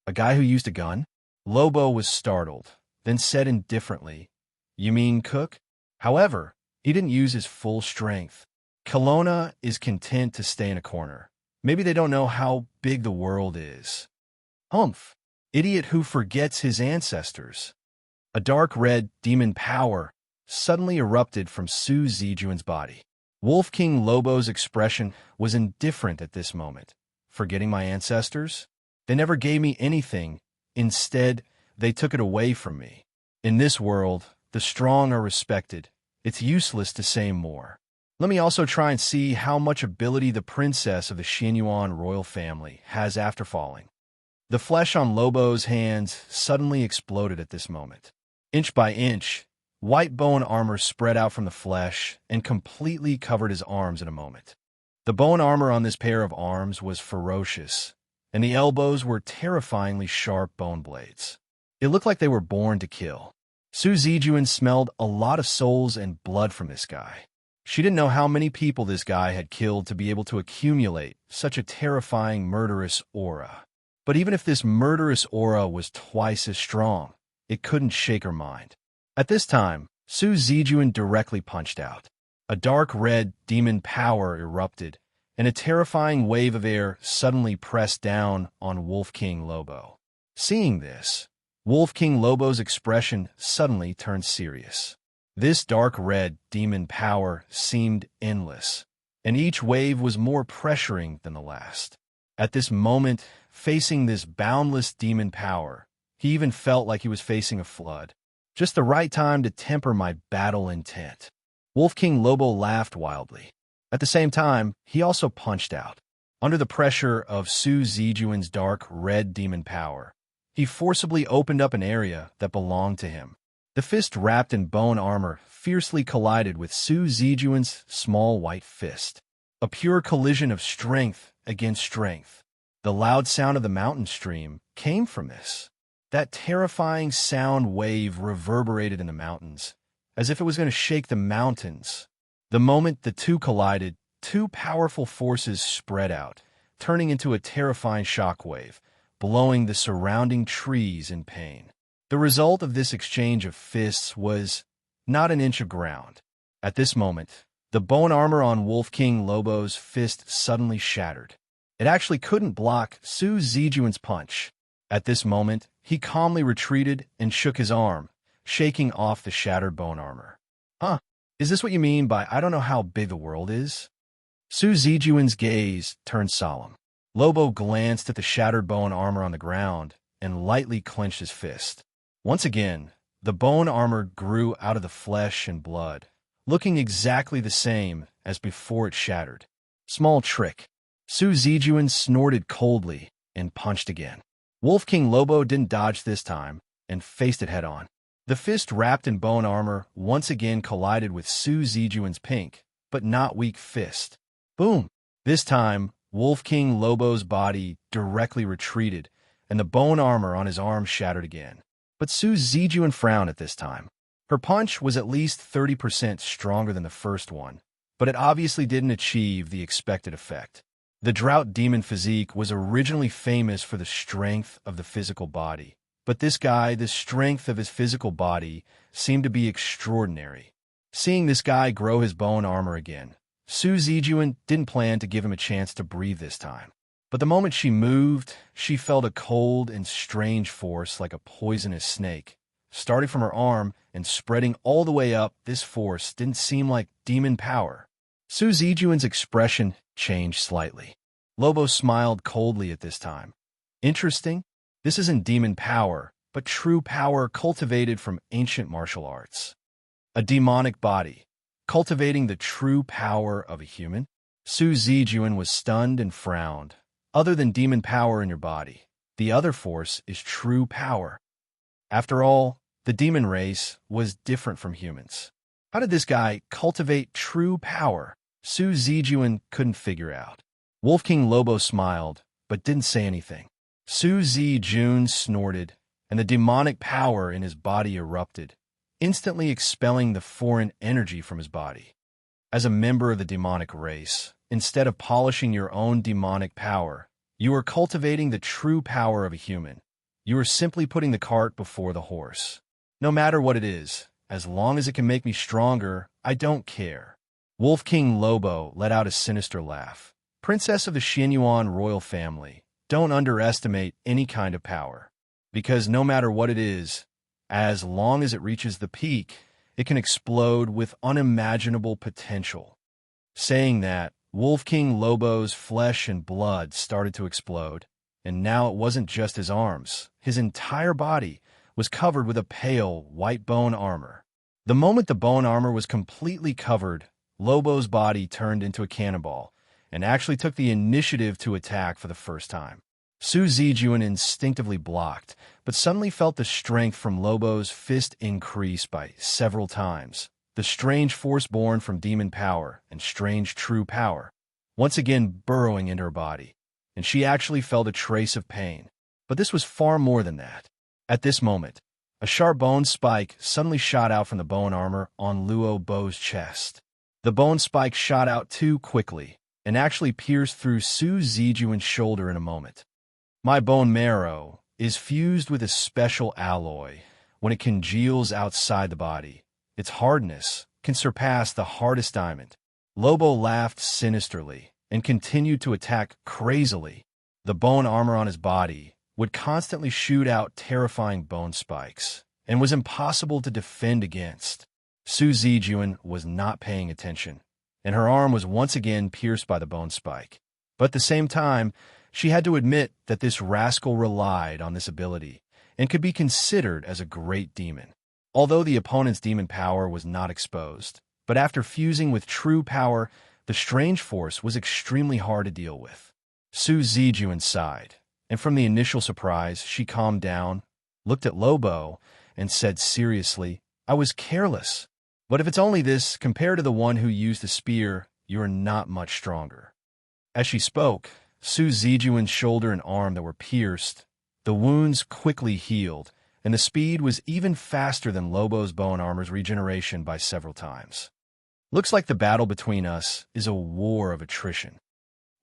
A guy who used a gun?" Lobo was startled, then said indifferently, "You mean Cook?" However, he didn't use his full strength. Kelowna is content to stay in a corner. Maybe they don't know how big the world is. Humph! Idiot who forgets his ancestors. A dark red demon power suddenly erupted from Su Zijuan's body. Wolf King Lobo's expression was indifferent at this moment. Forgetting my ancestors? They never gave me anything. Instead, they took it away from me. In this world, the strong are respected. It's useless to say more. Let me also try and see how much ability the princess of the Xianyuan royal family has after falling. The flesh on Lobo's hands suddenly exploded at this moment. Inch by inch, white bone armor spread out from the flesh and completely covered his arms in a moment. The bone armor on this pair of arms was ferocious, and the elbows were terrifyingly sharp bone blades. It looked like they were born to kill. Su Zijuan smelled a lot of souls and blood from this guy. She didn't know how many people this guy had killed to be able to accumulate such a terrifying murderous aura. But even if this murderous aura was twice as strong, it couldn't shake her mind. At this time, Su Zijuan directly punched out. A dark red demon power erupted, and a terrifying wave of air suddenly pressed down on Wolf King Lobo. Seeing this, Wolf King Lobo's expression suddenly turned serious. This dark red demon power seemed endless, and each wave was more pressuring than the last. At this moment, facing this boundless demon power, he even felt like he was facing a flood. Just the right time to temper my battle intent. Wolf King Lobo laughed wildly. At the same time, he also punched out. Under the pressure of Su Zijuan's dark red demon power, he forcibly opened up an area that belonged to him. The fist wrapped in bone armor fiercely collided with Su Zijuan's small white fist. A pure collision of strength against strength. The loud sound of the mountain stream came from this. That terrifying sound wave reverberated in the mountains, as if it was going to shake the mountains. The moment the two collided, two powerful forces spread out, turning into a terrifying shockwave, blowing the surrounding trees in pain. The result of this exchange of fists was not an inch of ground. At this moment, the bone armor on Wolf King Lobo's fist suddenly shattered. It actually couldn't block Su Zijuan's punch. At this moment, he calmly retreated and shook his arm, shaking off the shattered bone armor. Huh? Is this what you mean by I don't know how big the world is? Su Zijuan's gaze turned solemn. Lobo glanced at the shattered bone armor on the ground and lightly clenched his fist. Once again, the bone armor grew out of the flesh and blood, looking exactly the same as before it shattered. Small trick. Su Zijuan snorted coldly and punched again. Wolf King Lobo didn't dodge this time and faced it head-on. The fist wrapped in bone armor once again collided with Su Zijuan's pink, but not weak fist. Boom! This time, Wolf King Lobo's body directly retreated, and the bone armor on his arm shattered again. But Su Zijuan frowned at this time. Her punch was at least 30% stronger than the first one, but it obviously didn't achieve the expected effect. The drought demon physique was originally famous for the strength of the physical body, but this guy, the strength of his physical body, seemed to be extraordinary. Seeing this guy grow his bone armor again, Su Zijuan didn't plan to give him a chance to breathe this time. But the moment she moved, she felt a cold and strange force like a poisonous snake. Starting from her arm and spreading all the way up, this force didn't seem like demon power. Su Zijuan's expression changed slightly. Lobo smiled coldly at this time. Interesting. This isn't demon power, but true power cultivated from ancient martial arts. A demonic body, cultivating the true power of a human? Su Zijuan was stunned and frowned. Other than demon power in your body, the other force is true power. After all, the demon race was different from humans. How did this guy cultivate true power? Su Zijuan couldn't figure out. Wolf King Lobo smiled, but didn't say anything. Su Zijuan snorted, and the demonic power in his body erupted, instantly expelling the foreign energy from his body. As a member of the demonic race, instead of polishing your own demonic power, you are cultivating the true power of a human. You are simply putting the cart before the horse. No matter what it is, as long as it can make me stronger, I don't care. Wolf King Lobo let out a sinister laugh. Princess of the Xianyuan royal family, don't underestimate any kind of power. Because no matter what it is, as long as it reaches the peak, it can explode with unimaginable potential. Saying that, Wolf King Lobo's flesh and blood started to explode, and now it wasn't just his arms. His entire body was covered with a pale, white bone armor. The moment the bone armor was completely covered, Lobo's body turned into a cannonball, and actually took the initiative to attack for the first time. Su Zijuan instinctively blocked, but suddenly felt the strength from Lobo's fist increase by several times. The strange force born from demon power and strange true power, once again burrowing into her body, and she actually felt a trace of pain. But this was far more than that. At this moment, a sharp bone spike suddenly shot out from the bone armor on Luo Bo's chest. The bone spike shot out too quickly, and actually pierced through Su Zijuan's shoulder in a moment. My bone marrow is fused with a special alloy. When it congeals outside the body, its hardness can surpass the hardest diamond. Lobo laughed sinisterly and continued to attack crazily. The bone armor on his body would constantly shoot out terrifying bone spikes and was impossible to defend against. Su Zijuan was not paying attention. and her arm was once again pierced by the bone spike. But at the same time, she had to admit that this rascal relied on this ability and could be considered as a great demon. Although the opponent's demon power was not exposed, but after fusing with true power, the strange force was extremely hard to deal with. Su Zijuan sighed, and from the initial surprise, she calmed down, looked at Lobo, and said seriously, "I was careless. But if it's only this, compared to the one who used the spear, you are not much stronger." As she spoke, Su Zijuan's shoulder and arm that were pierced, the wounds quickly healed, and the speed was even faster than Lobo's bone armor's regeneration by several times. "Looks like the battle between us is a war of attrition."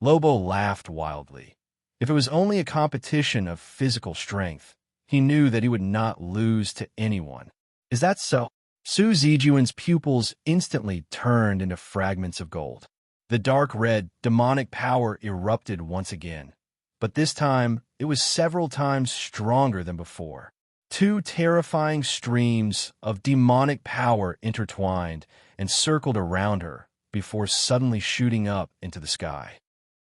Lobo laughed wildly. If it was only a competition of physical strength, he knew that he would not lose to anyone. "Is that so?" Su Zijuan's pupils instantly turned into fragments of gold. The dark red, demonic power erupted once again, but this time it was several times stronger than before. Two terrifying streams of demonic power intertwined and circled around her before suddenly shooting up into the sky.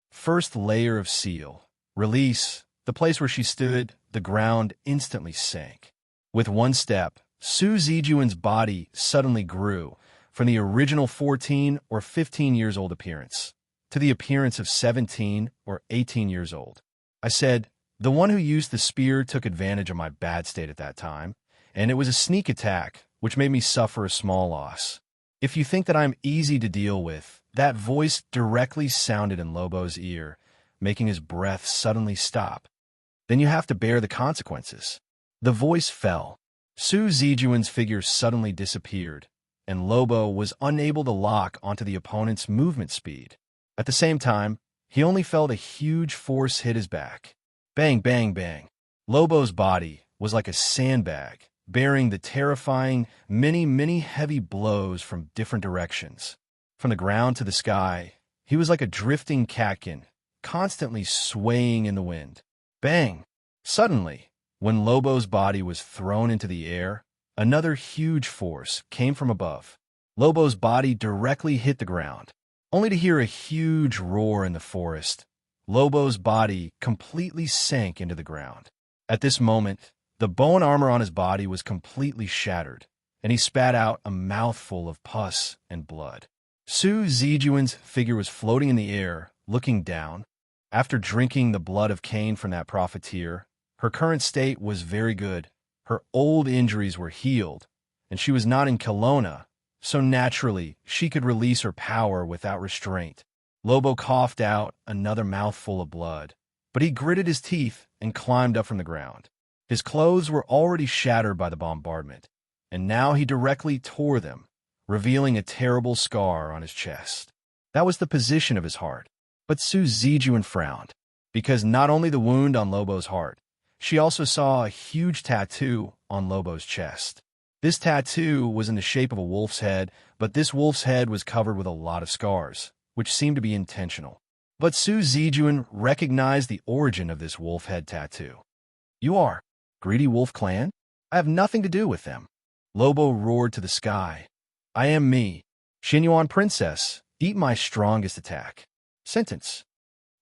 First layer of seal. Release. The place where she stood, the ground instantly sank. With one step, Su Zijuan's body suddenly grew from the original 14 or 15 years old appearance to the appearance of 17 or 18 years old. I said, "The one who used the spear took advantage of my bad state at that time, and it was a sneak attack, which made me suffer a small loss. If you think that I'm easy to deal with," that voice directly sounded in Lobo's ear, making his breath suddenly stop. "Then you have to bear the consequences." The voice fell. Su Zijuan's figure suddenly disappeared, and Lobo was unable to lock onto the opponent's movement speed. At the same time, he only felt a huge force hit his back. Bang, bang, bang. Lobo's body was like a sandbag, bearing the terrifying many heavy blows from different directions. From the ground to the sky, he was like a drifting catkin, constantly swaying in the wind. Bang! Suddenly, when Lobo's body was thrown into the air, another huge force came from above. Lobo's body directly hit the ground, only to hear a huge roar in the forest. Lobo's body completely sank into the ground. At this moment, the bone armor on his body was completely shattered, and he spat out a mouthful of pus and blood. Su Zijuan's figure was floating in the air, looking down. After drinking the blood of Cain from that profiteer, her current state was very good. Her old injuries were healed, and she was not in Kelowna, so naturally she could release her power without restraint. Lobo coughed out another mouthful of blood, but he gritted his teeth and climbed up from the ground. His clothes were already shattered by the bombardment, and now he directly tore them, revealing a terrible scar on his chest. That was the position of his heart. But Su Zijuan frowned, because not only the wound on Lobo's heart, she also saw a huge tattoo on Lobo's chest. This tattoo was in the shape of a wolf's head, but this wolf's head was covered with a lot of scars, which seemed to be intentional. But Su Zijuan recognized the origin of this wolf head tattoo. "You are Greedy Wolf Clan? I have nothing to do with them." Lobo roared to the sky. "I am me, Xinyuan Princess. Eat my strongest attack." Sentence.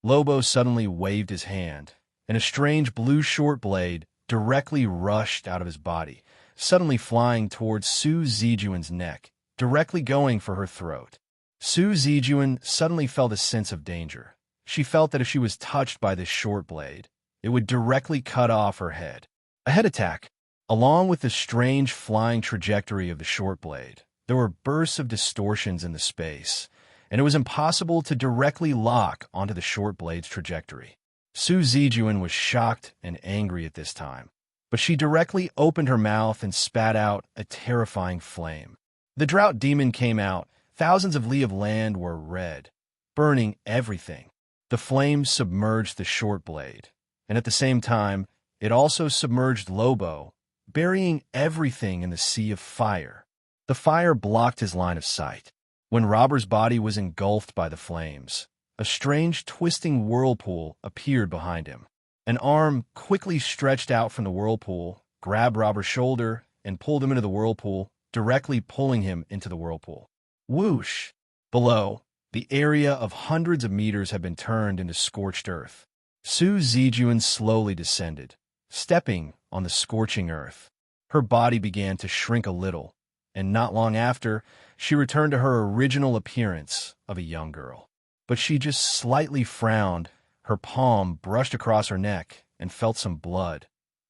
Lobo suddenly waved his hand, and a strange blue short blade directly rushed out of his body, suddenly flying towards Su Zijuan's neck, directly going for her throat. Su Zijuan suddenly felt a sense of danger. She felt that if she was touched by this short blade, it would directly cut off her head. A head attack. Along with the strange flying trajectory of the short blade, there were bursts of distortions in the space, and it was impossible to directly lock onto the short blade's trajectory. Su Zijuan was shocked and angry at this time, but she directly opened her mouth and spat out a terrifying flame. The drought demon came out. Thousands of li of land were red, burning everything. The flames submerged the short blade, and at the same time, it also submerged Lobo, burying everything in the sea of fire. The fire blocked his line of sight. When Robber's body was engulfed by the flames, a strange twisting whirlpool appeared behind him. An arm quickly stretched out from the whirlpool, grabbed Robber's shoulder, and pulled him into the whirlpool, directly pulling him into the whirlpool. Whoosh! Below, The area of hundreds of meters had been turned into scorched earth. Su Zijuan slowly descended, stepping on the scorching earth. Her body began to shrink a little, and not long after, she returned to her original appearance of a young girl. But she just slightly frowned, her palm brushed across her neck, and felt some blood.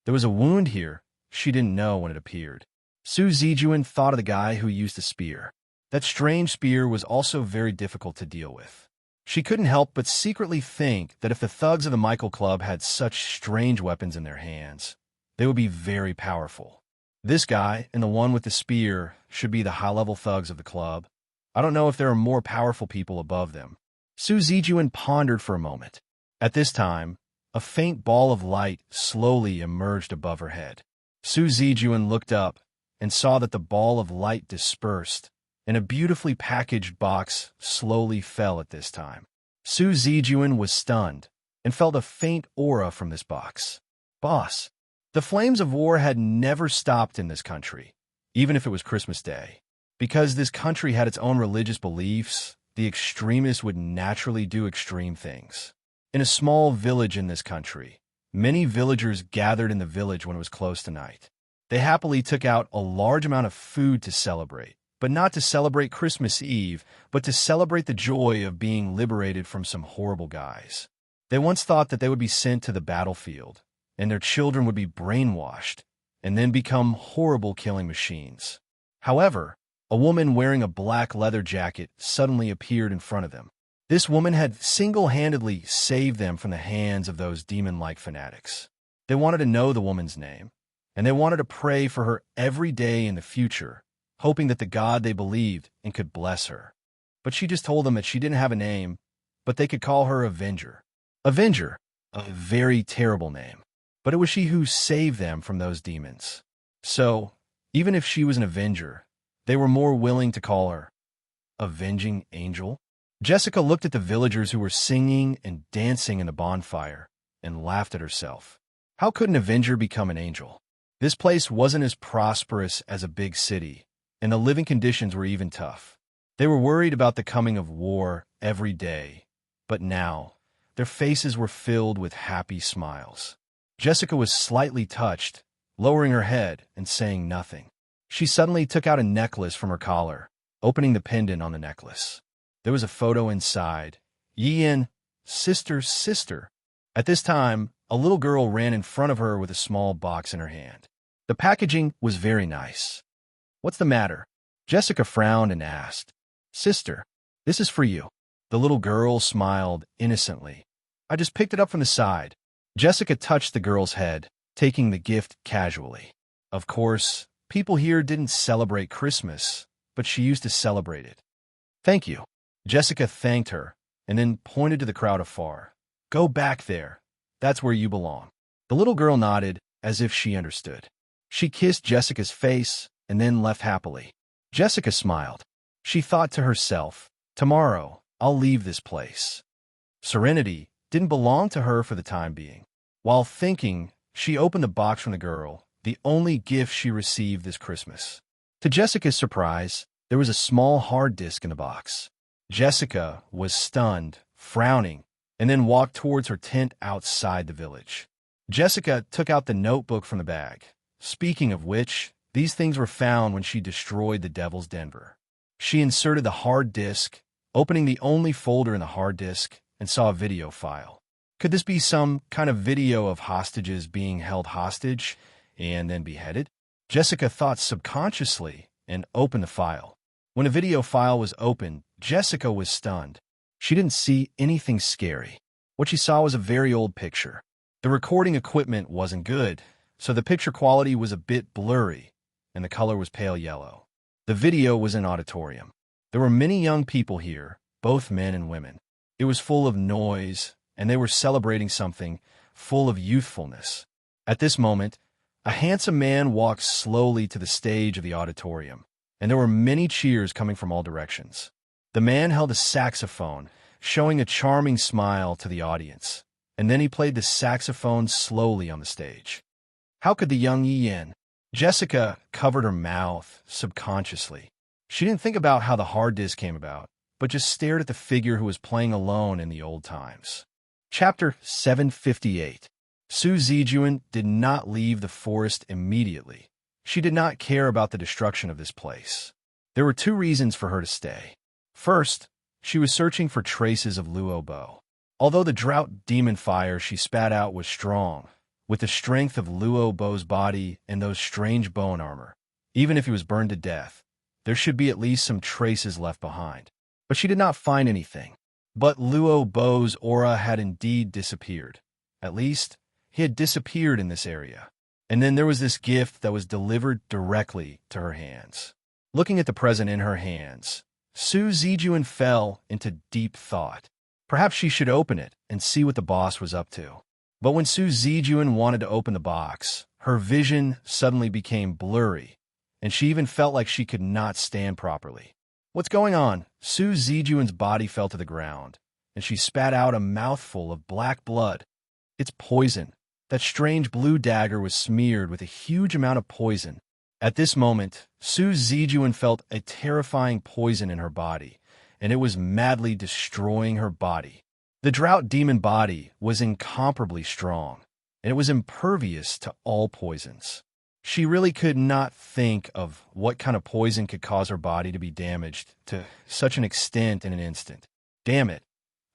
There was a wound here she didn't know when it appeared. Su Zijuan thought of the guy who used the spear. That strange spear was also very difficult to deal with. She couldn't help but secretly think that if the thugs of the Michael Club had such strange weapons in their hands, they would be very powerful. This guy and the one with the spear should be the high-level thugs of the club. I don't know if there are more powerful people above them. Su Zijuan pondered for a moment. At this time, a faint ball of light slowly emerged above her head. Su Zijuan looked up and saw that the ball of light dispersed, and a beautifully packaged box slowly fell at this time. Su Zijuan was stunned and felt a faint aura from this box. Boss, the flames of war had never stopped in this country, even if it was Christmas Day. Because this country had its own religious beliefs, the extremists would naturally do extreme things. In a small village in this country, many villagers gathered in the village when it was close to night. They happily took out a large amount of food to celebrate, but not to celebrate Christmas Eve, but to celebrate the joy of being liberated from some horrible guys. They once thought that they would be sent to the battlefield, and their children would be brainwashed, and then become horrible killing machines. However, a woman wearing a black leather jacket suddenly appeared in front of them. This woman had single-handedly saved them from the hands of those demon-like fanatics. They wanted to know the woman's name, and they wanted to pray for her every day in the future, hoping that the God they believed in could bless her. But she just told them that she didn't have a name, but they could call her Avenger. Avenger, a very terrible name, but it was she who saved them from those demons. So, even if she was an Avenger, they were more willing to call her Avenging Angel. Jessica looked at the villagers who were singing and dancing in the bonfire and laughed at herself. How could an Avenger become an angel? This place wasn't as prosperous as a big city, and the living conditions were even tough. They were worried about the coming of war every day, but now their faces were filled with happy smiles. Jessica was slightly touched, lowering her head and saying nothing. She suddenly took out a necklace from her collar, opening the pendant on the necklace. There was a photo inside. Yian, sister. At this time, a little girl ran in front of her with a small box in her hand. The packaging was very nice. What's the matter? Jessica frowned and asked. Sister, this is for you. The little girl smiled innocently. I just picked it up from the side. Jessica touched the girl's head, taking the gift casually. Of course, people here didn't celebrate Christmas, but she used to celebrate it. Thank you. Jessica thanked her, and then pointed to the crowd afar. Go back there. That's where you belong. The little girl nodded, as if she understood. She kissed Jessica's face, and then left happily. Jessica smiled. She thought to herself, tomorrow, I'll leave this place. Serenity didn't belong to her for the time being. While thinking, she opened the box from the girl, the only gift she received this Christmas. To Jessica's surprise, there was a small hard disk in the box. Jessica was stunned, frowning, and then walked towards her tent outside the village. Jessica took out the notebook from the bag. Speaking of which, these things were found when she destroyed the Devil's Denver. She inserted the hard disk, opening the only folder in the hard disk, and saw a video file. Could this be some kind of video of hostages being held hostage and then beheaded? Jessica thought subconsciously and opened the file. When a video file was opened, Jessica was stunned. She didn't see anything scary. What she saw was a very old picture. The recording equipment wasn't good, so the picture quality was a bit blurry, and the color was pale yellow. The video was an auditorium. There were many young people here, both men and women. It was full of noise, and they were celebrating something full of youthfulness. At this moment, a handsome man walked slowly to the stage of the auditorium, and there were many cheers coming from all directions. The man held a saxophone, showing a charming smile to the audience, and then he played the saxophone slowly on the stage. How could the young Yian? Jessica covered her mouth subconsciously. She didn't think about how the hard disk came about, but just stared at the figure who was playing alone in the old times. Chapter 758. Su Zijuan did not leave the forest immediately. She did not care about the destruction of this place. There were two reasons for her to stay. First, she was searching for traces of Luo Bo. Although the drought demon fire she spat out was strong, with the strength of Luo Bo's body and those strange bone armor, even if he was burned to death, there should be at least some traces left behind. But she did not find anything. But Luo Bo's aura had indeed disappeared. At least, he had disappeared in this area. And then there was this gift that was delivered directly to her hands. Looking at the present in her hands, Su Zijuan fell into deep thought. Perhaps she should open it and see what the boss was up to. But when Su Zijuan wanted to open the box, her vision suddenly became blurry, and she even felt like she could not stand properly. What's going on? Su Zijuan's body fell to the ground, and she spat out a mouthful of black blood. It's poison. That strange blue dagger was smeared with a huge amount of poison. At this moment, Su Zijuan felt a terrifying poison in her body, and it was madly destroying her body. The drought demon body was incomparably strong, and it was impervious to all poisons. She really could not think of what kind of poison could cause her body to be damaged to such an extent in an instant. Damn it.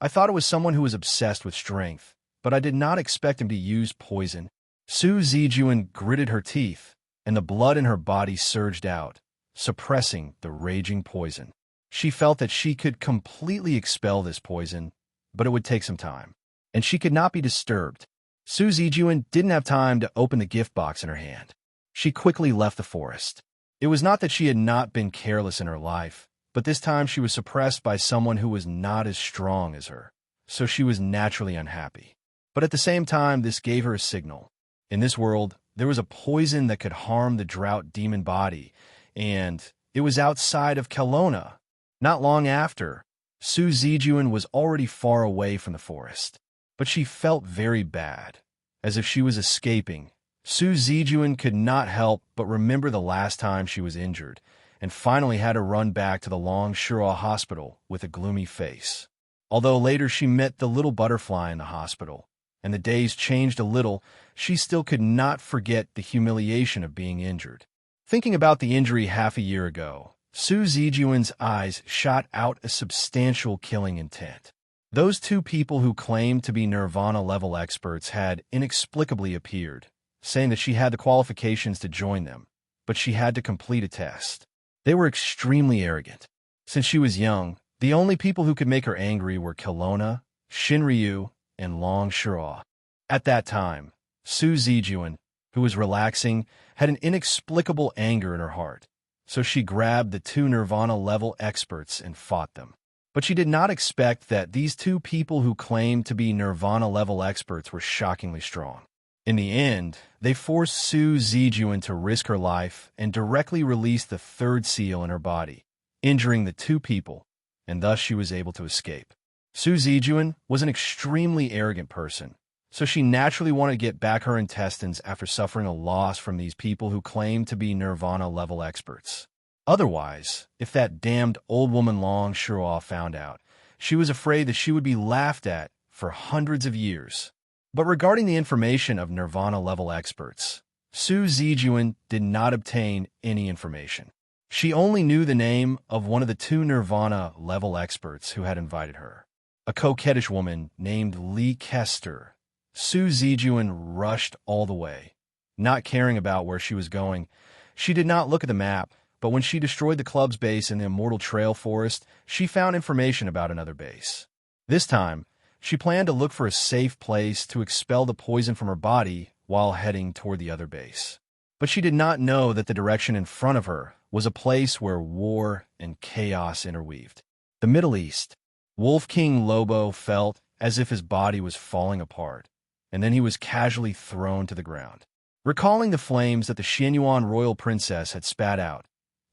I thought it was someone who was obsessed with strength, but I did not expect him to use poison. Su Zijuan gritted her teeth, and the blood in her body surged out, suppressing the raging poison. She felt that she could completely expel this poison, but it would take some time, and she could not be disturbed. Su Zijuan didn't have time to open the gift box in her hand. She quickly left the forest. It was not that she had not been careless in her life, but this time she was suppressed by someone who was not as strong as her, so she was naturally unhappy. But at the same time, this gave her a signal. In this world, there was a poison that could harm the drought demon body, and it was outside of Kelowna. Not long after, Su Zijuan was already far away from the forest, but she felt very bad, as if she was escaping. Su Zijuan could not help but remember the last time she was injured, and finally had to run back to the Long Shura hospital with a gloomy face. Although later she met the little butterfly in the hospital, and the days changed a little, she still could not forget the humiliation of being injured. Thinking about the injury half a year ago, Su Zijuan's eyes shot out a substantial killing intent. Those two people who claimed to be Nirvana-level experts had inexplicably appeared, saying that she had the qualifications to join them, but she had to complete a test. They were extremely arrogant. Since she was young, the only people who could make her angry were Kelowna, Shinryu, and Long Shura. At that time, Su Zijuan, who was relaxing, had an inexplicable anger in her heart, so she grabbed the two Nirvana-level experts and fought them. But she did not expect that these two people who claimed to be Nirvana-level experts were shockingly strong. In the end, they forced Su Zijuan to risk her life and directly release the third seal in her body, injuring the two people, and thus she was able to escape. Su Zijuan was an extremely arrogant person, so she naturally wanted to get back her intestines after suffering a loss from these people who claimed to be Nirvana-level experts. Otherwise, if that damned old woman Long Shura found out, she was afraid that she would be laughed at for hundreds of years. But regarding the information of Nirvana-level experts, Su Zijuan did not obtain any information. She only knew the name of one of the two Nirvana-level experts who had invited her, a coquettish woman named Lee Kester. Su Zijuan rushed all the way, not caring about where she was going. She did not look at the map, but when she destroyed the club's base in the Immortal Trail Forest, she found information about another base. This time, she planned to look for a safe place to expel the poison from her body while heading toward the other base. But she did not know that the direction in front of her was a place where war and chaos interweaved. The Middle East. Wolf King Lobo felt as if his body was falling apart, and then he was casually thrown to the ground. Recalling the flames that the Xianyuan royal princess had spat out,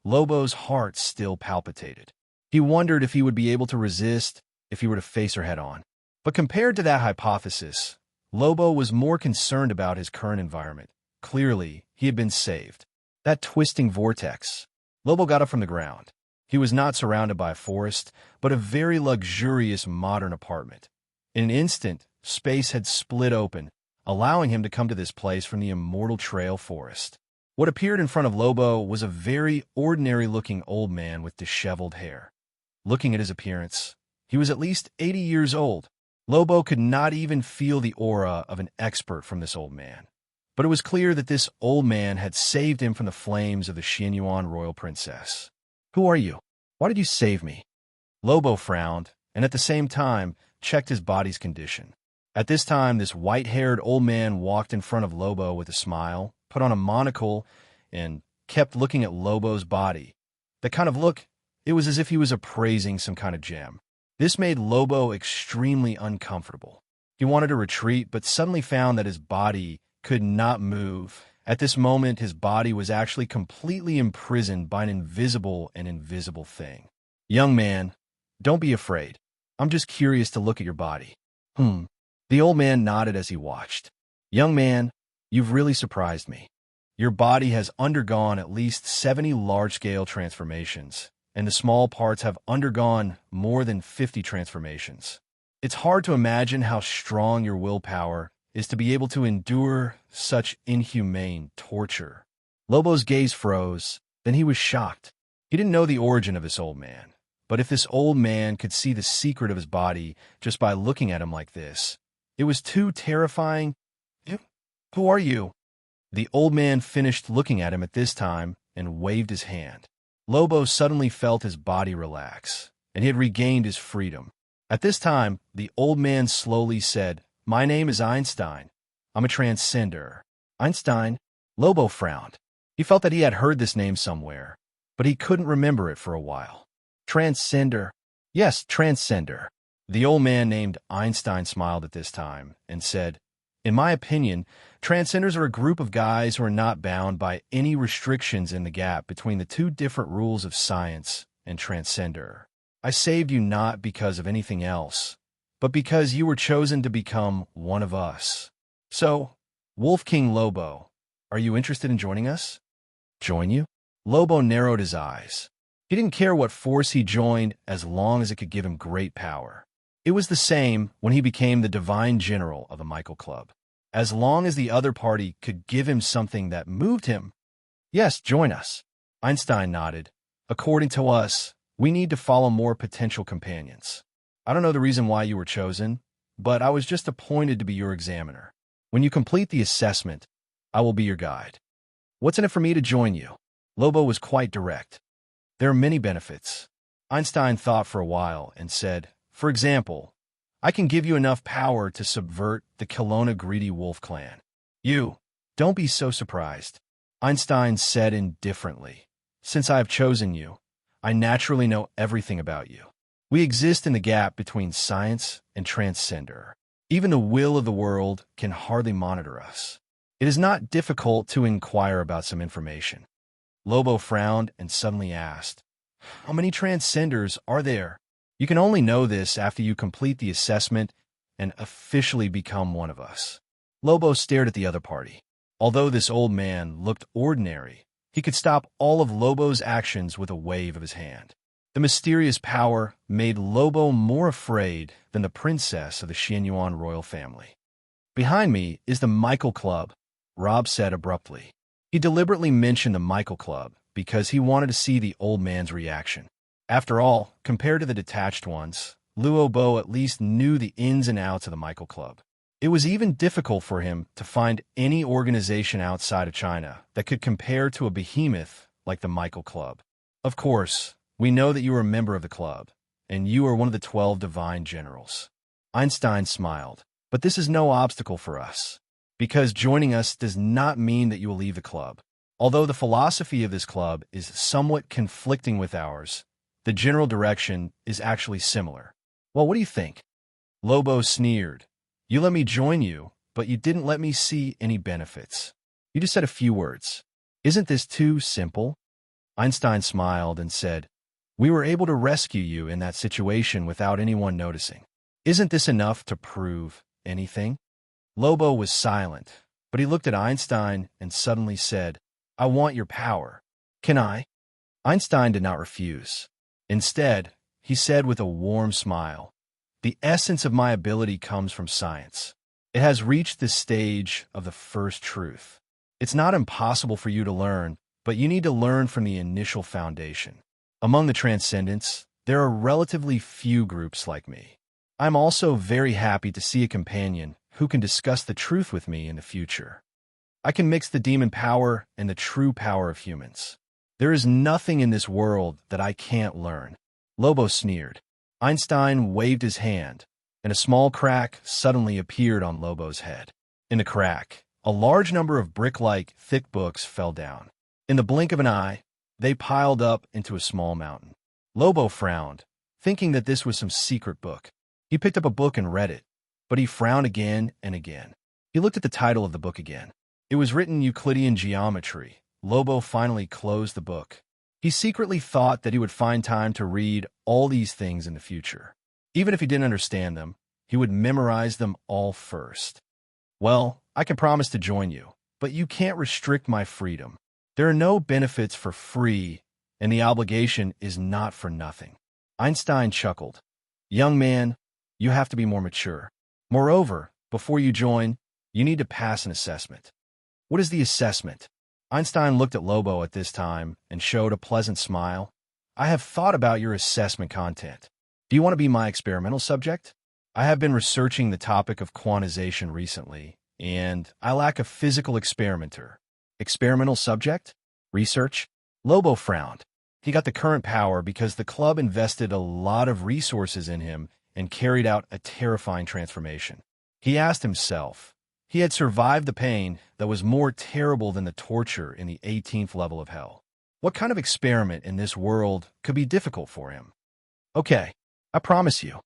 Lobo's heart still palpitated. He wondered if he would be able to resist if he were to face her head-on. But compared to that hypothesis, Lobo was more concerned about his current environment. Clearly, he had been saved. That twisting vortex. Lobo got up from the ground. He was not surrounded by a forest, but a very luxurious modern apartment. In an instant, space had split open, allowing him to come to this place from the immortal trail forest. What appeared in front of Lobo was a very ordinary-looking old man with disheveled hair. Looking at his appearance, he was at least 80 years old. Lobo could not even feel the aura of an expert from this old man. But it was clear that this old man had saved him from the flames of the Xianyuan royal princess. "Who are you? Why did you save me?" Lobo frowned, and at the same time checked his body's condition. At this time, this white-haired old man walked in front of Lobo with a smile, put on a monocle, and kept looking at Lobo's body. The kind of look, it was as if he was appraising some kind of gem. This made Lobo extremely uncomfortable. He wanted to retreat, but suddenly found that his body could not move. At this moment, his body was actually completely imprisoned by an invisible thing. "Young man, don't be afraid. I'm just curious to look at your body." The old man nodded as he watched. "Young man, you've really surprised me. Your body has undergone at least 70 large-scale transformations, and the small parts have undergone more than 50 transformations. It's hard to imagine how strong your willpower is to be able to endure such inhumane torture." Lobo's gaze froze, then he was shocked. He didn't know the origin of this old man, but if this old man could see the secret of his body just by looking at him like this, it was too terrifying. "Who are you?" The old man finished looking at him at this time and waved his hand. Lobo suddenly felt his body relax, and he had regained his freedom. At this time, the old man slowly said, "My name is Einstein. I'm a transcender." "Einstein?" Lobo frowned. He felt that he had heard this name somewhere, but he couldn't remember it for a while. "Transcender." "Yes, transcender." The old man named Einstein smiled at this time and said, "In my opinion, transcenders are a group of guys who are not bound by any restrictions in the gap between the two different rules of science and transcender. I saved you not because of anything else, but because you were chosen to become one of us. So, Wolf King Lobo, are you interested in joining us?" "Join you?" Lobo narrowed his eyes. He didn't care what force he joined as long as it could give him great power. It was the same when he became the Divine General of the Michael Club. As long as the other party could give him something that moved him. "Yes, join us." Einstein nodded. "According to us, we need to follow more potential companions. I don't know the reason why you were chosen, but I was just appointed to be your examiner. When you complete the assessment, I will be your guide." "What's in it for me to join you?" Lobo was quite direct. "There are many benefits." Einstein thought for a while and said, "For example, I can give you enough power to subvert the Kelowna Greedy Wolf clan." Don't be so surprised," Einstein said indifferently. "Since I have chosen you, I naturally know everything about you. We exist in the gap between science and transcender. Even the will of the world can hardly monitor us. It is not difficult to inquire about some information." Lobo frowned and suddenly asked, "How many transcenders are there?" "You can only know this after you complete the assessment and officially become one of us." Lobo stared at the other party. Although this old man looked ordinary, he could stop all of Lobo's actions with a wave of his hand. The mysterious power made Lobo more afraid than the princess of the Xianyuan royal family. "Behind me is the Michael Club," Rob said abruptly. He deliberately mentioned the Michael Club because he wanted to see the old man's reaction. After all, compared to the detached ones, Luo Bo at least knew the ins and outs of the Michael Club. It was even difficult for him to find any organization outside of China that could compare to a behemoth like the Michael Club. "Of course, we know that you are a member of the club, and you are one of the 12 divine generals." Einstein smiled. "But this is no obstacle for us, because joining us does not mean that you will leave the club. Although the philosophy of this club is somewhat conflicting with ours, the general direction is actually similar." "Well, what do you think?" Lobo sneered. "You let me join you, but you didn't let me see any benefits. You just said a few words. Isn't this too simple?" Einstein smiled and said, "We were able to rescue you in that situation without anyone noticing. Isn't this enough to prove anything?" Lobo was silent, but he looked at Einstein and suddenly said, "I want your power. Can I?" Einstein did not refuse. Instead, he said with a warm smile, "The essence of my ability comes from science. It has reached this stage of the first truth. It's not impossible for you to learn, but you need to learn from the initial foundation. Among the transcendents, there are relatively few groups like me. I'm also very happy to see a companion who can discuss the truth with me in the future. I can mix the demon power and the true power of humans. There is nothing in this world that I can't learn." Lobo sneered. Einstein waved his hand, and a small crack suddenly appeared on Lobo's head. In the crack, a large number of brick-like, thick books fell down. In the blink of an eye, they piled up into a small mountain. Lobo frowned, thinking that this was some secret book. He picked up a book and read it, but he frowned again and again. He looked at the title of the book again. It was written Euclidean geometry. Lobo finally closed the book. He secretly thought that he would find time to read all these things in the future. Even if he didn't understand them, he would memorize them all first. "Well, I can promise to join you, but you can't restrict my freedom. There are no benefits for free, and the obligation is not for nothing." Einstein chuckled. "Young man, you have to be more mature. Moreover, before you join, you need to pass an assessment." "What is the assessment?" Einstein looked at Lobo at this time and showed a pleasant smile. "I have thought about your assessment content. Do you want to be my experimental subject? I have been researching the topic of quantization recently, and I lack a physical experimenter." "Experimental subject? Research?" Lobo frowned. He got the current power because the club invested a lot of resources in him and carried out a terrifying transformation. He asked himself, he had survived the pain that was more terrible than the torture in the 18th level of hell. What kind of experiment in this world could be difficult for him? "Okay, I promise you."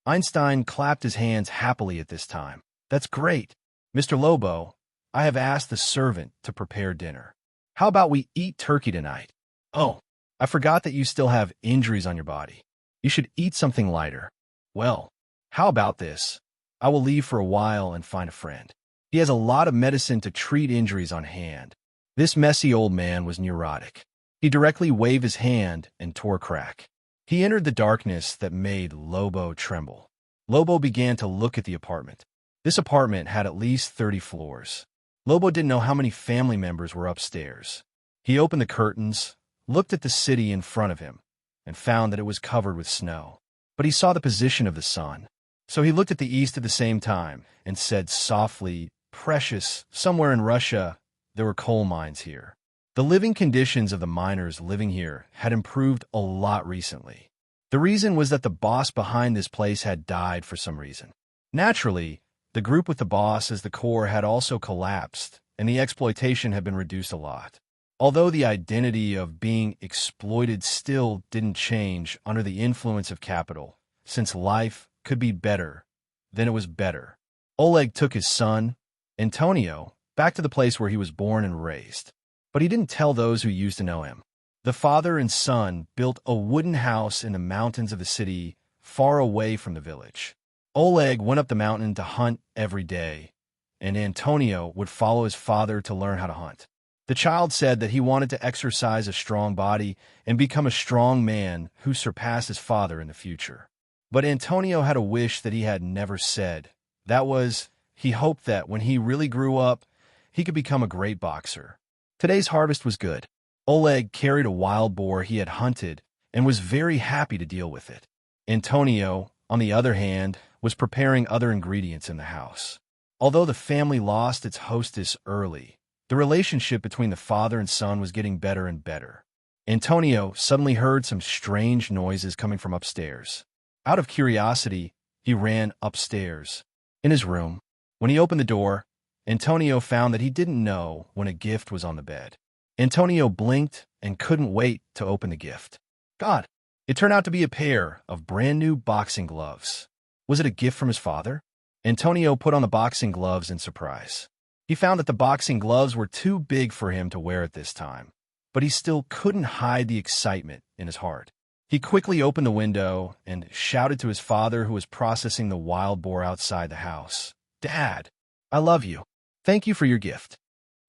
Einstein clapped his hands happily at this time. "That's great. Mr. Lobo, I have asked the servant to prepare dinner. How about we eat turkey tonight? Oh, I forgot that you still have injuries on your body. You should eat something lighter. Well, how about this? I will leave for a while and find a friend. He has a lot of medicine to treat injuries on hand." This messy old man was neurotic. He directly waved his hand and tore a crack. He entered the darkness that made Lobo tremble. Lobo began to look at the apartment. This apartment had at least 30 floors. Lobo didn't know how many family members were upstairs. He opened the curtains, looked at the city in front of him, and found that it was covered with snow. But he saw the position of the sun. So he looked at the east at the same time and said softly, "Precious, somewhere in Russia, there were coal mines here." The living conditions of the miners living here had improved a lot recently. The reason was that the boss behind this place had died for some reason. Naturally, the group with the boss as the core had also collapsed, and the exploitation had been reduced a lot. Although the identity of being exploited still didn't change under the influence of capital, since life could be better, then it was better. Oleg took his son, Antonio, back to the place where he was born and raised. But he didn't tell those who used to know him. The father and son built a wooden house in the mountains of the city far away from the village. Oleg went up the mountain to hunt every day, and Antonio would follow his father to learn how to hunt. The child said that he wanted to exercise a strong body and become a strong man who surpassed his father in the future. But Antonio had a wish that he had never said. That was, he hoped that when he really grew up, he could become a great boxer. Today's harvest was good. Oleg carried a wild boar he had hunted and was very happy to deal with it. Antonio, on the other hand, was preparing other ingredients in the house. Although the family lost its hostess early, the relationship between the father and son was getting better and better. Antonio suddenly heard some strange noises coming from upstairs. Out of curiosity, he ran upstairs. In his room, when he opened the door, Antonio found that he didn't know when a gift was on the bed. Antonio blinked and couldn't wait to open the gift. God, it turned out to be a pair of brand new boxing gloves. Was it a gift from his father? Antonio put on the boxing gloves in surprise. He found that the boxing gloves were too big for him to wear at this time, but he still couldn't hide the excitement in his heart. He quickly opened the window and shouted to his father, who was processing the wild boar outside the house. "Dad, I love you. Thank you for your gift."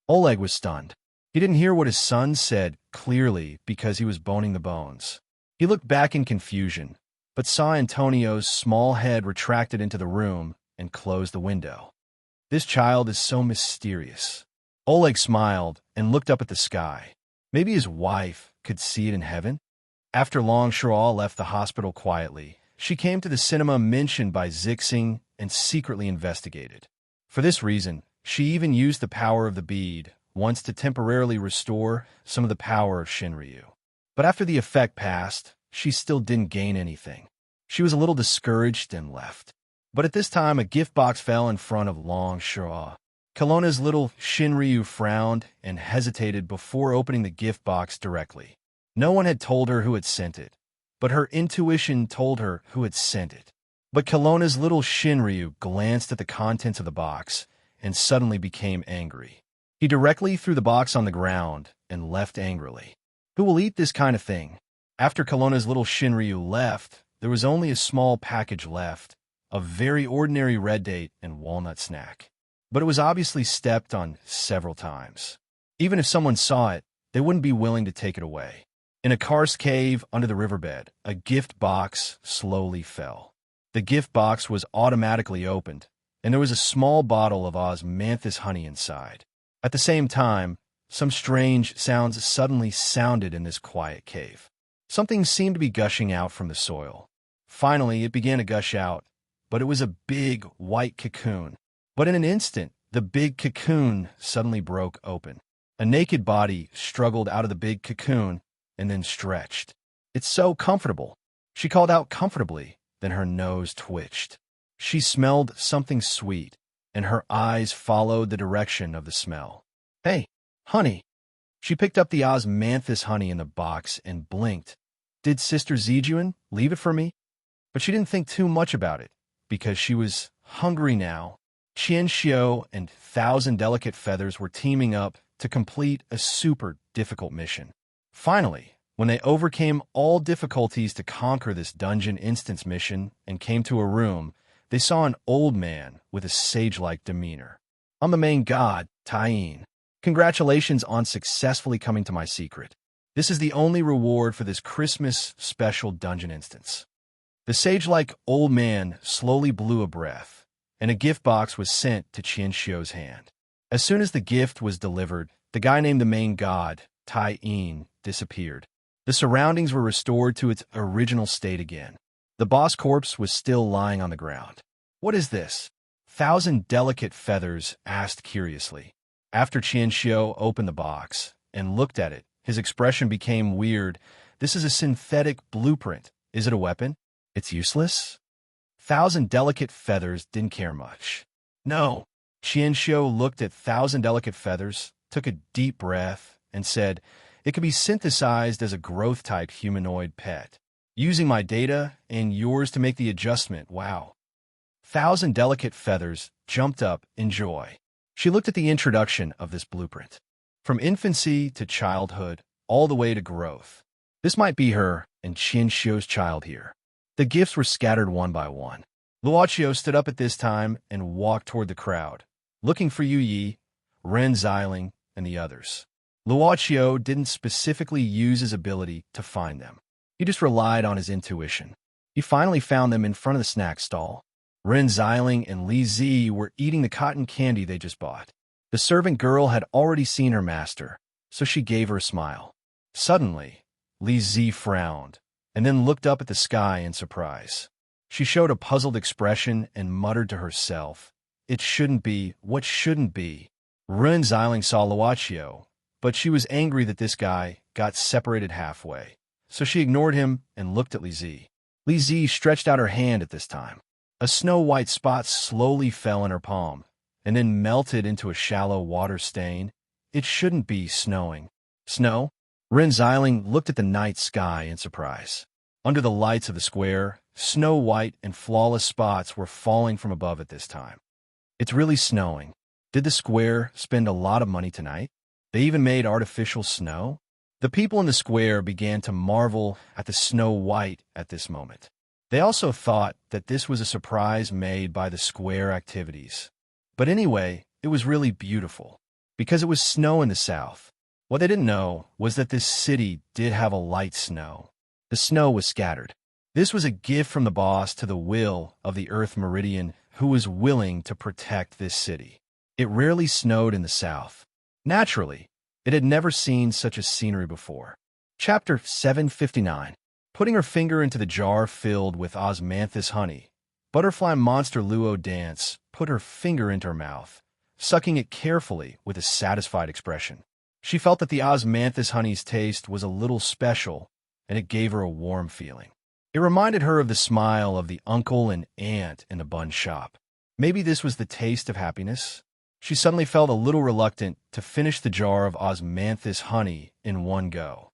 Oleg was stunned. He didn't hear what his son said clearly because he was boning the bones. He looked back in confusion, but saw Antonio's small head retracted into the room and closed the window. This child is so mysterious. Oleg smiled and looked up at the sky. Maybe his wife could see it in heaven? After long Sharal left the hospital quietly, she came to the cinema mentioned by Zixing and secretly investigated. For this reason, she even used the power of the bead once to temporarily restore some of the power of Shinryu. But after the effect passed, she still didn't gain anything. She was a little discouraged and left. But at this time, a gift box fell in front of Long Shura. Kelowna's little Shinryu frowned and hesitated before opening the gift box directly. No one had told her who had sent it, but her intuition told her who had sent it. But Kelowna's little Shinryu glanced at the contents of the box and suddenly became angry. He directly threw the box on the ground and left angrily. Who will eat this kind of thing? After Kelowna's little Shinryu left, there was only a small package left, a very ordinary red date and walnut snack. But it was obviously stepped on several times. Even if someone saw it, they wouldn't be willing to take it away. In a karst cave under the riverbed, a gift box slowly fell. The gift box was automatically opened, and there was a small bottle of osmanthus honey inside. At the same time, some strange sounds suddenly sounded in this quiet cave. Something seemed to be gushing out from the soil. Finally, it began to gush out, but it was a big white cocoon. But in an instant, the big cocoon suddenly broke open. A naked body struggled out of the big cocoon and then stretched. "It's so comfortable," she called out comfortably, then her nose twitched. She smelled something sweet, and her eyes followed the direction of the smell. "Hey, honey." She picked up the osmanthus honey in the box and blinked. Did Sister Zijuan leave it for me? But she didn't think too much about it, because she was hungry now. Qianxiu and 1,000 Delicate Feathers were teaming up to complete a super difficult mission. Finally, when they overcame all difficulties to conquer this dungeon instance mission and came to a room, they saw an old man with a sage-like demeanor. "I'm the main god, Taiyin. Congratulations on successfully coming to my secret. This is the only reward for this Christmas special dungeon instance." The sage-like old man slowly blew a breath, and a gift box was sent to Qianxiu's hand. As soon as the gift was delivered, the guy named the main god, Taiyin, disappeared. The surroundings were restored to its original state again. The boss corpse was still lying on the ground. "What is this?" 1,000 Delicate Feathers asked curiously. After Qianxiu opened the box and looked at it, his expression became weird. "This is a synthetic blueprint. Is it a weapon? It's useless?" 1,000 Delicate Feathers didn't care much. "No." Qianxiu looked at 1,000 Delicate Feathers, took a deep breath, and said, "It could be synthesized as a growth-type humanoid pet. Using my data and yours to make the adjustment, wow." 1,000 Delicate Feathers jumped up in joy. She looked at the introduction of this blueprint. From infancy to childhood, all the way to growth. This might be her and Qianxiu's child here. The gifts were scattered one by one. Luochio stood up at this time and walked toward the crowd, looking for Yu Yi, Ren Xiling, and the others. Luochio didn't specifically use his ability to find them. He just relied on his intuition. He finally found them in front of the snack stall. Ren Xiling and Li Zi were eating the cotton candy they just bought. The servant girl had already seen her master, so she gave her a smile. Suddenly, Li Zi frowned, and then looked up at the sky in surprise. She showed a puzzled expression and muttered to herself, "It shouldn't be, what shouldn't be?" Ren Xiling saw Luochio, but she was angry that this guy got separated halfway, so she ignored him and looked at Li Zi. Li Zi stretched out her hand at this time. A snow-white spot slowly fell in her palm, and then melted into a shallow water stain. It shouldn't be snowing. Snow? Ren Xiling looked at the night sky in surprise. Under the lights of the square, snow-white and flawless spots were falling from above at this time. It's really snowing. Did the square spend a lot of money tonight? They even made artificial snow? The people in the square began to marvel at the Snow White at this moment. They also thought that this was a surprise made by the square activities. But anyway, it was really beautiful, because it was snow in the south. What they didn't know was that this city did have a light snow. The snow was scattered. This was a gift from the boss to the will of the Earth Meridian, who was willing to protect this city. It rarely snowed in the south. Naturally, it had never seen such a scenery before. Chapter 759. Putting her finger into the jar filled with osmanthus honey, butterfly monster Luo Dance put her finger into her mouth, sucking it carefully with a satisfied expression. She felt that the osmanthus honey's taste was a little special, and it gave her a warm feeling. It reminded her of the smile of the uncle and aunt in the bun shop. Maybe this was the taste of happiness? She suddenly felt a little reluctant to finish the jar of osmanthus honey in one go.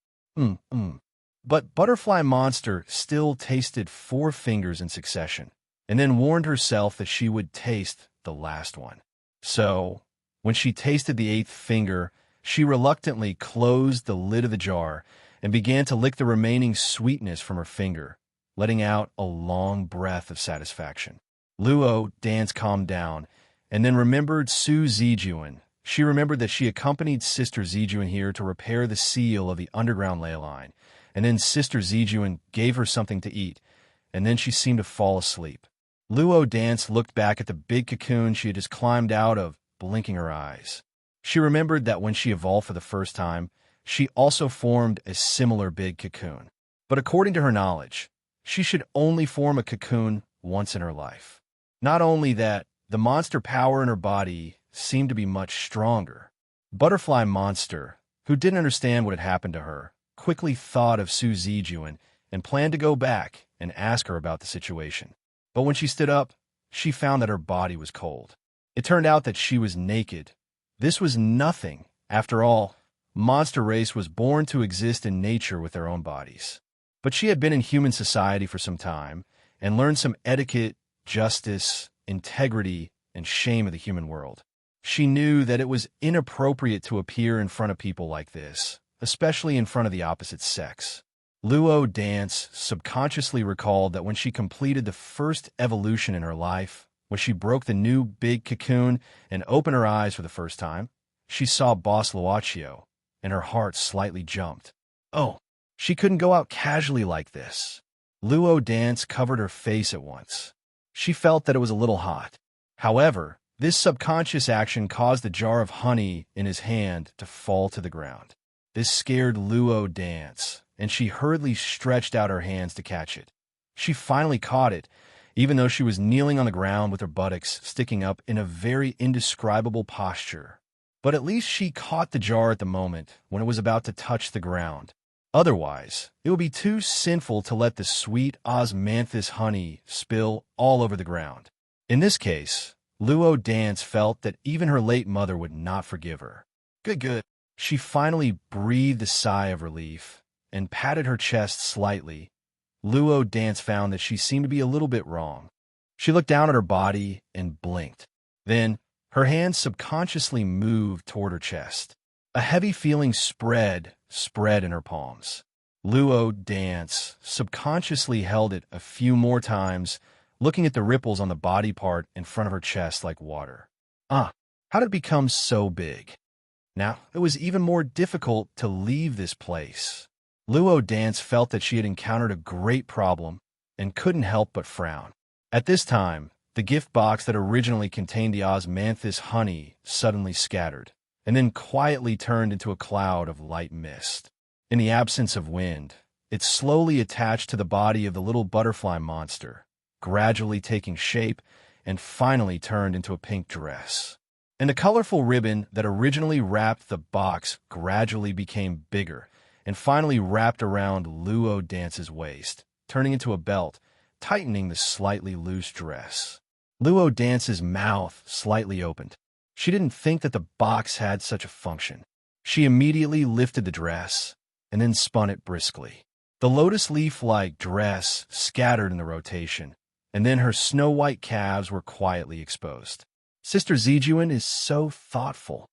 But Butterfly Monster still tasted 4 fingers in succession, and then warned herself that she would taste the last one. So, when she tasted the 8th finger, she reluctantly closed the lid of the jar and began to lick the remaining sweetness from her finger, letting out a long breath of satisfaction. Luo Dance calmed down, and then remembered Su Zijuan. She remembered that she accompanied Sister Zijuan here to repair the seal of the underground ley line, and then Sister Zijuan gave her something to eat, and then she seemed to fall asleep. Luo Dance looked back at the big cocoon she had just climbed out of, blinking her eyes. She remembered that when she evolved for the first time, she also formed a similar big cocoon. But according to her knowledge, she should only form a cocoon once in her life. Not only that, the monster power in her body seemed to be much stronger. Butterfly Monster, who didn't understand what had happened to her, quickly thought of Su Zijuan and planned to go back and ask her about the situation. But when she stood up, she found that her body was cold. It turned out that she was naked. This was nothing. After all, Monster Race was born to exist in nature with their own bodies. But she had been in human society for some time and learned some etiquette, justice, integrity, and shame of the human world. She knew that it was inappropriate to appear in front of people like this, especially in front of the opposite sex. Luo Dance subconsciously recalled that when she completed the first evolution in her life, when she broke the new big cocoon and opened her eyes for the first time, she saw Boss Luaccio, and her heart slightly jumped. Oh, she couldn't go out casually like this. Luo Dance covered her face at once. She felt that it was a little hot. However, this subconscious action caused the jar of honey in his hand to fall to the ground. This scared Luo Dance, and she hurriedly stretched out her hands to catch it. She finally caught it, even though she was kneeling on the ground with her buttocks sticking up in a very indescribable posture. But at least she caught the jar at the moment when it was about to touch the ground. Otherwise, it would be too sinful to let the sweet osmanthus honey spill all over the ground. In this case, Luo Dance felt that even her late mother would not forgive her. Good. She finally breathed a sigh of relief and patted her chest slightly. Luo Dance found that she seemed to be a little bit wrong. She looked down at her body and blinked. Then, her hands subconsciously moved toward her chest. A heavy feeling spread in her palms. Luo Dance subconsciously held it a few more times, looking at the ripples on the body part in front of her chest like water. How did it become so big? Now, it was even more difficult to leave this place. Luo Dance felt that she had encountered a great problem and couldn't help but frown. At this time, the gift box that originally contained the osmanthus honey suddenly scattered, and then quietly turned into a cloud of light mist. In the absence of wind, it slowly attached to the body of the little butterfly monster, gradually taking shape and finally turned into a pink dress. And the colorful ribbon that originally wrapped the box gradually became bigger and finally wrapped around Luo Dance's waist, turning into a belt, tightening the slightly loose dress. Luo Dance's mouth slightly opened. She didn't think that the box had such a function. She immediately lifted the dress and then spun it briskly. The lotus leaf-like dress scattered in the rotation, and then her snow-white calves were quietly exposed. Sister Zijuan is so thoughtful.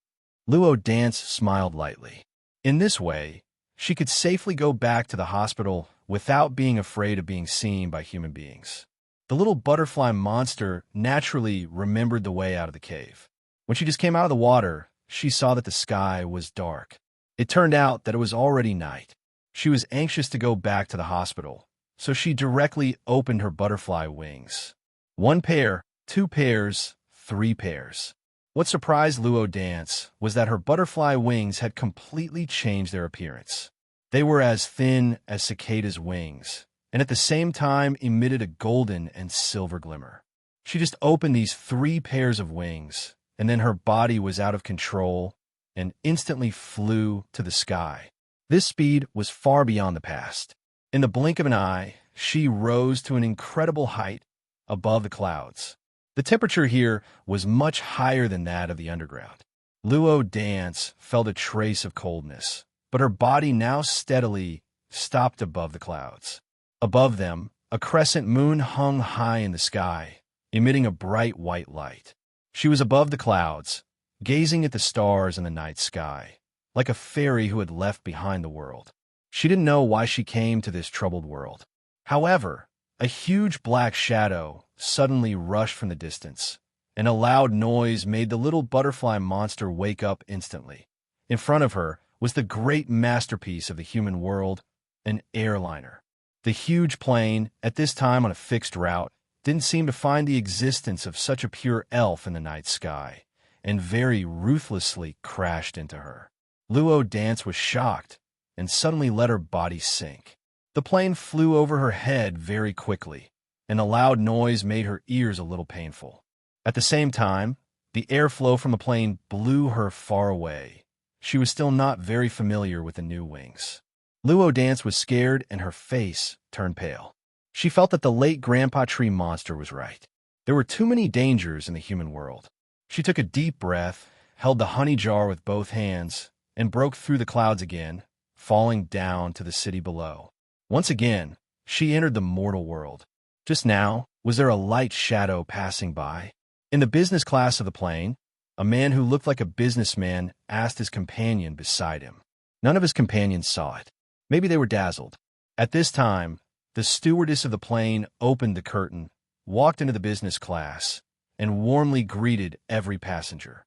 Luo Dance smiled lightly. In this way, she could safely go back to the hospital without being afraid of being seen by human beings. The little butterfly monster naturally remembered the way out of the cave. When she just came out of the water, she saw that the sky was dark. It turned out that it was already night. She was anxious to go back to the hospital, so she directly opened her butterfly wings. 1 pair, 2 pairs, 3 pairs. What surprised Luo Dance was that her butterfly wings had completely changed their appearance. They were as thin as cicada's wings, and at the same time emitted a golden and silver glimmer. She just opened these 3 pairs of wings, and then her body was out of control and instantly flew to the sky. This speed was far beyond the past. In the blink of an eye, she rose to an incredible height above the clouds. The temperature here was much higher than that of the underground. Luo Dance felt a trace of coldness, but her body now steadily stopped above the clouds. Above them, a crescent moon hung high in the sky, emitting a bright white light. She was above the clouds, gazing at the stars in the night sky, like a fairy who had left behind the world. She didn't know why she came to this troubled world. However, a huge black shadow suddenly rushed from the distance, and a loud noise made the little butterfly monster wake up instantly. In front of her was the great masterpiece of the human world, an airliner. The huge plane, at this time on a fixed route, didn't seem to find the existence of such a pure elf in the night sky, and very ruthlessly crashed into her. Luo Dance was shocked, and suddenly let her body sink. The plane flew over her head very quickly, and a loud noise made her ears a little painful. At the same time, the airflow from the plane blew her far away. She was still not very familiar with the new wings. Luo Dance was scared, and her face turned pale. She felt that the late Grandpa Tree Monster was right. There were too many dangers in the human world. She took a deep breath, held the honey jar with both hands, and broke through the clouds again, falling down to the city below. Once again, she entered the mortal world. Just now, was there a light shadow passing by? In the business class of the plane, a man who looked like a businessman asked his companion beside him. None of his companions saw it. Maybe they were dazzled. At this time, the stewardess of the plane opened the curtain, walked into the business class, and warmly greeted every passenger.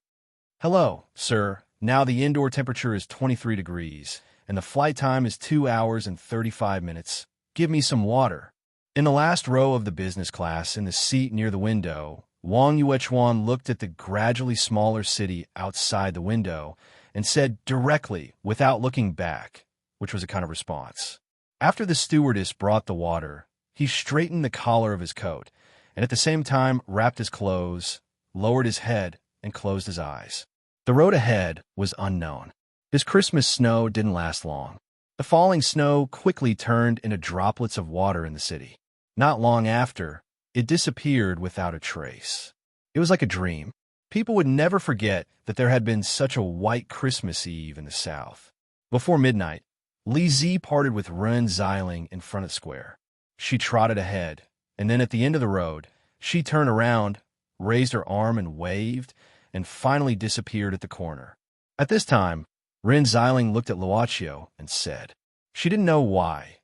"Hello, sir. Now the indoor temperature is 23 degrees, and the flight time is 2 hours and 35 minutes. Give me some water." In the last row of the business class, in the seat near the window, Wang Yuechuan looked at the gradually smaller city outside the window and said directly, without looking back, which was a kind of response. After the stewardess brought the water, he straightened the collar of his coat, and at the same time wrapped his clothes, lowered his head, and closed his eyes. The road ahead was unknown. This Christmas snow didn't last long. The falling snow quickly turned into droplets of water in the city. Not long after, it disappeared without a trace. It was like a dream. People would never forget that there had been such a white Christmas Eve in the South. Before midnight, Li Zi parted with Ren Xiling in front of the square. She trotted ahead, and then at the end of the road, she turned around, raised her arm and waved, and finally disappeared at the corner. At this time, Ren Xiling looked at Luochio and said, she didn't know why.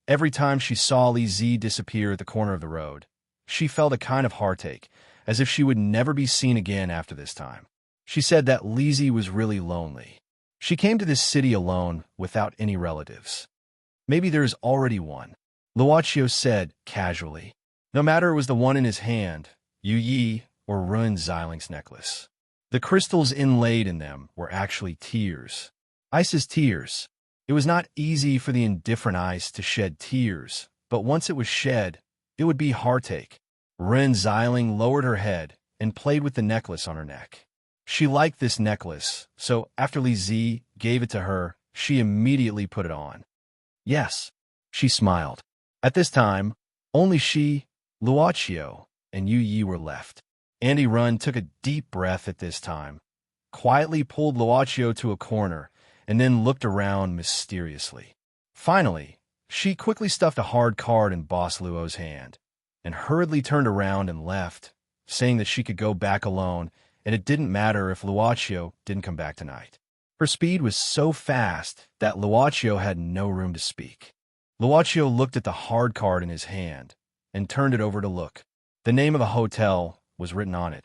Every time she saw Li Zi disappear at the corner of the road, she felt a kind of heartache, as if she would never be seen again after this time. She said that Li Zi was really lonely. She came to this city alone without any relatives. Maybe there is already one, Luochio said casually. No matter it was the one in his hand, Yu Yi, or Ren Xiling's necklace. The crystals inlaid in them were actually tears. Ice's tears. It was not easy for the indifferent ice to shed tears, but once it was shed, it would be heartache. Ren Xiling lowered her head and played with the necklace on her neck. She liked this necklace, so after Li Zi gave it to her, she immediately put it on. Yes, she smiled. At this time, only she, Luochio, and Yu Yi were left. Andy Run took a deep breath at this time, quietly pulled Luochio to a corner, and then looked around mysteriously. Finally, she quickly stuffed a hard card in Boss Luo's hand, and hurriedly turned around and left, saying that she could go back alone, and it didn't matter if Luochio didn't come back tonight. Her speed was so fast that Luochio had no room to speak. Luochio looked at the hard card in his hand, and turned it over to look. The name of a hotel was written on it,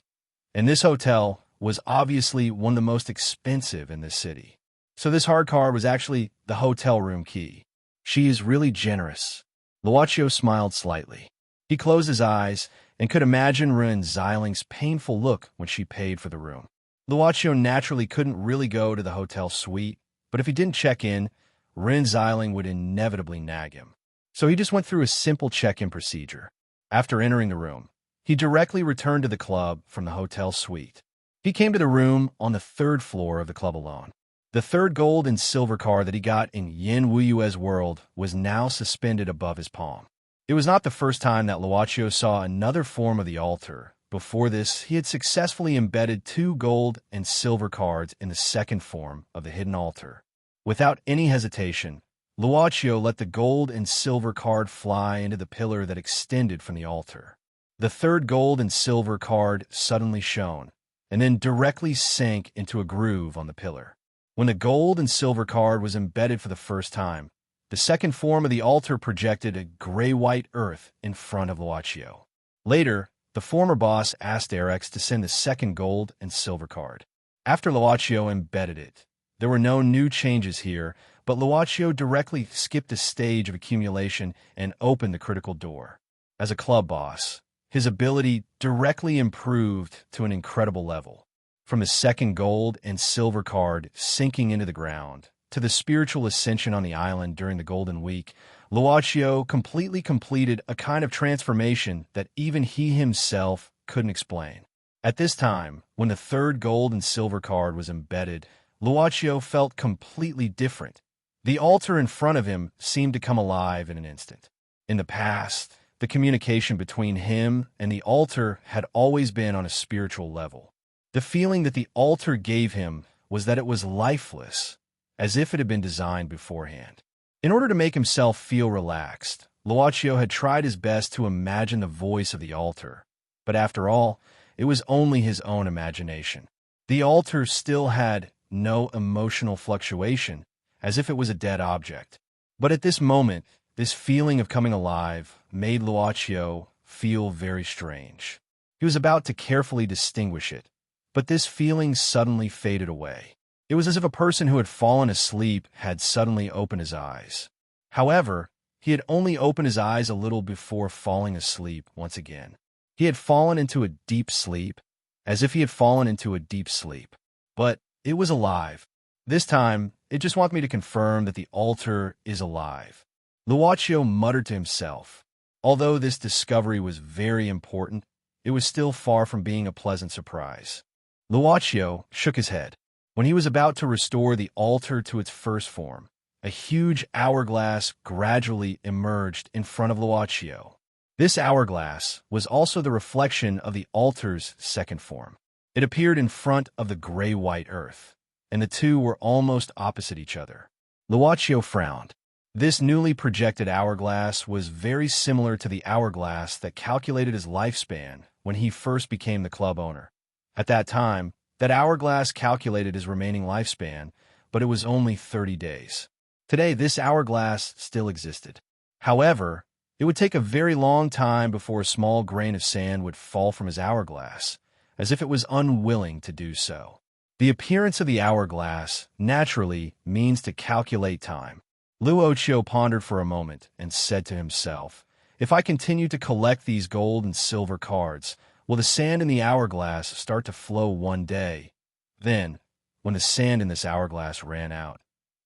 and this hotel was obviously one of the most expensive in this city. So this hard card was actually the hotel room key. She is really generous. Luaccio smiled slightly. He closed his eyes and could imagine Ziling's painful look when she paid for the room. Luaccio naturally couldn't really go to the hotel suite, but if he didn't check in, Ziling would inevitably nag him. So he just went through a simple check-in procedure. After entering the room, he directly returned to the club from the hotel suite. He came to the room on the third floor of the club alone. The third gold and silver card that he got in Yin Wuyue's world was now suspended above his palm. It was not the first time that Luaccio saw another form of the altar. Before this, he had successfully embedded 2 gold and silver cards in the second form of the hidden altar. Without any hesitation, Luaccio let the gold and silver card fly into the pillar that extended from the altar. The third gold and silver card suddenly shone, and then directly sank into a groove on the pillar. When the gold and silver card was embedded for the first time, the second form of the altar projected a gray-white earth in front of Luaccio. Later, the former boss asked Erex to send the second gold and silver card. After Luaccio embedded it, there were no new changes here, but Luaccio directly skipped a stage of accumulation and opened the critical door. As a club boss, his ability directly improved to an incredible level. From the second gold and silver card sinking into the ground, to the spiritual ascension on the island during the Golden Week, Luaccio completely completed a kind of transformation that even he himself couldn't explain. At this time, when the third gold and silver card was embedded, Luaccio felt completely different. The altar in front of him seemed to come alive in an instant. In the past, the communication between him and the altar had always been on a spiritual level. The feeling that the altar gave him was that it was lifeless, as if it had been designed beforehand. In order to make himself feel relaxed, Luaccio had tried his best to imagine the voice of the altar. But after all, it was only his own imagination. The altar still had no emotional fluctuation, as if it was a dead object. But at this moment, this feeling of coming alive made Luaccio feel very strange. He was about to carefully distinguish it, but this feeling suddenly faded away. It was as if a person who had fallen asleep had suddenly opened his eyes. However, he had only opened his eyes a little before falling asleep once again. He had fallen into a deep sleep, as if he had fallen into a deep sleep. But it was alive. This time, it just wants me to confirm that the altar is alive. Luaccio muttered to himself. Although this discovery was very important, it was still far from being a pleasant surprise. Luaccio shook his head. When he was about to restore the altar to its first form, a huge hourglass gradually emerged in front of Luaccio. This hourglass was also the reflection of the altar's second form. It appeared in front of the gray-white earth, and the two were almost opposite each other. Luaccio frowned. This newly projected hourglass was very similar to the hourglass that calculated his lifespan when he first became the club owner. At that time, that hourglass calculated his remaining lifespan, but it was only 30 days. Today, this hourglass still existed. However, it would take a very long time before a small grain of sand would fall from his hourglass, as if it was unwilling to do so. The appearance of the hourglass, naturally, means to calculate time. Luaccio pondered for a moment and said to himself, "If I continue to collect these gold and silver cards, will the sand in the hourglass start to flow one day? Then, when the sand in this hourglass ran out,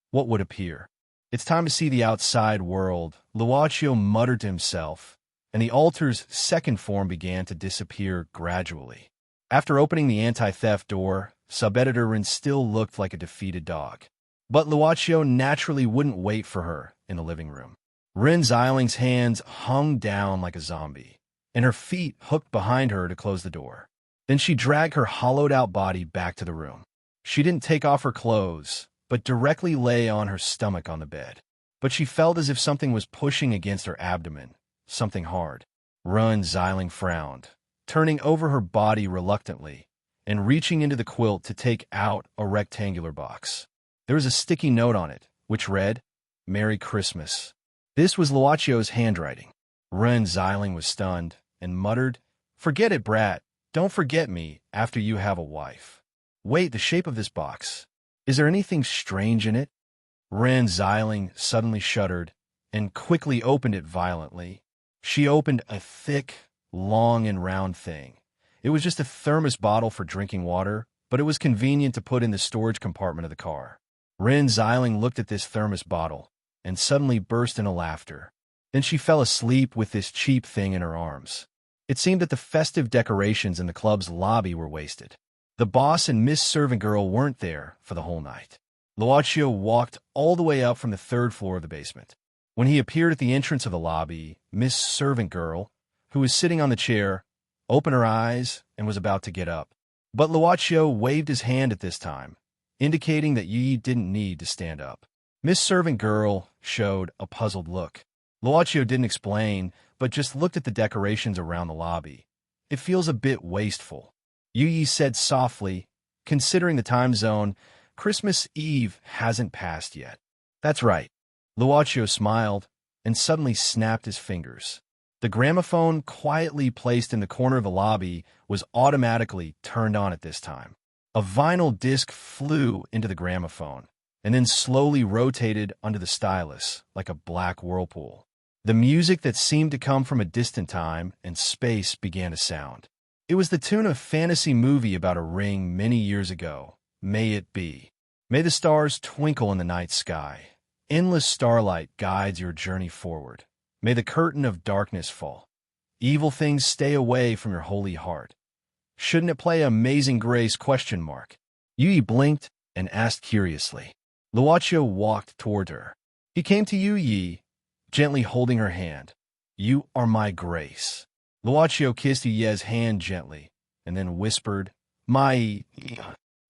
what would appear? It's time to see the outside world," Luaccio muttered to himself, and the altar's second form began to disappear gradually. After opening the anti-theft door, sub-editor Rin still looked like a defeated dog. But Luaccio naturally wouldn't wait for her in the living room. Rin Ziling's hands hung down like a zombie, and her feet hooked behind her to close the door. Then she dragged her hollowed-out body back to the room. She didn't take off her clothes, but directly lay on her stomach on the bed. But she felt as if something was pushing against her abdomen, something hard. Rin Ziling frowned, turning over her body reluctantly, and reaching into the quilt to take out a rectangular box. There was a sticky note on it, which read, "Merry Christmas." This was Luaccio's handwriting. Rin Ziling was stunned and muttered, "Forget it, brat. Don't forget me after you have a wife." Wait, the shape of this box. Is there anything strange in it? Rin Ziling suddenly shuddered and quickly opened it violently. She opened a thick, long and round thing. It was just a thermos bottle for drinking water, but it was convenient to put in the storage compartment of the car. Rin Xiling looked at this thermos bottle and suddenly burst into laughter. Then she fell asleep with this cheap thing in her arms. It seemed that the festive decorations in the club's lobby were wasted. The boss and Miss Servant Girl weren't there for the whole night. Luochio walked all the way up from the third floor of the basement. When he appeared at the entrance of the lobby, Miss Servant Girl, who was sitting on the chair, opened her eyes and was about to get up. But Luochio waved his hand at this time, indicating that Yi didn't need to stand up. Miss Servant Girl showed a puzzled look. Luochio didn't explain, but just looked at the decorations around the lobby. It feels a bit wasteful. Yi said softly, considering the time zone, Christmas Eve hasn't passed yet. That's right. Luochio smiled and suddenly snapped his fingers. The gramophone quietly placed in the corner of the lobby was automatically turned on at this time. A vinyl disc flew into the gramophone and then slowly rotated under the stylus like a black whirlpool. The music that seemed to come from a distant time and space began to sound. It was the tune of a fantasy movie about a ring many years ago. May it be. May the stars twinkle in the night sky. Endless starlight guides your journey forward. May the curtain of darkness fall. Evil things stay away from your holy heart. Shouldn't it play Amazing Grace? Yui blinked and asked curiously. Luochio walked toward her. He came to Yui, gently holding her hand. You are my grace. Luochio kissed Yuye's hand gently and then whispered, My...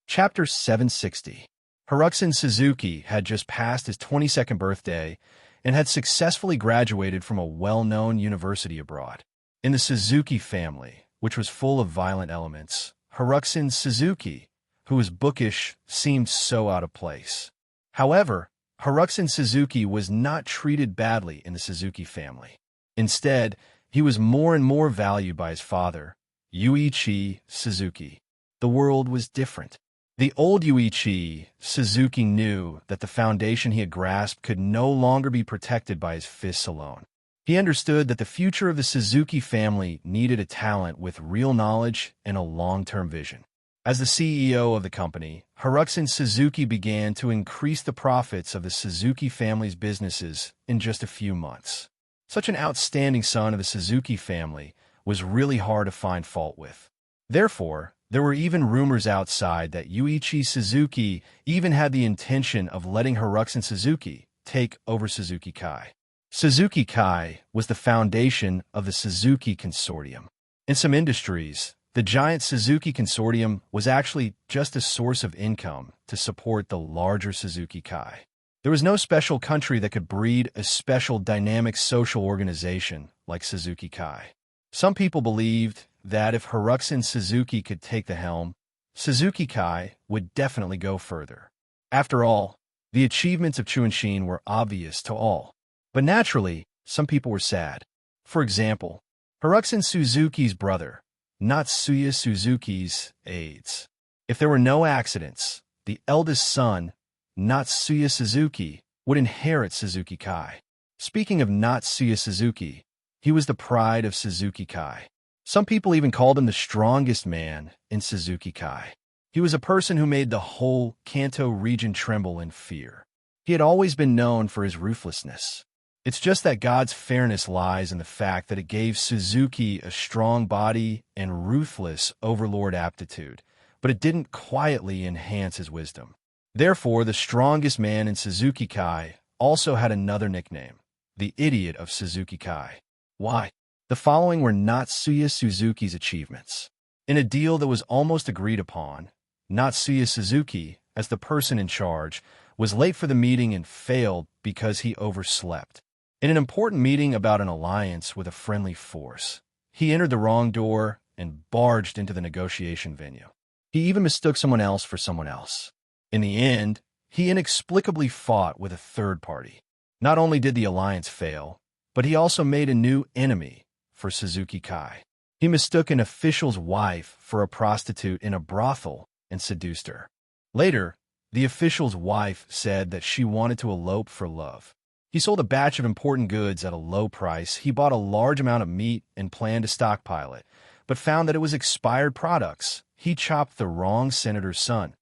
Chapter 760. Haruxin Suzuki had just passed his 22nd birthday and had successfully graduated from a well-known university abroad. In the Suzuki family, which was full of violent elements, Haruxin Suzuki, who was bookish, seemed so out of place. However, Haruxin Suzuki was not treated badly in the Suzuki family. Instead, he was more and more valued by his father, Yuichi Suzuki. The world was different. The old Yuichi Suzuki knew that the foundation he had grasped could no longer be protected by his fists alone. He understood that the future of the Suzuki family needed a talent with real knowledge and a long-term vision. As the CEO of the company, Haruxin Suzuki began to increase the profits of the Suzuki family's businesses in just a few months. Such an outstanding son of the Suzuki family was really hard to find fault with. Therefore, there were even rumors outside that Yuichi Suzuki even had the intention of letting Haruxin Suzuki take over Suzuki Kai. Suzuki Kai was the foundation of the Suzuki Consortium. In some industries, the giant Suzuki Consortium was actually just a source of income to support the larger Suzuki Kai. There was no special country that could breed a special dynamic social organization like Suzuki Kai. Some people believed that if Haruxin Suzuki could take the helm, Suzuki Kai would definitely go further. After all, the achievements of Chuanshin were obvious to all. But naturally, some people were sad. For example, Haruxin Suzuki's brother, Natsuya Suzuki's AIDS. If there were no accidents, the eldest son, Natsuya Suzuki, would inherit Suzuki Kai. Speaking of Natsuya Suzuki, he was the pride of Suzuki Kai. Some people even called him the strongest man in Suzuki Kai. He was a person who made the whole Kanto region tremble in fear. He had always been known for his ruthlessness. It's just that God's fairness lies in the fact that it gave Suzuki a strong body and ruthless overlord aptitude, but it didn't quietly enhance his wisdom. Therefore, the strongest man in Suzuki Kai also had another nickname, the Idiot of Suzuki Kai. Why? The following were Natsuya Suzuki's achievements. In a deal that was almost agreed upon, Natsuya Suzuki, as the person in charge, was late for the meeting and failed because he overslept. In an important meeting about an alliance with a friendly force, he entered the wrong door and barged into the negotiation venue. He even mistook someone else for someone else. In the end, he inexplicably fought with a third party. Not only did the alliance fail, but he also made a new enemy for Suzuki Kai. He mistook an official's wife for a prostitute in a brothel and seduced her. Later, the official's wife said that she wanted to elope for love. He He sold a batch of important goods at a low price. He bought a large amount of meat and planned to stockpile it, but found that it was expired products. He chopped the wrong senator's son.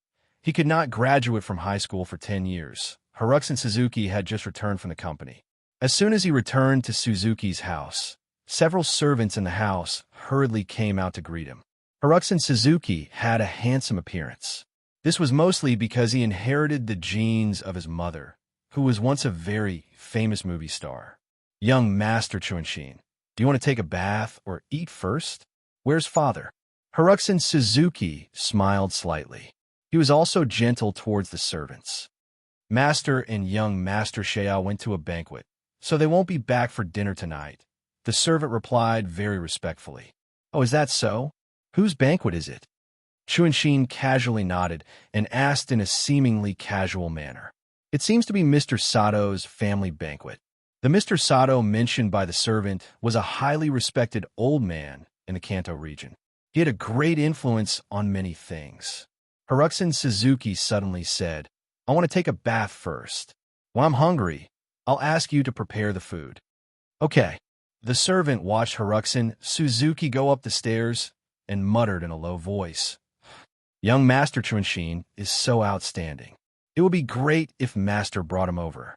He could not graduate from high school for 10 years. Haruxan Suzuki had just returned from the company. As soon as he returned to Suzuki's house, several servants in the house hurriedly came out to greet him. Haruxan Suzuki had a handsome appearance. This was mostly because he inherited the genes of his mother, who was once a very famous movie star. Young Master Chunshin, do you want to take a bath or eat first? Where's father? Haruxan Suzuki smiled slightly. He was also gentle towards the servants. Master and young Master Shea went to a banquet, so they won't be back for dinner tonight. The servant replied very respectfully. Oh, is that so? Whose banquet is it? Chunshin casually nodded and asked in a seemingly casual manner. It seems to be Mr. Sato's family banquet. The Mr. Sato mentioned by the servant was a highly respected old man in the Kanto region. He had a great influence on many things. Haruxan Suzuki suddenly said, I want to take a bath first. Well, I'm hungry. I'll ask you to prepare the food. Okay. The servant watched Haruxan Suzuki go up the stairs and muttered in a low voice, Young Master Chunshin is so outstanding. It would be great if Master brought him over.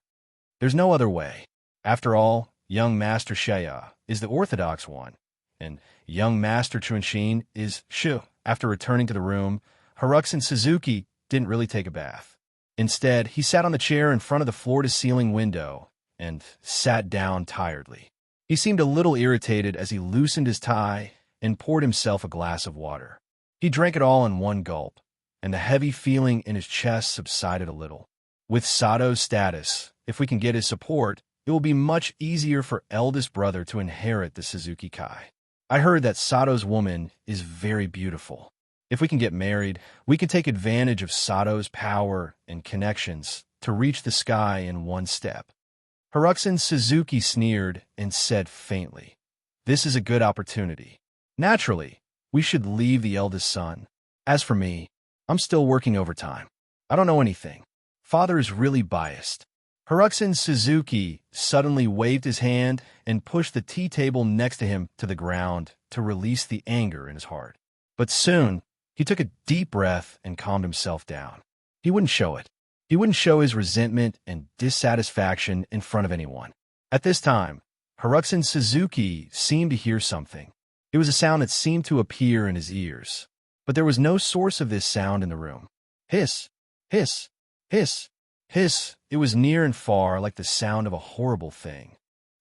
There's no other way. After all, young Master Shea is the orthodox one, and young Master Chunshin is Shu. After returning to the room, Haruxan Suzuki didn't really take a bath. Instead, he sat on the chair in front of the floor-to-ceiling window and sat down tiredly. He seemed a little irritated as he loosened his tie and poured himself a glass of water. He drank it all in one gulp, and the heavy feeling in his chest subsided a little. With Sato's status, if we can get his support, it will be much easier for eldest brother to inherit the Suzuki Kai. I heard that Sato's woman is very beautiful. If we can get married, we can take advantage of Sato's power and connections to reach the sky in one step. Haruxan Suzuki sneered and said faintly, This is a good opportunity. Naturally, we should leave the eldest son. As for me, I'm still working overtime. I don't know anything. Father is really biased. Haruxan Suzuki suddenly waved his hand and pushed the tea table next to him to the ground to release the anger in his heart. But soon, he took a deep breath and calmed himself down. He wouldn't show it. He wouldn't show his resentment and dissatisfaction in front of anyone. At this time, Haruxan Suzuki seemed to hear something. It was a sound that seemed to appear in his ears, but there was no source of this sound in the room. Hiss, hiss, hiss, hiss. It was near and far, like the sound of a horrible thing.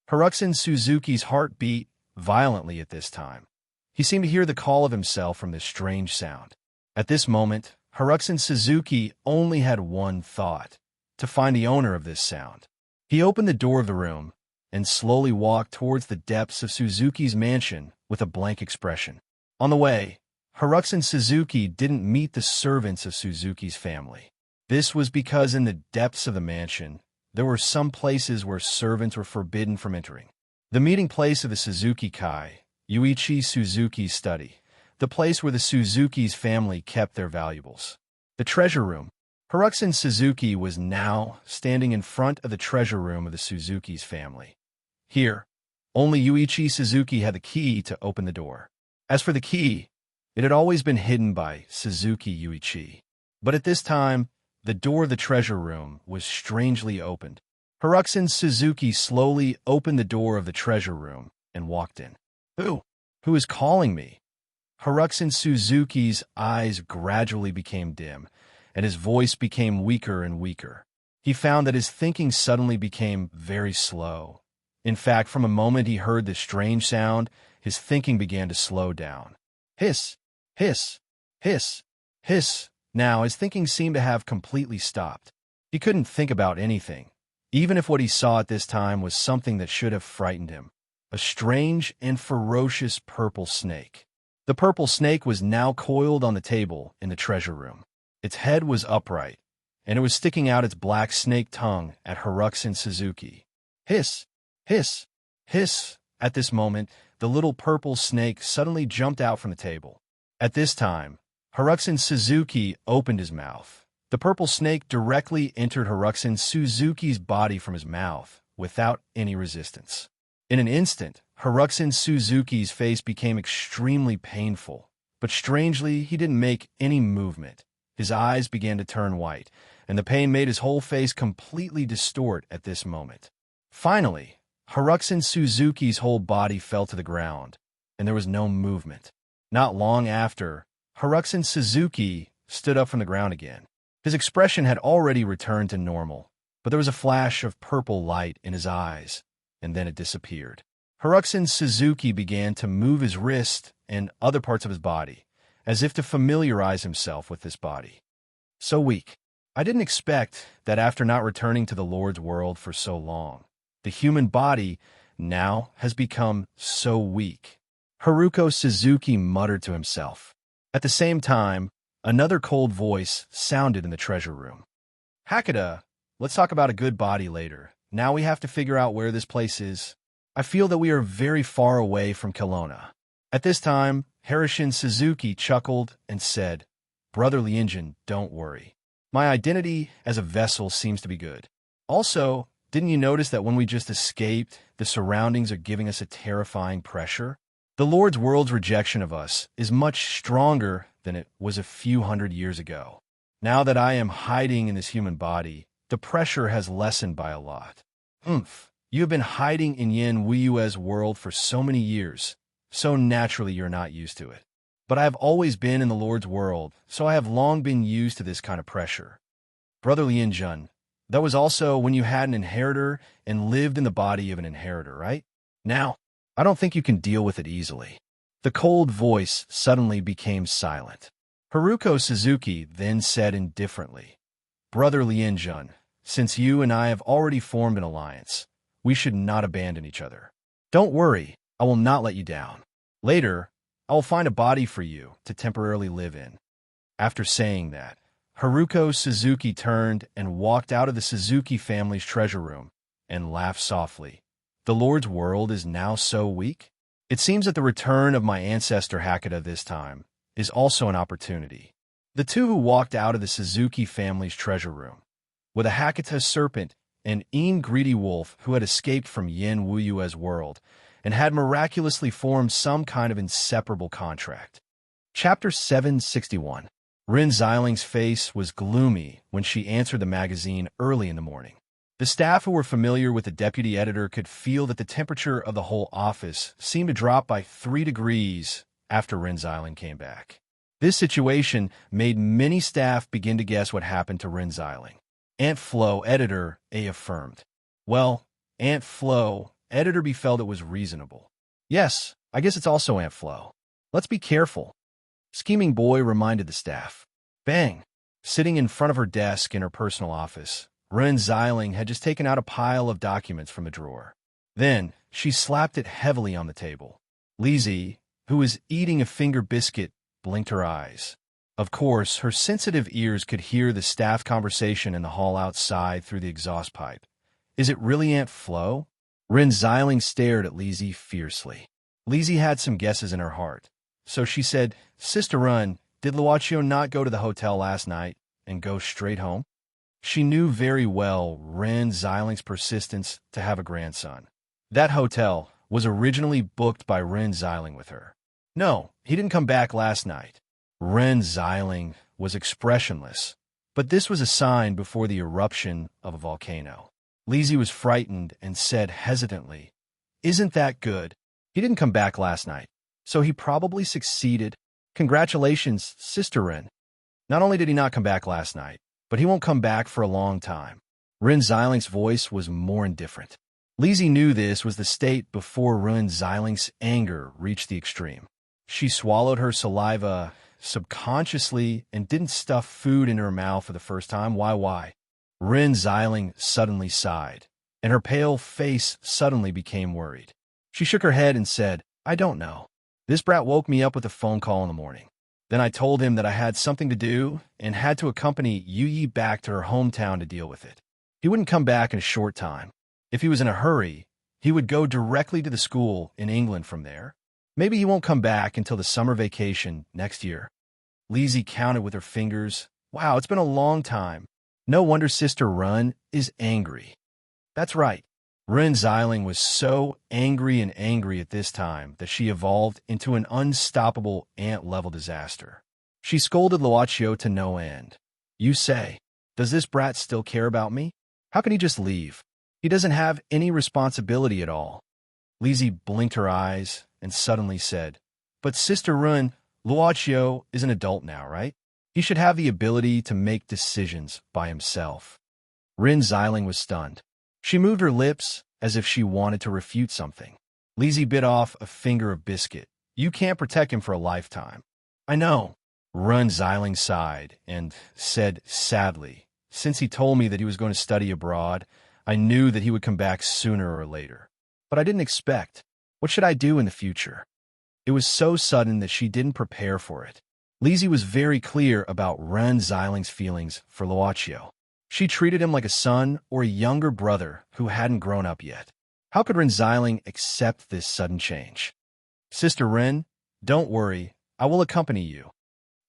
Haruxan Suzuki's heart beat violently at this time. He seemed to hear the call of himself from this strange sound. At this moment, Haruxan Suzuki only had one thought, to find the owner of this sound. He opened the door of the room and slowly walked towards the depths of Suzuki's mansion with a blank expression. On the way, Haruxan Suzuki didn't meet the servants of Suzuki's family. This was because in the depths of the mansion, there were some places where servants were forbidden from entering. The meeting place of the Suzuki Kai, Yuichi Suzuki's study, the place where the Suzuki's family kept their valuables. The treasure room. Haruxan Suzuki was now standing in front of the treasure room of the Suzuki's family. Here, only Yuichi Suzuki had the key to open the door. As for the key, it had always been hidden by Suzuki Yuichi. But at this time, the door of the treasure room was strangely opened. Haruxan Suzuki slowly opened the door of the treasure room and walked in. Who is calling me? Haruxan Suzuki's eyes gradually became dim, and his voice became weaker and weaker. He found that his thinking suddenly became very slow. In fact, from a moment he heard this strange sound, his thinking began to slow down. Hiss, hiss, hiss, hiss. Now his thinking seemed to have completely stopped. He couldn't think about anything, even if what he saw at this time was something that should have frightened him. A strange and ferocious purple snake. The purple snake was now coiled on the table in the treasure room. Its head was upright, and it was sticking out its black snake tongue at Haruxan Suzuki. Hiss, hiss, hiss. At this moment, the little purple snake suddenly jumped out from the table. At this time, Haruxan Suzuki opened his mouth. The purple snake directly entered Haruxan Suzuki's body from his mouth, without any resistance. In an instant, Haruxin Suzuki's face became extremely painful, but strangely, he didn't make any movement. His eyes began to turn white, and the pain made his whole face completely distort at this moment. Finally, Haruxin Suzuki's whole body fell to the ground, and there was no movement. Not long after, Haruxin Suzuki stood up from the ground again. His expression had already returned to normal, but there was a flash of purple light in his eyes, and then it disappeared. Haruxin Suzuki began to move his wrist and other parts of his body, as if to familiarize himself with this body. So weak. I didn't expect that after not returning to the Lord's world for so long, the human body now has become so weak. Haruko Suzuki muttered to himself. At the same time, another cold voice sounded in the treasure room. Hakata, let's talk about a good body later. Now we have to figure out where this place is. I feel that we are very far away from Kelowna. At this time, Haruxin Suzuki chuckled and said, Brotherly Injun, don't worry. My identity as a vessel seems to be good. Also, didn't you notice that when we just escaped, the surroundings are giving us a terrifying pressure? The Lord's world's rejection of us is much stronger than it was a few hundred years ago. Now that I am hiding in this human body, the pressure has lessened by a lot. You have been hiding in Yin Wuyue's world for so many years, so naturally you're not used to it. But I have always been in the Lord's world, so I have long been used to this kind of pressure. Brotherly Injun, that was also when you had an inheritor and lived in the body of an inheritor, right? Now, I don't think you can deal with it easily. The cold voice suddenly became silent. Haruko Suzuki then said indifferently, Brotherly Injun, since you and I have already formed an alliance, we should not abandon each other. Don't worry, I will not let you down. Later, I will find a body for you to temporarily live in. After saying that, Haruko Suzuki turned and walked out of the Suzuki family's treasure room and laughed softly. The Lord's world is now so weak? It seems that the return of my ancestor Hakata this time is also an opportunity. The two who walked out of the Suzuki family's treasure room were the Hakata serpent and Een greedy wolf who had escaped from Yin Wuyue's world and had miraculously formed some kind of inseparable contract. Chapter 761. Rin Xiling's face was gloomy when she answered the magazine early in the morning. The staff who were familiar with the deputy editor could feel that the temperature of the whole office seemed to drop by 3 degrees after Rin Xiling came back. This situation made many staff begin to guess what happened to Rin Xiling. Aunt Flo, editor, A affirmed. Well, Aunt Flo, editor B felt it was reasonable. Yes, I guess it's also Aunt Flo. Let's be careful. Scheming Boy reminded the staff. Bang! Sitting in front of her desk in her personal office, Rin Xiling had just taken out a pile of documents from the drawer. Then, she slapped it heavily on the table. Lizzie, who was eating a finger biscuit, blinked her eyes. Of course, her sensitive ears could hear the staff conversation in the hall outside through the exhaust pipe. Is it really Aunt Flo? Rin Xiling stared at Lizzie fiercely. Lizzie had some guesses in her heart, so she said, Sister Run, did Luochio not go to the hotel last night and go straight home? She knew very well Rin Xiling's persistence to have a grandson. That hotel was originally booked by Rin Xiling with her. No, he didn't come back last night. Rin Xiling was expressionless, but this was a sign before the eruption of a volcano. Lizzie was frightened and said hesitantly, Isn't that good? He didn't come back last night, so he probably succeeded. Congratulations, Sister Rin. Not only did he not come back last night, but he won't come back for a long time. Rin Xiling's voice was more indifferent. Lizzie knew this was the state before Rin Xiling's anger reached the extreme. She swallowed her saliva subconsciously and didn't stuff food in her mouth for the first time. Why? Rin Xiling suddenly sighed, and her pale face suddenly became worried. She shook her head and said, I don't know. This brat woke me up with a phone call in the morning. Then I told him that I had something to do and had to accompany Yu Yi back to her hometown to deal with it. He wouldn't come back in a short time. If he was in a hurry, he would go directly to the school in England from there. Maybe he won't come back until the summer vacation next year. Lizzie counted with her fingers. Wow, it's been a long time. No wonder Sister Run is angry. That's right. Ren Xiling was so angry and angry at this time that she evolved into an unstoppable ant-level disaster. She scolded Luochio to no end. You say, does this brat still care about me? How can he just leave? He doesn't have any responsibility at all. Lizzie blinked her eyes and suddenly said, but Sister Run, Luochio is an adult now, right? He should have the ability to make decisions by himself. Ren Xiling was stunned. She moved her lips as if she wanted to refute something. Lizzie bit off a finger of biscuit. You can't protect him for a lifetime. I know. Ren Xiling sighed and said sadly, since he told me that he was going to study abroad, I knew that he would come back sooner or later. But I didn't expect. What should I do in the future? It was so sudden that she didn't prepare for it. Lizzie was very clear about Ren Xiling's feelings for Luochio. She treated him like a son or a younger brother who hadn't grown up yet. How could Ren Xiling accept this sudden change? Sister Ren, don't worry, I will accompany you.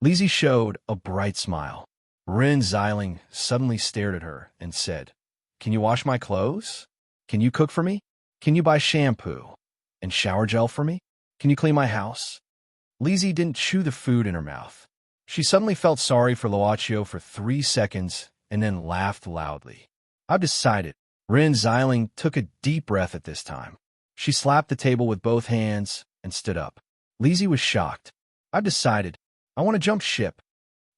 Lizzie showed a bright smile. Ren Xiling suddenly stared at her and said, can you wash my clothes? Can you cook for me? Can you buy shampoo and shower gel for me? Can you clean my house? Lizzie didn't chew the food in her mouth. She suddenly felt sorry for Luochio for 3 seconds and then laughed loudly. I've decided. Ren Xiling took a deep breath at this time. She slapped the table with both hands and stood up. Lizzie was shocked. I've decided. I want to jump ship.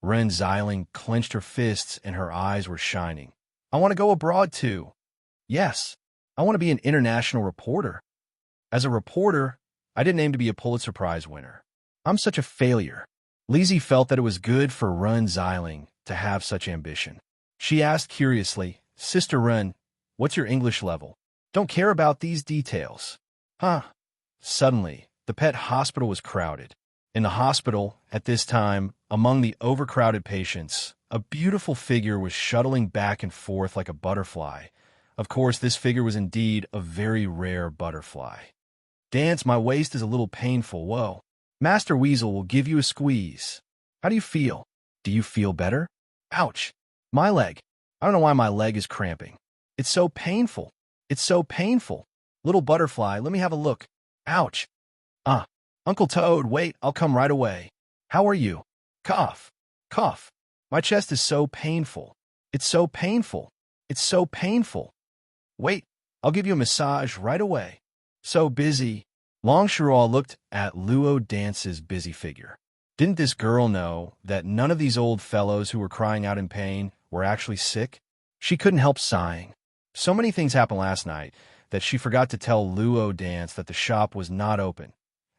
Ren Xiling clenched her fists and her eyes were shining. I want to go abroad too. Yes, I want to be an international reporter. As a reporter, I didn't aim to be a Pulitzer Prize winner. I'm such a failure. Lizzie felt that it was good for Ren Xiling to have such ambition. She asked curiously, Sister Ren, what's your English level? Don't care about these details. Huh. Suddenly, the pet hospital was crowded. In the hospital, at this time, among the overcrowded patients, a beautiful figure was shuttling back and forth like a butterfly. Of course, this figure was indeed a very rare butterfly. Dance, my waist is a little painful, whoa. Master Weasel will give you a squeeze. How do you feel? Do you feel better? Ouch. My leg. I don't know why my leg is cramping. It's so painful. It's so painful. Little butterfly, let me have a look. Ouch. Uncle Toad, wait, I'll come right away. How are you? Cough. Cough. My chest is so painful. It's so painful. It's so painful. Wait, I'll give you a massage right away. So busy. Longshiraw looked at Luo Dance's busy figure. Didn't this girl know that none of these old fellows who were crying out in pain were actually sick? She couldn't help sighing. So many things happened last night that she forgot to tell Luo Dance that the shop was not open.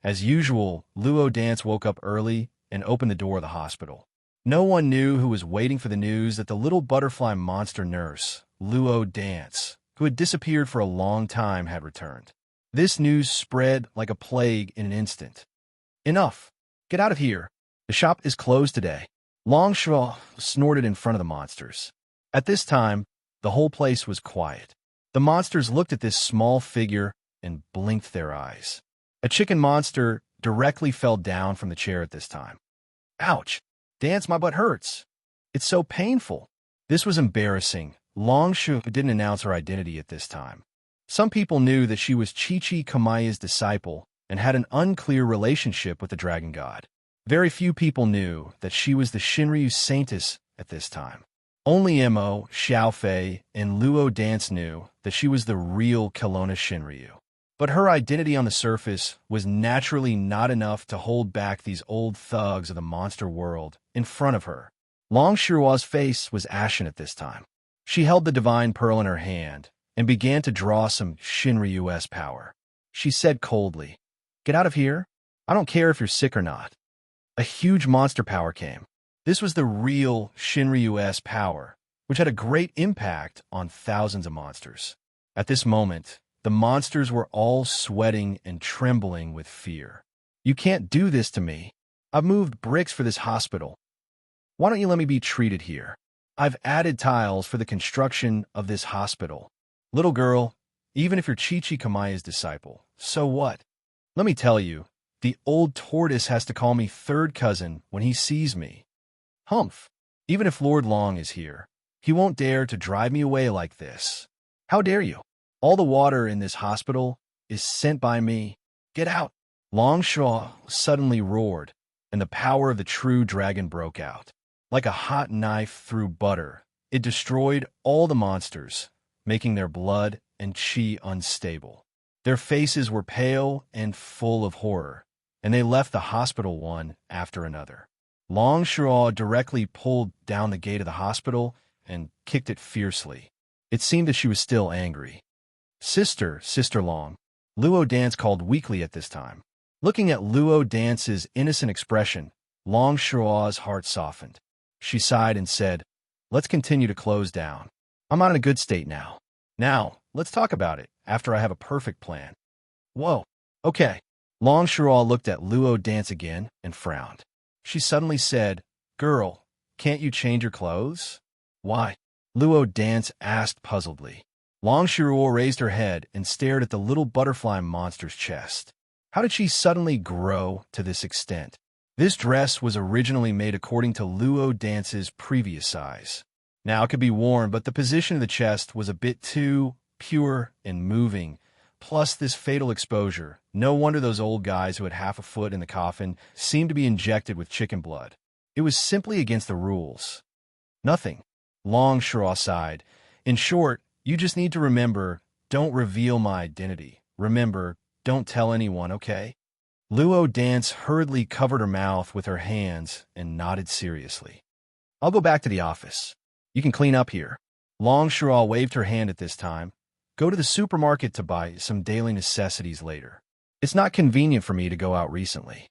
As usual, Luo Dance woke up early and opened the door of the hospital. No one knew who was waiting for the news that the little butterfly monster nurse, Luo Dance, who had disappeared for a long time, had returned. This news spread like a plague in an instant. Enough. Get out of here. The shop is closed today. Longshaw snorted in front of the monsters. At this time, the whole place was quiet. The monsters looked at this small figure and blinked their eyes. A chicken monster directly fell down from the chair at this time. Ouch! Dance, my butt hurts. It's so painful. This was embarrassing. Longshu didn't announce her identity at this time. Some people knew that she was Chi-Chi Kamaya's disciple and had an unclear relationship with the dragon god. Very few people knew that she was the Shinryu Saintess at this time. Only Mo, Xiaofei, and Luo Dance knew that she was the real Kelowna Shinryu. But her identity on the surface was naturally not enough to hold back these old thugs of the monster world in front of her. Longshirua's face was ashen at this time. She held the divine pearl in her hand and began to draw some Shinryu-esque power. She said coldly, "Get out of here. I don't care if you're sick or not." A huge monster power came. This was the real Shinryu-esque power, which had a great impact on thousands of monsters. At this moment, the monsters were all sweating and trembling with fear. You can't do this to me. I've moved bricks for this hospital. Why don't you let me be treated here? I've added tiles for the construction of this hospital. Little girl, even if you're Chi-Chi Kamaya's disciple, so what? Let me tell you, the old tortoise has to call me third cousin when he sees me. Humph! Even if Lord Long is here, he won't dare to drive me away like this. How dare you? All the water in this hospital is sent by me. Get out! Longshaw suddenly roared, and the power of the true dragon broke out. Like a hot knife through butter, it destroyed all the monsters, making their blood and chi unstable. Their faces were pale and full of horror, and they left the hospital one after another. Longshaw directly pulled down the gate of the hospital and kicked it fiercely. It seemed that she was still angry. Sister Long, Luo Dance called weakly at this time. Looking at Luo Dance's innocent expression, Longshaw's heart softened. She sighed and said, "Let's continue to close down. I'm not in a good state now. Now, let's talk about it after I have a perfect plan." Whoa, okay. Longshaw looked at Luo Dance again and frowned. She suddenly said, "Girl, can't you change your clothes?" "Why?" Luo Dance asked puzzledly. Longshaw raised her head and stared at the little butterfly monster's chest. How did she suddenly grow to this extent? This dress was originally made according to Luo Dance's previous size. Now it could be worn, but the position of the chest was a bit too pure and moving. Plus this fatal exposure. No wonder those old guys who had half a foot in the coffin seemed to be injected with chicken blood. It was simply against the rules. Nothing. Longshaw sighed. In short, you just need to remember, don't reveal my identity. Remember, don't tell anyone, okay? Luo Dance hurriedly covered her mouth with her hands and nodded seriously. I'll go back to the office. You can clean up here. Longshaw waved her hand at this time. Go to the supermarket to buy some daily necessities later. It's not convenient for me to go out recently.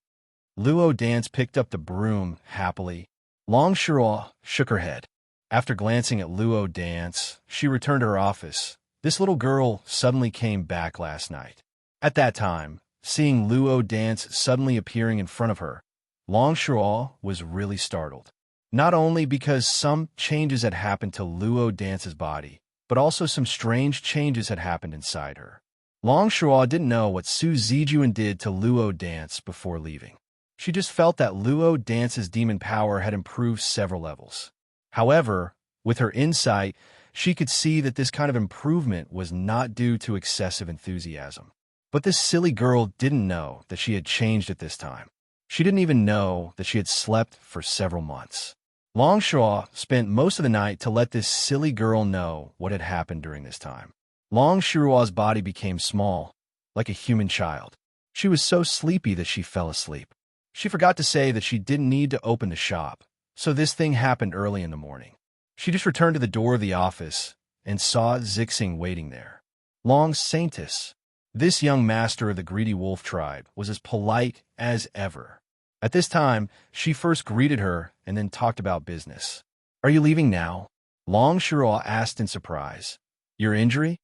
Luo Dance picked up the broom happily. Longshaw shook her head. After glancing at Luo Dance, she returned to her office. This little girl suddenly came back last night. At that time, seeing Luo Dance suddenly appearing in front of her, Longshaw was really startled. Not only because some changes had happened to Luo Dance's body, but also some strange changes had happened inside her. Longshaw didn't know what Su Zijuan did to Luo Dance before leaving. She just felt that Luo Dance's demon power had improved several levels. However, with her insight, she could see that this kind of improvement was not due to excessive enthusiasm. But this silly girl didn't know that she had changed at this time. She didn't even know that she had slept for several months. Longshaw spent most of the night to let this silly girl know what had happened during this time. Longshaw's body became small, like a human child. She was so sleepy that she fell asleep. She forgot to say that she didn't need to open the shop, so this thing happened early in the morning. She just returned to the door of the office and saw Zixing waiting there. Long Saintus, this young master of the greedy wolf tribe, was as polite as ever. At this time, she first greeted her and then talked about business. "Are you leaving now?" Longshaw asked in surprise. "Your injury?"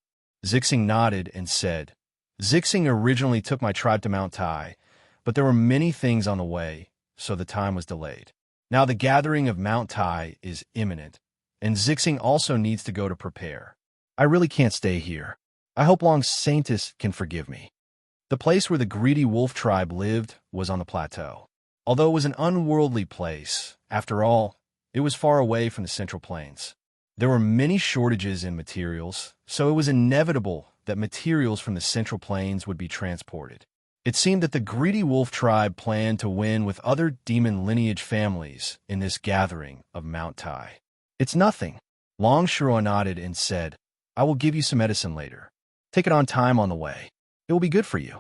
Zixing nodded and said, "Zixing originally took my tribe to Mount Tai, but there were many things on the way, so the time was delayed. Now the gathering of Mount Tai is imminent, and Zixing also needs to go to prepare. I really can't stay here. I hope Long Saintus can forgive me." The place where the greedy wolf tribe lived was on the plateau. Although it was an unworldly place, after all, it was far away from the Central Plains. There were many shortages in materials, so it was inevitable that materials from the Central Plains would be transported. It seemed that the greedy wolf tribe planned to win with other demon lineage families in this gathering of Mount Tai. "It's nothing." Longshaw nodded and said, "I will give you some medicine later. Take it on time on the way. It will be good for you.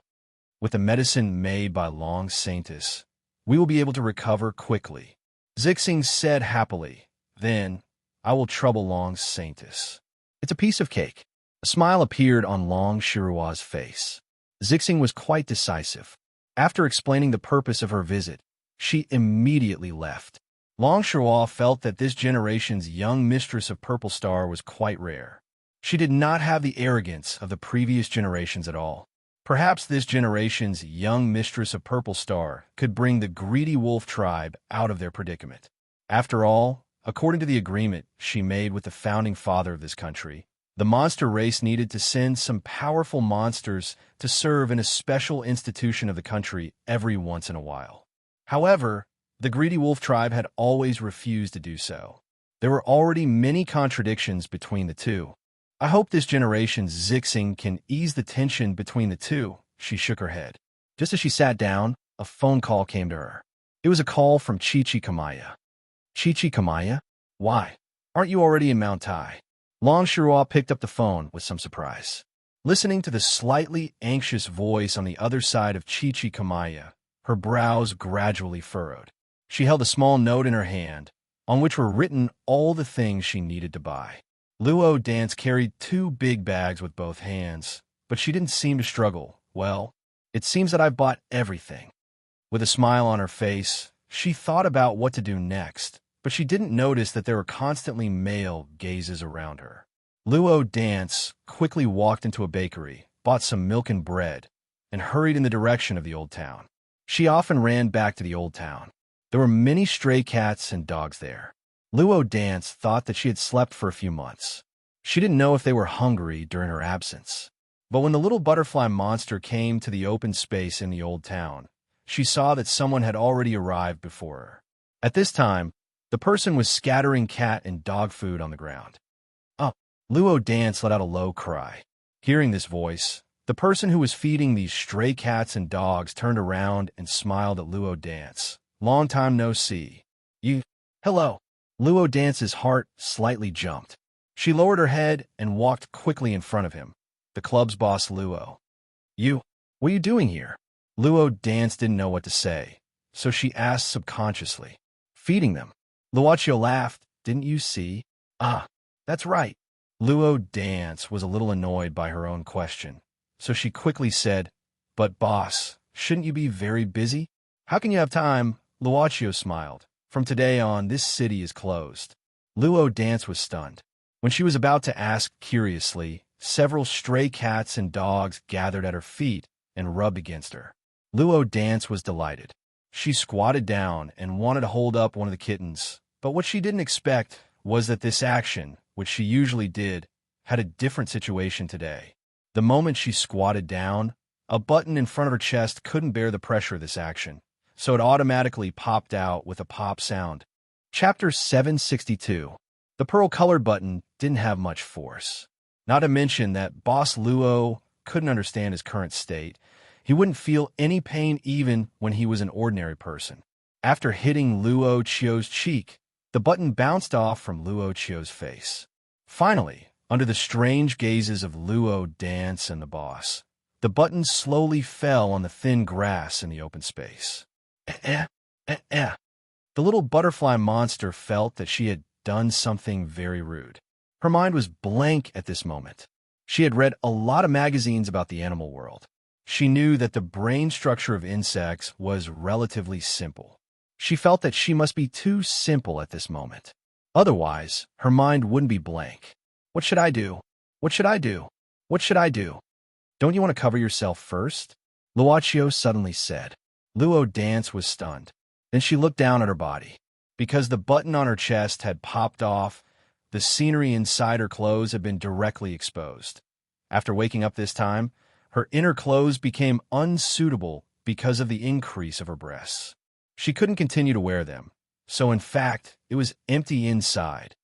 With the medicine made by Long Saintus, we will be able to recover quickly." Zixing said happily, "Then I will trouble Long Saintus. It's a piece of cake." A smile appeared on Longshaw's face. Zixing was quite decisive. After explaining the purpose of her visit, she immediately left. Longshaw felt that this generation's young mistress of Purple Star was quite rare. She did not have the arrogance of the previous generations at all. Perhaps this generation's young mistress of Purple Star could bring the greedy wolf tribe out of their predicament. After all, according to the agreement she made with the founding father of this country, the monster race needed to send some powerful monsters to serve in a special institution of the country every once in a while. However, the greedy wolf tribe had always refused to do so. There were already many contradictions between the two. I hope this generation's zixing can ease the tension between the two. She shook her head. Just as she sat down, a phone call came to her. It was a call from Chichi Kamaya. Chichi Kamaya? Why? Aren't you already in Mount Tai? Long Shirua picked up the phone with some surprise. Listening to the slightly anxious voice on the other side of Chichi Kamaya, her brows gradually furrowed. She held a small note in her hand, on which were written all the things she needed to buy. Luo Dance carried 2 big bags with both hands, but she didn't seem to struggle. Well, it seems that I've bought everything. With a smile on her face, she thought about what to do next, but she didn't notice that there were constantly male gazes around her. Luo Dance quickly walked into a bakery, bought some milk and bread, and hurried in the direction of the old town. She often ran back to the old town. There were many stray cats and dogs there. Luo Dance thought that she had slept for a few months. She didn't know if they were hungry during her absence. But when the little butterfly monster came to the open space in the old town, she saw that someone had already arrived before her. At this time, the person was scattering cat and dog food on the ground. Oh, Luo Dance let out a low cry. Hearing this voice, the person who was feeding these stray cats and dogs turned around and smiled at Luo Dance. Long time no see. You, hello. Luo Dance's heart slightly jumped. She lowered her head and walked quickly in front of him. The club's boss, Luo. What are you doing here? Luo Dance didn't know what to say, so she asked subconsciously. Feeding them. Luochio laughed. Didn't you see? Ah, that's right. Luo Dance was a little annoyed by her own question, so she quickly said, But boss, shouldn't you be very busy? How can you have time? Luochio smiled. From today on, this city is closed. Luo Dance was stunned. When she was about to ask curiously, several stray cats and dogs gathered at her feet and rubbed against her. Luo Dance was delighted. She squatted down and wanted to hold up one of the kittens, but what she didn't expect was that this action, which she usually did, had a different situation today. The moment she squatted down, a button in front of her chest couldn't bear the pressure of this action, so it automatically popped out with a pop sound. Chapter 762. The pearl color button didn't have much force. Not to mention that Boss Luo couldn't understand his current state. He wouldn't feel any pain even when he was an ordinary person. After hitting Luo Chio's cheek, the button bounced off from Luo Chio's face. Finally, under the strange gazes of Luo Dance and the boss, the button slowly fell on the thin grass in the open space. The little butterfly monster felt that she had done something very rude. Her mind was blank at this moment. She had read a lot of magazines about the animal world. She knew that the brain structure of insects was relatively simple. She felt that she must be too simple at this moment. Otherwise, her mind wouldn't be blank. What should I do? What should I do? What should I do? Don't you want to cover yourself first? Luochio suddenly said. Luo Dance was stunned. Then she looked down at her body. Because the button on her chest had popped off, the scenery inside her clothes had been directly exposed. After waking up this time, her inner clothes became unsuitable because of the increase of her breasts. She couldn't continue to wear them, so in fact, it was empty inside.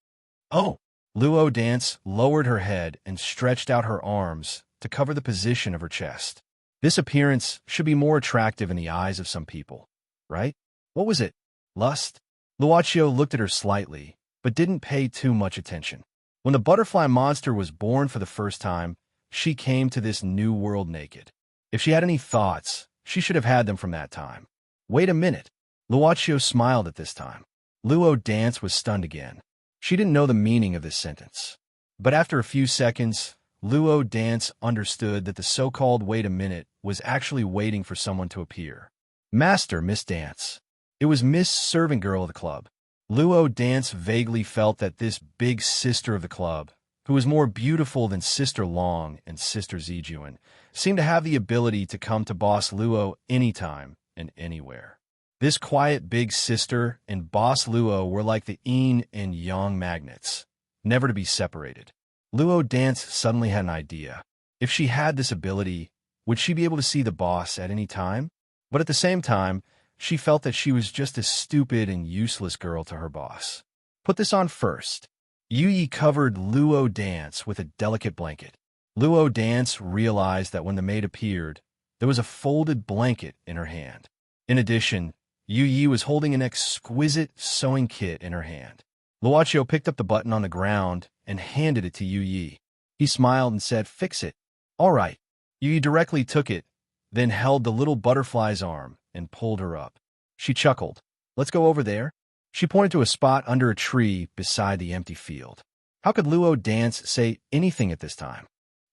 Oh! Luo Dance lowered her head and stretched out her arms to cover the position of her chest. This appearance should be more attractive in the eyes of some people, right? What was it? Lust? Luochio looked at her slightly, but didn't pay too much attention. When the butterfly monster was born for the first time, she came to this new world naked. If she had any thoughts, she should have had them from that time. Wait a minute. Luochio smiled at this time. Luo Dance was stunned again. She didn't know the meaning of this sentence. But after a few seconds, Luo Dance understood that the so-called wait a minute was actually waiting for someone to appear. Master Miss Dance. It was Miss Servant Girl of the club. Luo Dance vaguely felt that this big sister of the club, who was more beautiful than Sister Long and Sister Zijuan, seemed to have the ability to come to Boss Luo anytime and anywhere. This quiet big sister and Boss Luo were like the yin and yang magnets, never to be separated. Luo Dance suddenly had an idea. If she had this ability, would she be able to see the boss at any time? But at the same time, she felt that she was just a stupid and useless girl to her boss. Put this on first. Yu covered Luo Dance with a delicate blanket. Luo Dance realized that when the maid appeared, there was a folded blanket in her hand. In addition, Yu was holding an exquisite sewing kit in her hand. Luochio picked up the button on the ground and handed it to Yu. He smiled and said, "Fix it." "All right." Yu directly took it, then held the little butterfly's arm and pulled her up. She chuckled. "Let's go over there." She pointed to a spot under a tree beside the empty field. How could Luo Dance say anything at this time?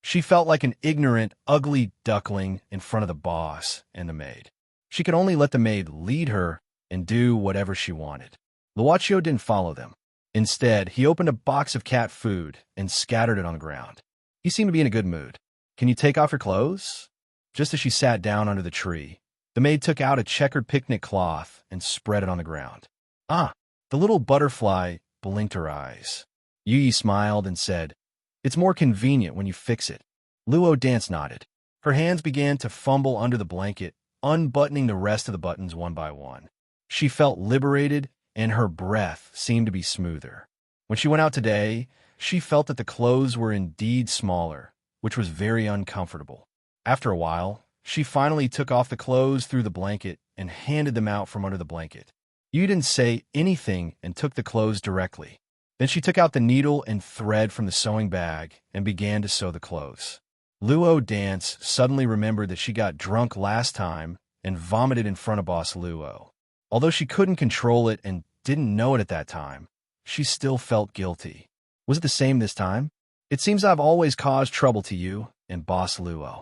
She felt like an ignorant, ugly duckling in front of the boss and the maid. She could only let the maid lead her and do whatever she wanted. Luochio didn't follow them. Instead, he opened a box of cat food and scattered it on the ground. He seemed to be in a good mood. "Can you take off your clothes?" Just as she sat down under the tree, the maid took out a checkered picnic cloth and spread it on the ground. "Ah!" The little butterfly blinked her eyes. Yu smiled and said, "It's more convenient when you fix it." Luo Dance nodded. Her hands began to fumble under the blanket, unbuttoning the rest of the buttons one by one. She felt liberated, and her breath seemed to be smoother. When she went out today, she felt that the clothes were indeed smaller, which was very uncomfortable. After a while, she finally took off the clothes through the blanket and handed them out from under the blanket. Yu didn't say anything and took the clothes directly. Then she took out the needle and thread from the sewing bag and began to sew the clothes. Luo Dance suddenly remembered that she got drunk last time and vomited in front of Boss Luo. Although she couldn't control it and didn't know it at that time, she still felt guilty. Was it the same this time? "It seems I've always caused trouble to you and Boss Luo."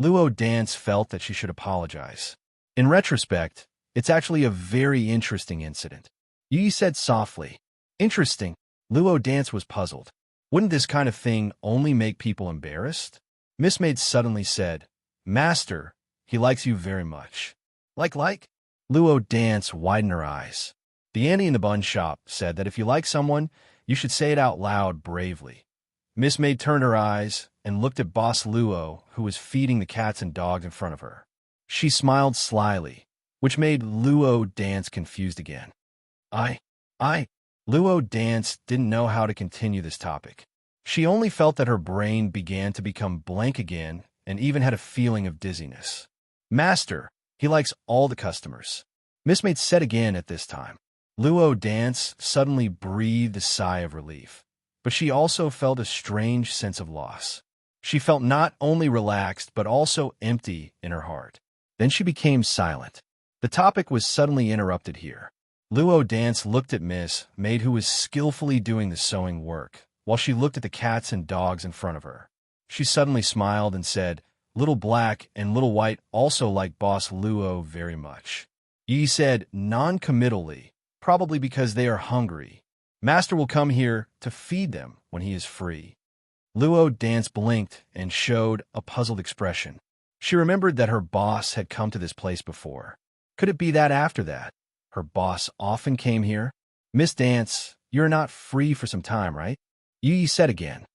Luo Dance felt that she should apologize. In retrospect, it's actually a very interesting incident. Yu said softly. "Interesting." Luo Dance was puzzled. Wouldn't this kind of thing only make people embarrassed? Miss Maid suddenly said, "Master, he likes you very much." Like? Luo Dance widened her eyes. The Annie in the bun shop said that if you like someone, you should say it out loud bravely. Miss Maid turned her eyes and looked at Boss Luo, who was feeding the cats and dogs in front of her. She smiled slyly, which made Luo Dance confused again. I. Luo Dance didn't know how to continue this topic. She only felt that her brain began to become blank again and even had a feeling of dizziness. "Master, he likes all the customers." Miss Maid said again at this time. Luo Dance suddenly breathed a sigh of relief, but she also felt a strange sense of loss. She felt not only relaxed but also empty in her heart. Then she became silent. The topic was suddenly interrupted here. Luo Dance looked at Miss Maid, who was skillfully doing the sewing work, while she looked at the cats and dogs in front of her. She suddenly smiled and said, "Little Black and Little White also like Boss Luo very much." Yi said non-committally, probably because they are hungry. "Master will come here to feed them when he is free." Luo Dance blinked and showed a puzzled expression. She remembered that her boss had come to this place before. Could it be that after that, her boss often came here? "Miss Dance, you're not free for some time, right?" Yi said again.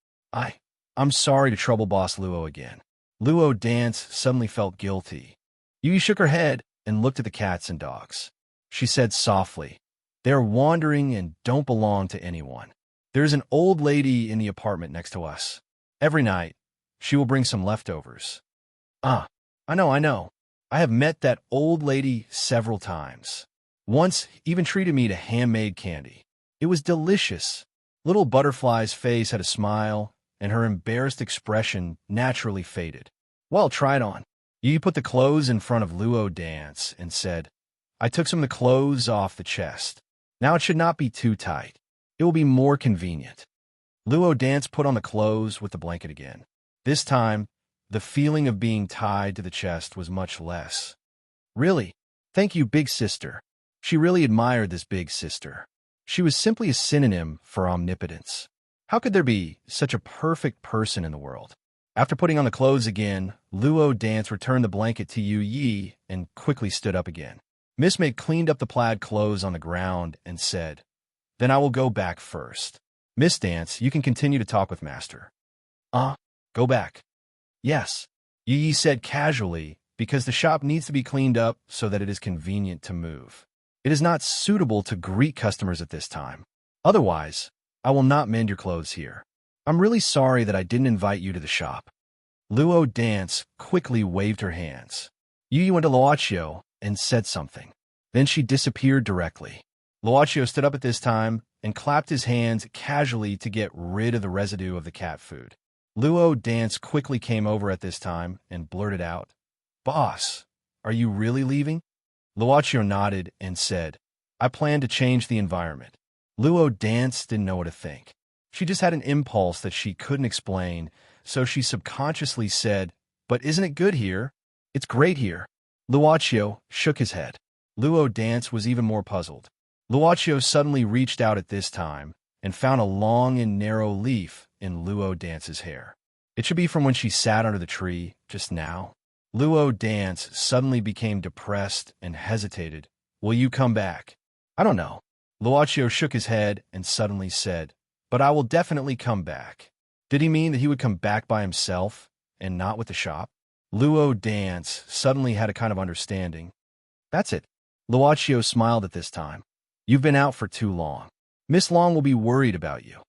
I'm sorry to trouble Boss Luo again." Luo Dance suddenly felt guilty. Yi shook her head and looked at the cats and dogs. She said softly, "They're wandering and don't belong to anyone. There's an old lady in the apartment next to us. Every night, she will bring some leftovers." "I know. I have met that old lady several times. Once even treated me to handmade candy. It was delicious." Little Butterfly's face had a smile, and her embarrassed expression naturally faded. "Well, try it on." Yi put the clothes in front of Luo Dance and said, "I took some of the clothes off the chest. Now it should not be too tight. It will be more convenient." Luo Dance put on the clothes with the blanket again. This time, the feeling of being tied to the chest was much less. "Really? Thank you, big sister." She really admired this big sister. She was simply a synonym for omnipotence. How could there be such a perfect person in the world? After putting on the clothes again, Luo Dance returned the blanket to Yi and quickly stood up again. Miss Maid cleaned up the plaid clothes on the ground and said, "Then I will go back first. Miss Dance, you can continue to talk with Master." Go back." "Yes," Yi said casually, because the shop needs to be cleaned up so that it is convenient to move. It is not suitable to greet customers at this time. Otherwise, I will not mend your clothes here. I'm really sorry that I didn't invite you to the shop. Luo Dance quickly waved her hands. Yu went to Luochio and said something. Then she disappeared directly. Luochio stood up at this time and clapped his hands casually to get rid of the residue of the cat food. Luo Dance quickly came over at this time and blurted out, "Boss, are you really leaving?" Luochio nodded and said, "I plan to change the environment." Luo Dance didn't know what to think. She just had an impulse that she couldn't explain, so she subconsciously said, "But isn't it good here? It's great here." Luochio shook his head. Luo Dance was even more puzzled. Luochio suddenly reached out at this time and found a long and narrow leaf in Luo Dance's hair. It should be from when she sat under the tree just now. Luo Dance suddenly became depressed and hesitated. "Will you come back?" "I don't know." Luochio shook his head and suddenly said, "But I will definitely come back." Did he mean that he would come back by himself and not with the shop? Luo Dance suddenly had a kind of understanding. "That's it." Luochio smiled at this time. "You've been out for too long. Miss Long will be worried about you."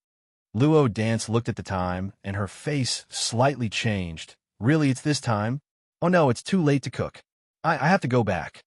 Luo Dance looked at the time, and her face slightly changed. "Really, it's this time? Oh no, it's too late to cook. I have to go back."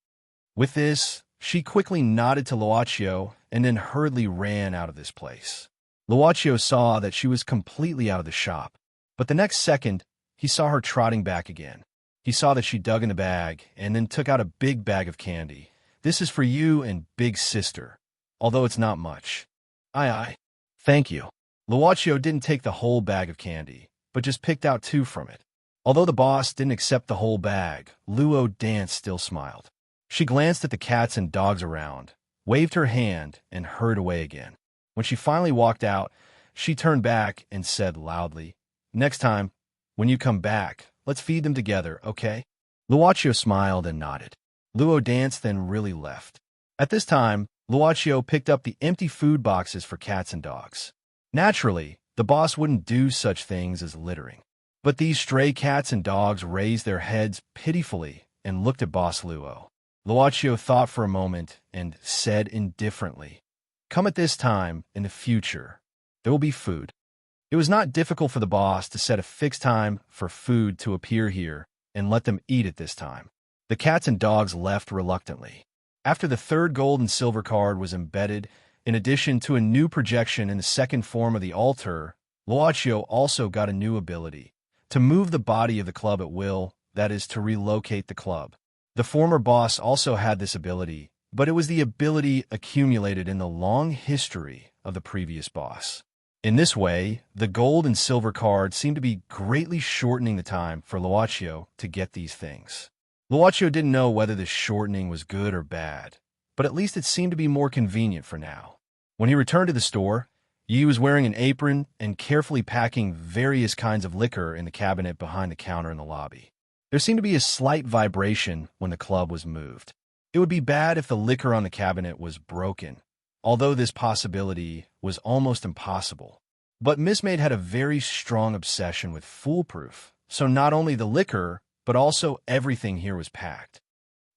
With this, she quickly nodded to Luochio and then hurriedly ran out of this place. Luochio saw that she was completely out of the shop, but the next second, he saw her trotting back again. He saw that she dug in the bag and then took out a big bag of candy. "This is for you and Big Sister, although it's not much." Aye. Thank you." Luochio didn't take the whole bag of candy, but just picked out 2 from it. Although the boss didn't accept the whole bag, Luo Dance still smiled. She glanced at the cats and dogs around, waved her hand, and hurried away again. When she finally walked out, she turned back and said loudly, "Next time, when you come back, let's feed them together, okay?" Luochio smiled and nodded. Luo Dance then really left. At this time, Luochio picked up the empty food boxes for cats and dogs. Naturally, the boss wouldn't do such things as littering. But these stray cats and dogs raised their heads pitifully and looked at Boss Luo. Luochio thought for a moment and said indifferently, "Come at this time in the future. There will be food." It was not difficult for the boss to set a fixed time for food to appear here and let them eat at this time. The cats and dogs left reluctantly. After the 3rd gold and silver card was embedded, in addition to a new projection in the 2nd form of the altar, Luochio also got a new ability, to move the body of the club at will, that is, to relocate the club. The former boss also had this ability, but it was the ability accumulated in the long history of the previous boss. In this way, the gold and silver cards seemed to be greatly shortening the time for Luochio to get these things. Luochio didn't know whether this shortening was good or bad, but at least it seemed to be more convenient for now. When he returned to the store, Yi was wearing an apron and carefully packing various kinds of liquor in the cabinet behind the counter in the lobby. There seemed to be a slight vibration when the club was moved. It would be bad if the liquor on the cabinet was broken, although this possibility was almost impossible. But Miss Maid had a very strong obsession with foolproof, so not only the liquor, but also everything here was packed.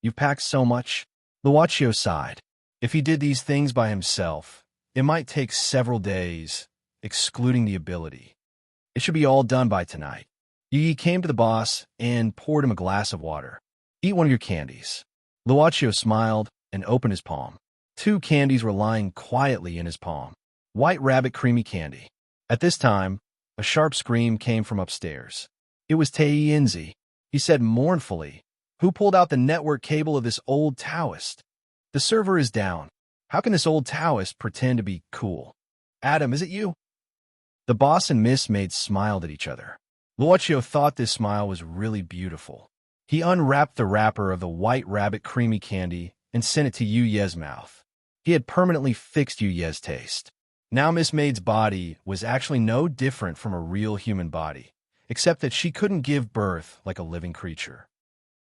"You've packed so much?" Luochio sighed. If he did these things by himself, it might take several days, excluding the ability. It should be all done by tonight. Yi came to the boss and poured him a glass of water. "Eat one of your candies." Luochio smiled and opened his palm. 2 candies were lying quietly in his palm. White rabbit creamy candy. At this time, a sharp scream came from upstairs. It was Taoyinzi. He said mournfully, "Who pulled out the network cable of this old Taoist? The server is down. How can this old Taoist pretend to be cool?" "Adam, is it you?" The boss and Miss Maid smiled at each other. Luochio thought this smile was really beautiful. He unwrapped the wrapper of the white rabbit creamy candy and sent it to Yu Ye's mouth. He had permanently fixed Yu Ye's taste. Now Miss Maid's body was actually no different from a real human body, except that she couldn't give birth like a living creature.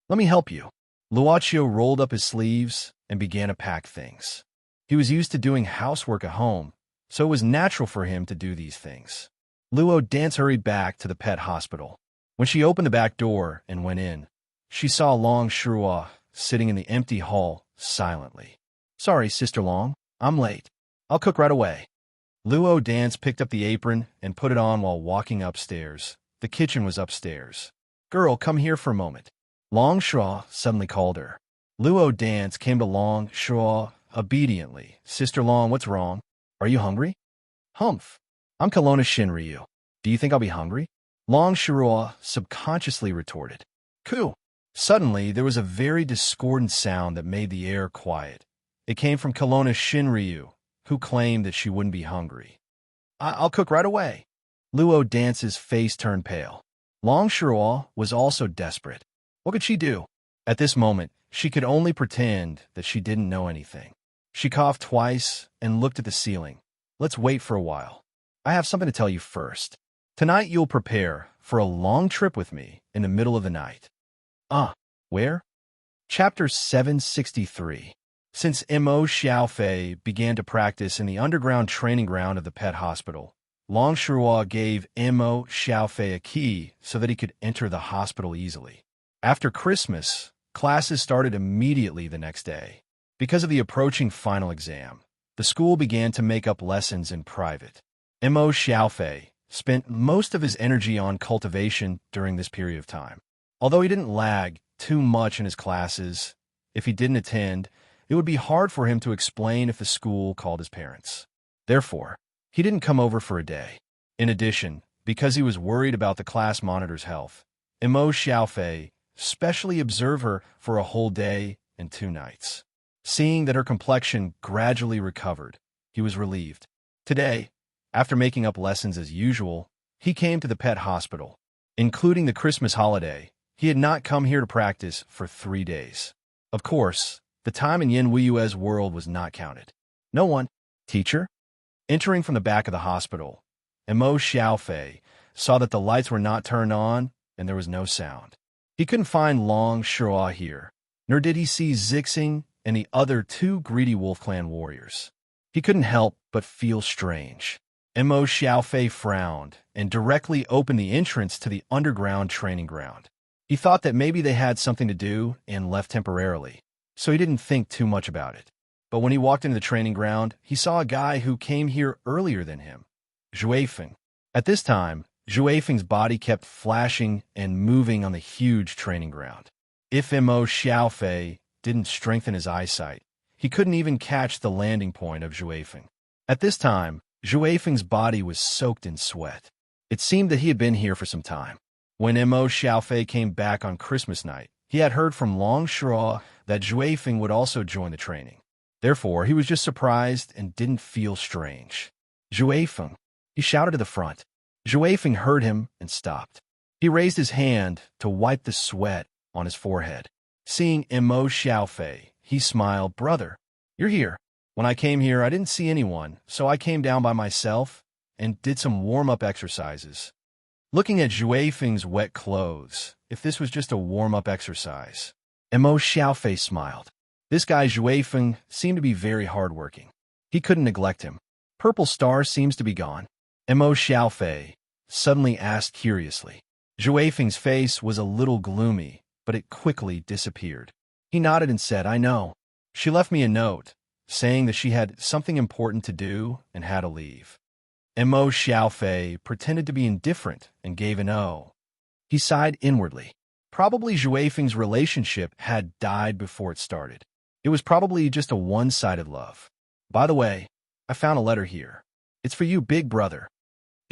"Let me help you." Luochio rolled up his sleeves and began to pack things. He was used to doing housework at home, so it was natural for him to do these things. Luo Dance hurried back to the pet hospital. When she opened the back door and went in, she saw Long Shirua sitting in the empty hall silently. "Sorry, Sister Long, I'm late. I'll cook right away." Luo Dance picked up the apron and put it on while walking upstairs. The kitchen was upstairs. "Girl, come here for a moment." Long Shuo suddenly called her. Luo Dance came to Long Shuo obediently. "Sister Long, what's wrong? Are you hungry?" "Humph. I'm Kelowna Shinryu. Do you think I'll be hungry?" Long Shuo subconsciously retorted. "Coo." Suddenly, there was a very discordant sound that made the air quiet. It came from Kelowna Shinryu, who claimed that she wouldn't be hungry. I'll cook right away." Luo Dance's face turned pale. Long Shuo was also desperate. What could she do? At this moment, she could only pretend that she didn't know anything. She coughed twice and looked at the ceiling. "Let's wait for a while. I have something to tell you first. Tonight you'll prepare for a long trip with me in the middle of the night." Where? Chapter 763. Since Mo Xiaofei began to practice in the underground training ground of the pet hospital, Long Shuo gave Mo Xiaofei a key so that he could enter the hospital easily. After Christmas, classes started immediately the next day. Because of the approaching final exam, the school began to make up lessons in private. Mo Xiaofei spent most of his energy on cultivation during this period of time. Although he didn't lag too much in his classes, if he didn't attend, it would be hard for him to explain if the school called his parents. Therefore, he didn't come over for a day. In addition, because he was worried about the class monitor's health, Mo Xiaofei specially observed her for a whole day and 2 nights. Seeing that her complexion gradually recovered, he was relieved. Today, after making up lessons as usual, he came to the pet hospital. Including the Christmas holiday, he had not come here to practice for 3 days. Of course, the time in Yin Weiyue's world was not counted. No one. "Teacher?" Entering from the back of the hospital, Mo Xiaofei saw that the lights were not turned on and there was no sound. He couldn't find Long Shuo here, nor did he see Zixing and the other 2 greedy Wolf Clan warriors. He couldn't help but feel strange. Mo Xiaofei frowned and directly opened the entrance to the underground training ground. He thought that maybe they had something to do and left temporarily, so he didn't think too much about it. But when he walked into the training ground, he saw a guy who came here earlier than him, Zhuifeng. At this time, Zhuifeng's body kept flashing and moving on the huge training ground. If Mo Xiaofei didn't strengthen his eyesight, he couldn't even catch the landing point of Zhuifeng. At this time, Zhuifeng's body was soaked in sweat. It seemed that he had been here for some time. When Mo Xiaofei came back on Christmas night, he had heard from Long Shuo that Zhuifeng would also join the training. Therefore, he was just surprised and didn't feel strange. "Zhuifeng," he shouted to the front. Zhuifeng heard him and stopped. He raised his hand to wipe the sweat on his forehead. Seeing Mo Xiaofei, he smiled. "Brother, you're here. When I came here, I didn't see anyone, so I came down by myself and did some warm-up exercises." Looking at Zhuifeng's wet clothes, if this was just a warm-up exercise, Mo Xiaofei smiled. This guy Zhuifeng seemed to be very hardworking. He couldn't neglect him. "Purple Star seems to be gone?" Mo Xiaofei suddenly asked curiously. Zhuifeng's face was a little gloomy, but it quickly disappeared. He nodded and said, "I know. She left me a note, saying that she had something important to do and had to leave." Mo Xiaofei pretended to be indifferent and gave an O. He sighed inwardly. Probably Zhuifeng's relationship had died before it started. It was probably just a one-sided love. "By the way, I found a letter here. It's for you, big brother."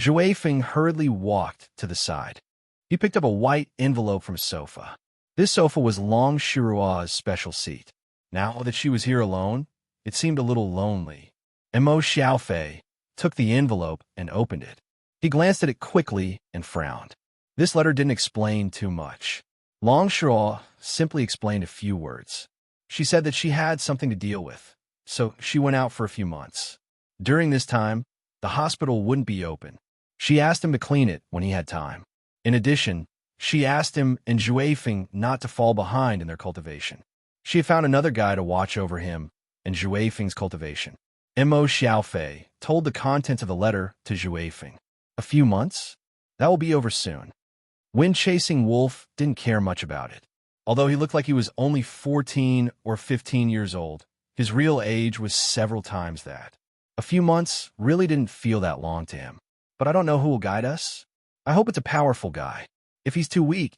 Zhuifeng hurriedly walked to the side. He picked up a white envelope from a sofa. This sofa was Long Shuo's special seat. Now that she was here alone, it seemed a little lonely. Mo Xiaofei took the envelope and opened it. He glanced at it quickly and frowned. This letter didn't explain too much. Long Shuo simply explained a few words. She said that she had something to deal with, so she went out for a few months. During this time, the hospital wouldn't be open. She asked him to clean it when he had time. In addition, she asked him and Zhuifeng not to fall behind in their cultivation. She had found another guy to watch over him and Zhuifeng's cultivation. Mo Xiaofei told the contents of the letter to Zhuifeng. "A few months? That will be over soon." Wind-chasing Wolf didn't care much about it. Although he looked like he was only 14 or 15 years old, his real age was several times that. A few months really didn't feel that long to him. But I don't know who will guide us. I hope it's a powerful guy. If he's too weak,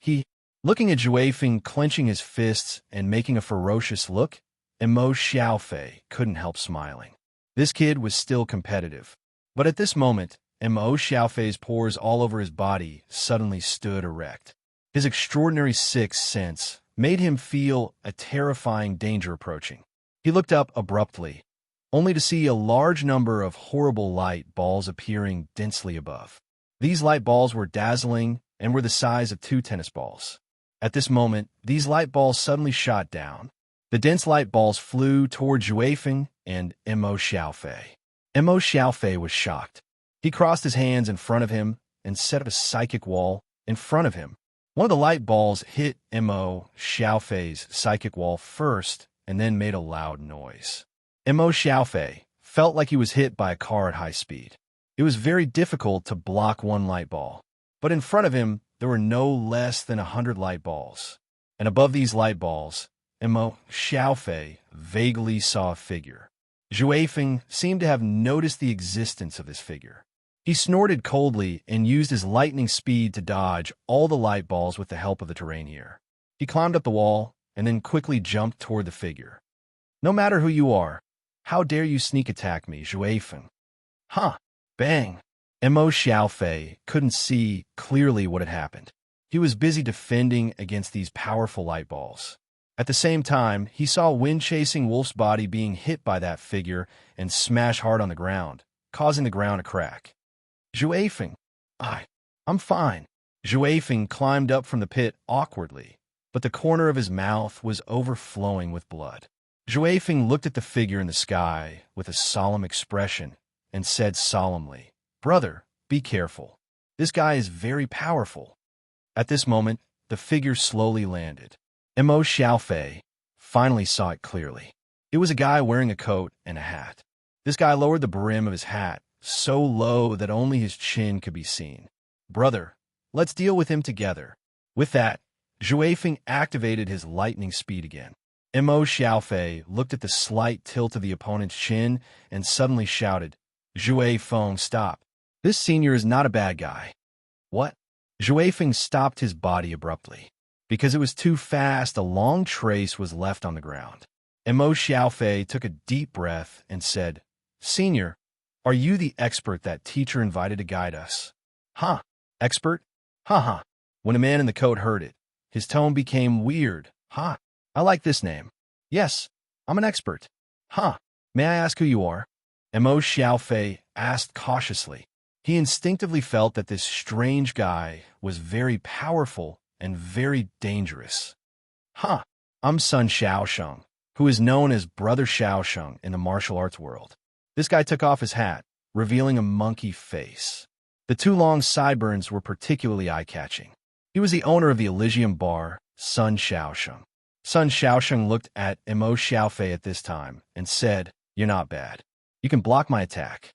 Looking at Juefeng clenching his fists and making a ferocious look, Mo Xiaofei couldn't help smiling. This kid was still competitive. But at this moment, Mo Xiaofei's pores all over his body suddenly stood erect. His extraordinary sixth sense made him feel a terrifying danger approaching. He looked up abruptly, only to see a large number of horrible light balls appearing densely above. These light balls were dazzling and were the size of 2 tennis balls. At this moment, these light balls suddenly shot down. The dense light balls flew toward Juefeng and Mo Xiaofei. Mo Xiaofei was shocked. He crossed his hands in front of him and set up a psychic wall in front of him. One of the light balls hit Mo Xiaofei's psychic wall first and then made a loud noise. Mo Xiaofei felt like he was hit by a car at high speed. It was very difficult to block one light ball, but in front of him there were no less than 100 light balls. And above these light balls, Mo Xiaofei vaguely saw a figure. Juefeng seemed to have noticed the existence of this figure. He snorted coldly and used his lightning speed to dodge all the light balls with the help of the terrain here. He climbed up the wall and then quickly jumped toward the figure. "No matter who you are, how dare you sneak attack me, Juefeng?" "Huh!" Bang! Mo Xiaofei couldn't see clearly what had happened. He was busy defending against these powerful light balls. At the same time, he saw wind-chasing Wolf's body being hit by that figure and smash hard on the ground, causing the ground to crack. "Juefeng, I'm fine." Juefeng climbed up from the pit awkwardly, but the corner of his mouth was overflowing with blood. Juefeng looked at the figure in the sky with a solemn expression and said solemnly, "Brother, be careful. This guy is very powerful." At this moment, the figure slowly landed. Mo Xiaofei finally saw it clearly. It was a guy wearing a coat and a hat. This guy lowered the brim of his hat so low that only his chin could be seen. "Brother, let's deal with him together." With that, Juefeng activated his lightning speed again. Mo Xiaofei looked at the slight tilt of the opponent's chin and suddenly shouted, "Juefeng, stop. This senior is not a bad guy." "What?" Juefeng stopped his body abruptly. Because it was too fast, a long trace was left on the ground. Mo Xiaofei took a deep breath and said, "Senior, are you the expert that teacher invited to guide us?" "Huh? Expert? Ha." When the man in the coat heard it, his tone became weird. "Huh? I like this name. Yes, I'm an expert." "Huh? May I ask who you are?" Mo Xiaofei asked cautiously. He instinctively felt that this strange guy was very powerful and very dangerous. "Huh, I'm Sun Xiaosheng, who is known as Brother Xiaosheng in the martial arts world." This guy took off his hat, revealing a monkey face. The 2 long sideburns were particularly eye-catching. He was the owner of the Elysium bar, Sun Xiaosheng. Sun Xiaosheng looked at Mo Xiaofei at this time and said, "You're not bad. You can block my attack."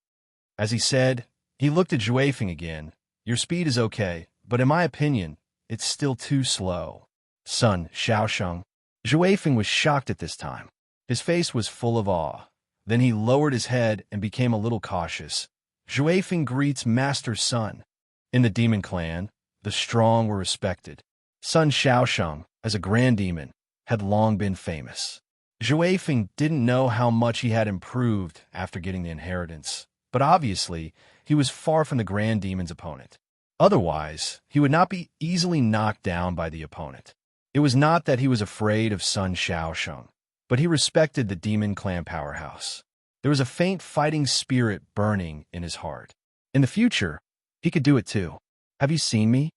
As he said, he looked at Juefeng again. "Your speed is okay, but in my opinion, it's still too slow." "Sun Xiaosheng." Juefeng was shocked at this time. His face was full of awe. Then he lowered his head and became a little cautious. "Juefeng greets Master Sun." In the demon clan, the strong were respected. Sun Xiaosheng, as a grand demon, had long been famous. Juefeng didn't know how much he had improved after getting the inheritance, but obviously he was far from the grand demon's opponent. Otherwise, he would not be easily knocked down by the opponent. It was not that he was afraid of Sun Xiaosheng, but he respected the demon clan powerhouse. There was a faint fighting spirit burning in his heart. In the future, he could do it too. "Have you seen me?"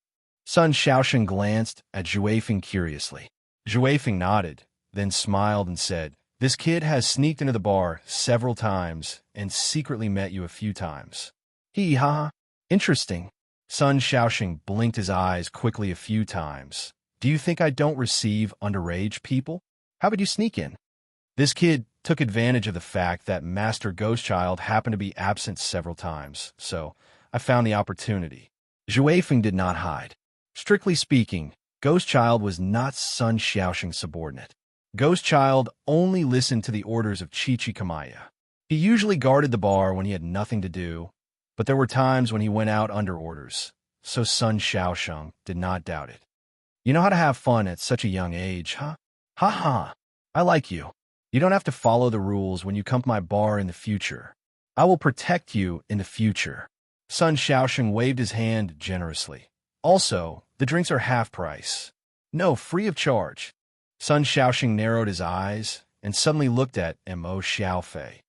Sun Xiaosheng glanced at Juefeng curiously. Juefeng nodded, then smiled and said, "This kid has sneaked into the bar several times and secretly met you a few times." "Ha. Interesting." Sun Xiaosheng blinked his eyes quickly a few times. "Do you think I don't receive underage people? How would you sneak in?" This kid took advantage of the fact that Master Ghostchild happened to be absent several times, so I found the opportunity. Juefeng did not hide. Strictly speaking, Ghostchild was not Sun Xiaosheng's subordinate. Ghostchild only listened to the orders of Chichi Kamaya. He usually guarded the bar when he had nothing to do, but there were times when he went out under orders, so Sun Xiaosheng did not doubt it. You know how to have fun at such a young age, huh? Ha ha. I like you. You don't have to follow the rules when you come to my bar in the future. I will protect you in the future. Sun Xiaosheng waved his hand generously. Also, the drinks are half price. No, free of charge. Sun Xiaosheng narrowed his eyes and suddenly looked at Mo Xiaofei.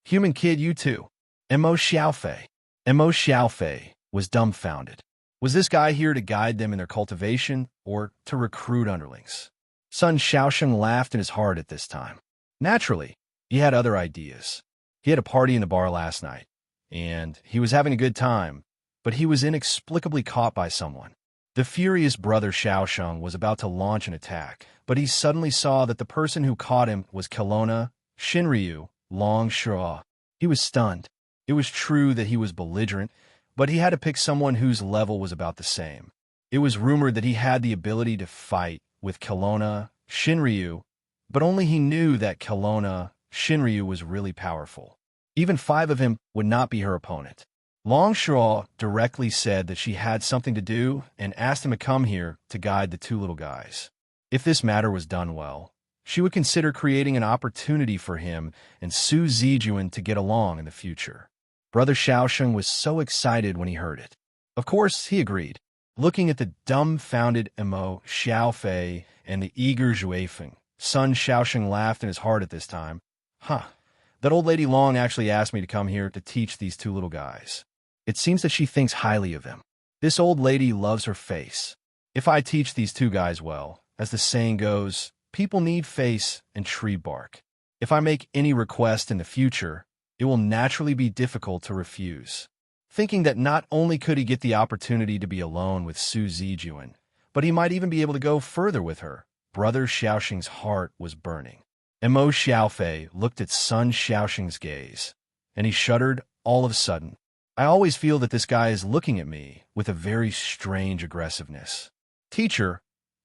Human kid, you too. Mo Xiaofei. Mo Xiaofei was dumbfounded. Was this guy here to guide them in their cultivation or to recruit underlings? Sun Xiaosheng laughed in his heart at this time. Naturally, he had other ideas. He had a party in the bar last night, and he was having a good time, but he was inexplicably caught by someone. The furious brother Xiaosheng was about to launch an attack, but he suddenly saw that the person who caught him was Kelowna, Shinryu, Long Shua. He was stunned. It was true that he was belligerent, but he had to pick someone whose level was about the same. It was rumored that he had the ability to fight with Kelowna, Shinryu, but only he knew that Kelowna, Shinryu was really powerful. Even 5 of him would not be her opponent. Long Shua directly said that she had something to do and asked him to come here to guide the 2 little guys. If this matter was done well, she would consider creating an opportunity for him and Su Zijuan to get along in the future. Brother Xiaosheng was so excited when he heard it. Of course, he agreed. Looking at the dumbfounded Mo Xiaofei and the eager Zhuifeng, Sun Xiaosheng laughed in his heart at this time. Huh, that old lady Long actually asked me to come here to teach these 2 little guys. It seems that she thinks highly of him. This old lady loves her face. If I teach these 2 guys well, as the saying goes, people need face and tree bark. If I make any request in the future, it will naturally be difficult to refuse. Thinking that not only could he get the opportunity to be alone with Su Zijuan, but he might even be able to go further with her, Brother Xiaosheng's heart was burning. Mo Xiaofei looked at Sun Xiaosheng's gaze, and he shuddered all of a sudden. I always feel that this guy is looking at me with a very strange aggressiveness. Teacher,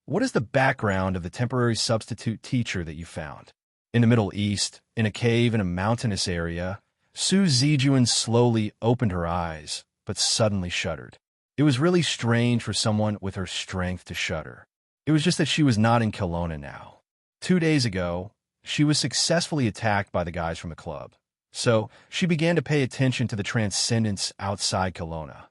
what is the background of the temporary substitute teacher that you found? In the Middle East, in a cave in a mountainous area, Su Zijuan slowly opened her eyes, but suddenly shuddered. It was really strange for someone with her strength to shudder. It was just that she was not in Kelowna now. 2 days ago, she was successfully attacked by the guys from the club. So she began to pay attention to the transcendence outside Kelowna.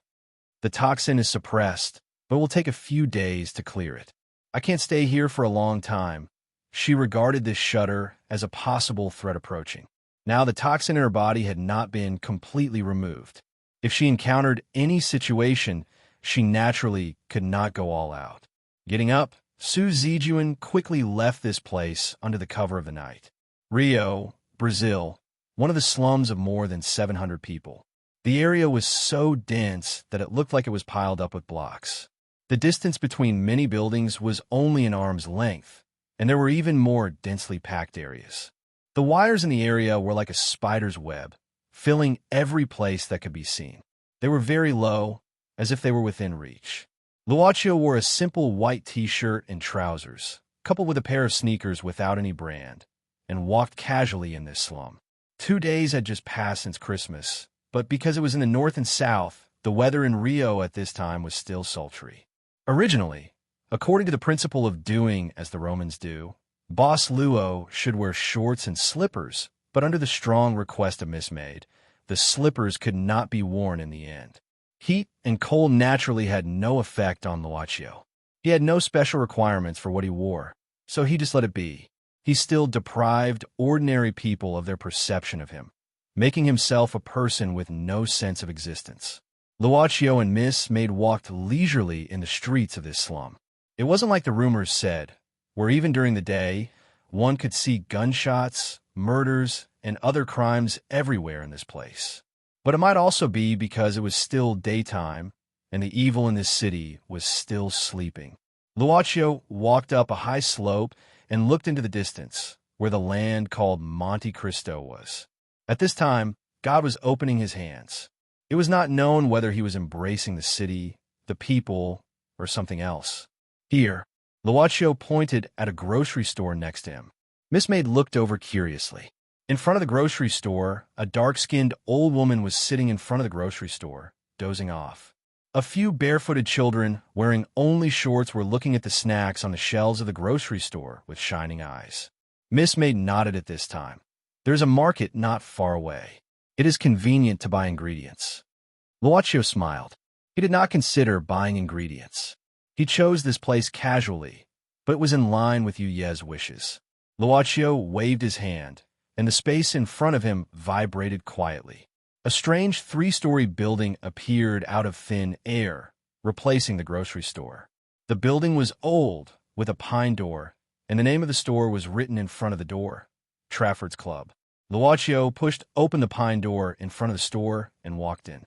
The toxin is suppressed, but will take a few days to clear it. I can't stay here for a long time. She regarded this shudder as a possible threat approaching. Now the toxin in her body had not been completely removed. If she encountered any situation, she naturally could not go all out. Getting up, Su Zijuan quickly left this place under the cover of the night. Rio, Brazil, one of the slums of more than 700 people. The area was so dense that it looked like it was piled up with blocks. The distance between many buildings was only an arm's length, and there were even more densely packed areas. The wires in the area were like a spider's web, filling every place that could be seen. They were very low, as if they were within reach. Luochio wore a simple white t-shirt and trousers, coupled with a pair of sneakers without any brand, and walked casually in this slum. 2 days had just passed since Christmas, but because it was in the north and south, the weather in Rio at this time was still sultry. Originally, according to the principle of doing as the Romans do, Boss Luo should wear shorts and slippers, but under the strong request of Miss Maid, the slippers could not be worn in the end. Heat and cold naturally had no effect on Luochio. He had no special requirements for what he wore, so he just let it be. He still deprived ordinary people of their perception of him, making himself a person with no sense of existence. Luochio and Miss Maid walked leisurely in the streets of this slum. It wasn't like the rumors said, where even during the day, one could see gunshots, murders, and other crimes everywhere in this place. But it might also be because it was still daytime, and the evil in this city was still sleeping. Luochio walked up a high slope and looked into the distance, where the land called Monte Cristo was. At this time, God was opening his hands. It was not known whether he was embracing the city, the people, or something else. Here, Luochio pointed at a grocery store next to him. Miss Maid looked over curiously. In front of the grocery store, a dark-skinned old woman was sitting in front of the grocery store, dozing off. A few barefooted children, wearing only shorts, were looking at the snacks on the shelves of the grocery store with shining eyes. Miss May nodded at this time. There's a market not far away. It is convenient to buy ingredients. Luaccio smiled. He did not consider buying ingredients. He chose this place casually, but it was in line with Yuye's wishes. Luaccio waved his hand, and the space in front of him vibrated quietly. A strange 3-story building appeared out of thin air, replacing the grocery store. The building was old, with a pine door, and the name of the store was written in front of the door, Trafford's Club. Luaccio pushed open the pine door in front of the store and walked in.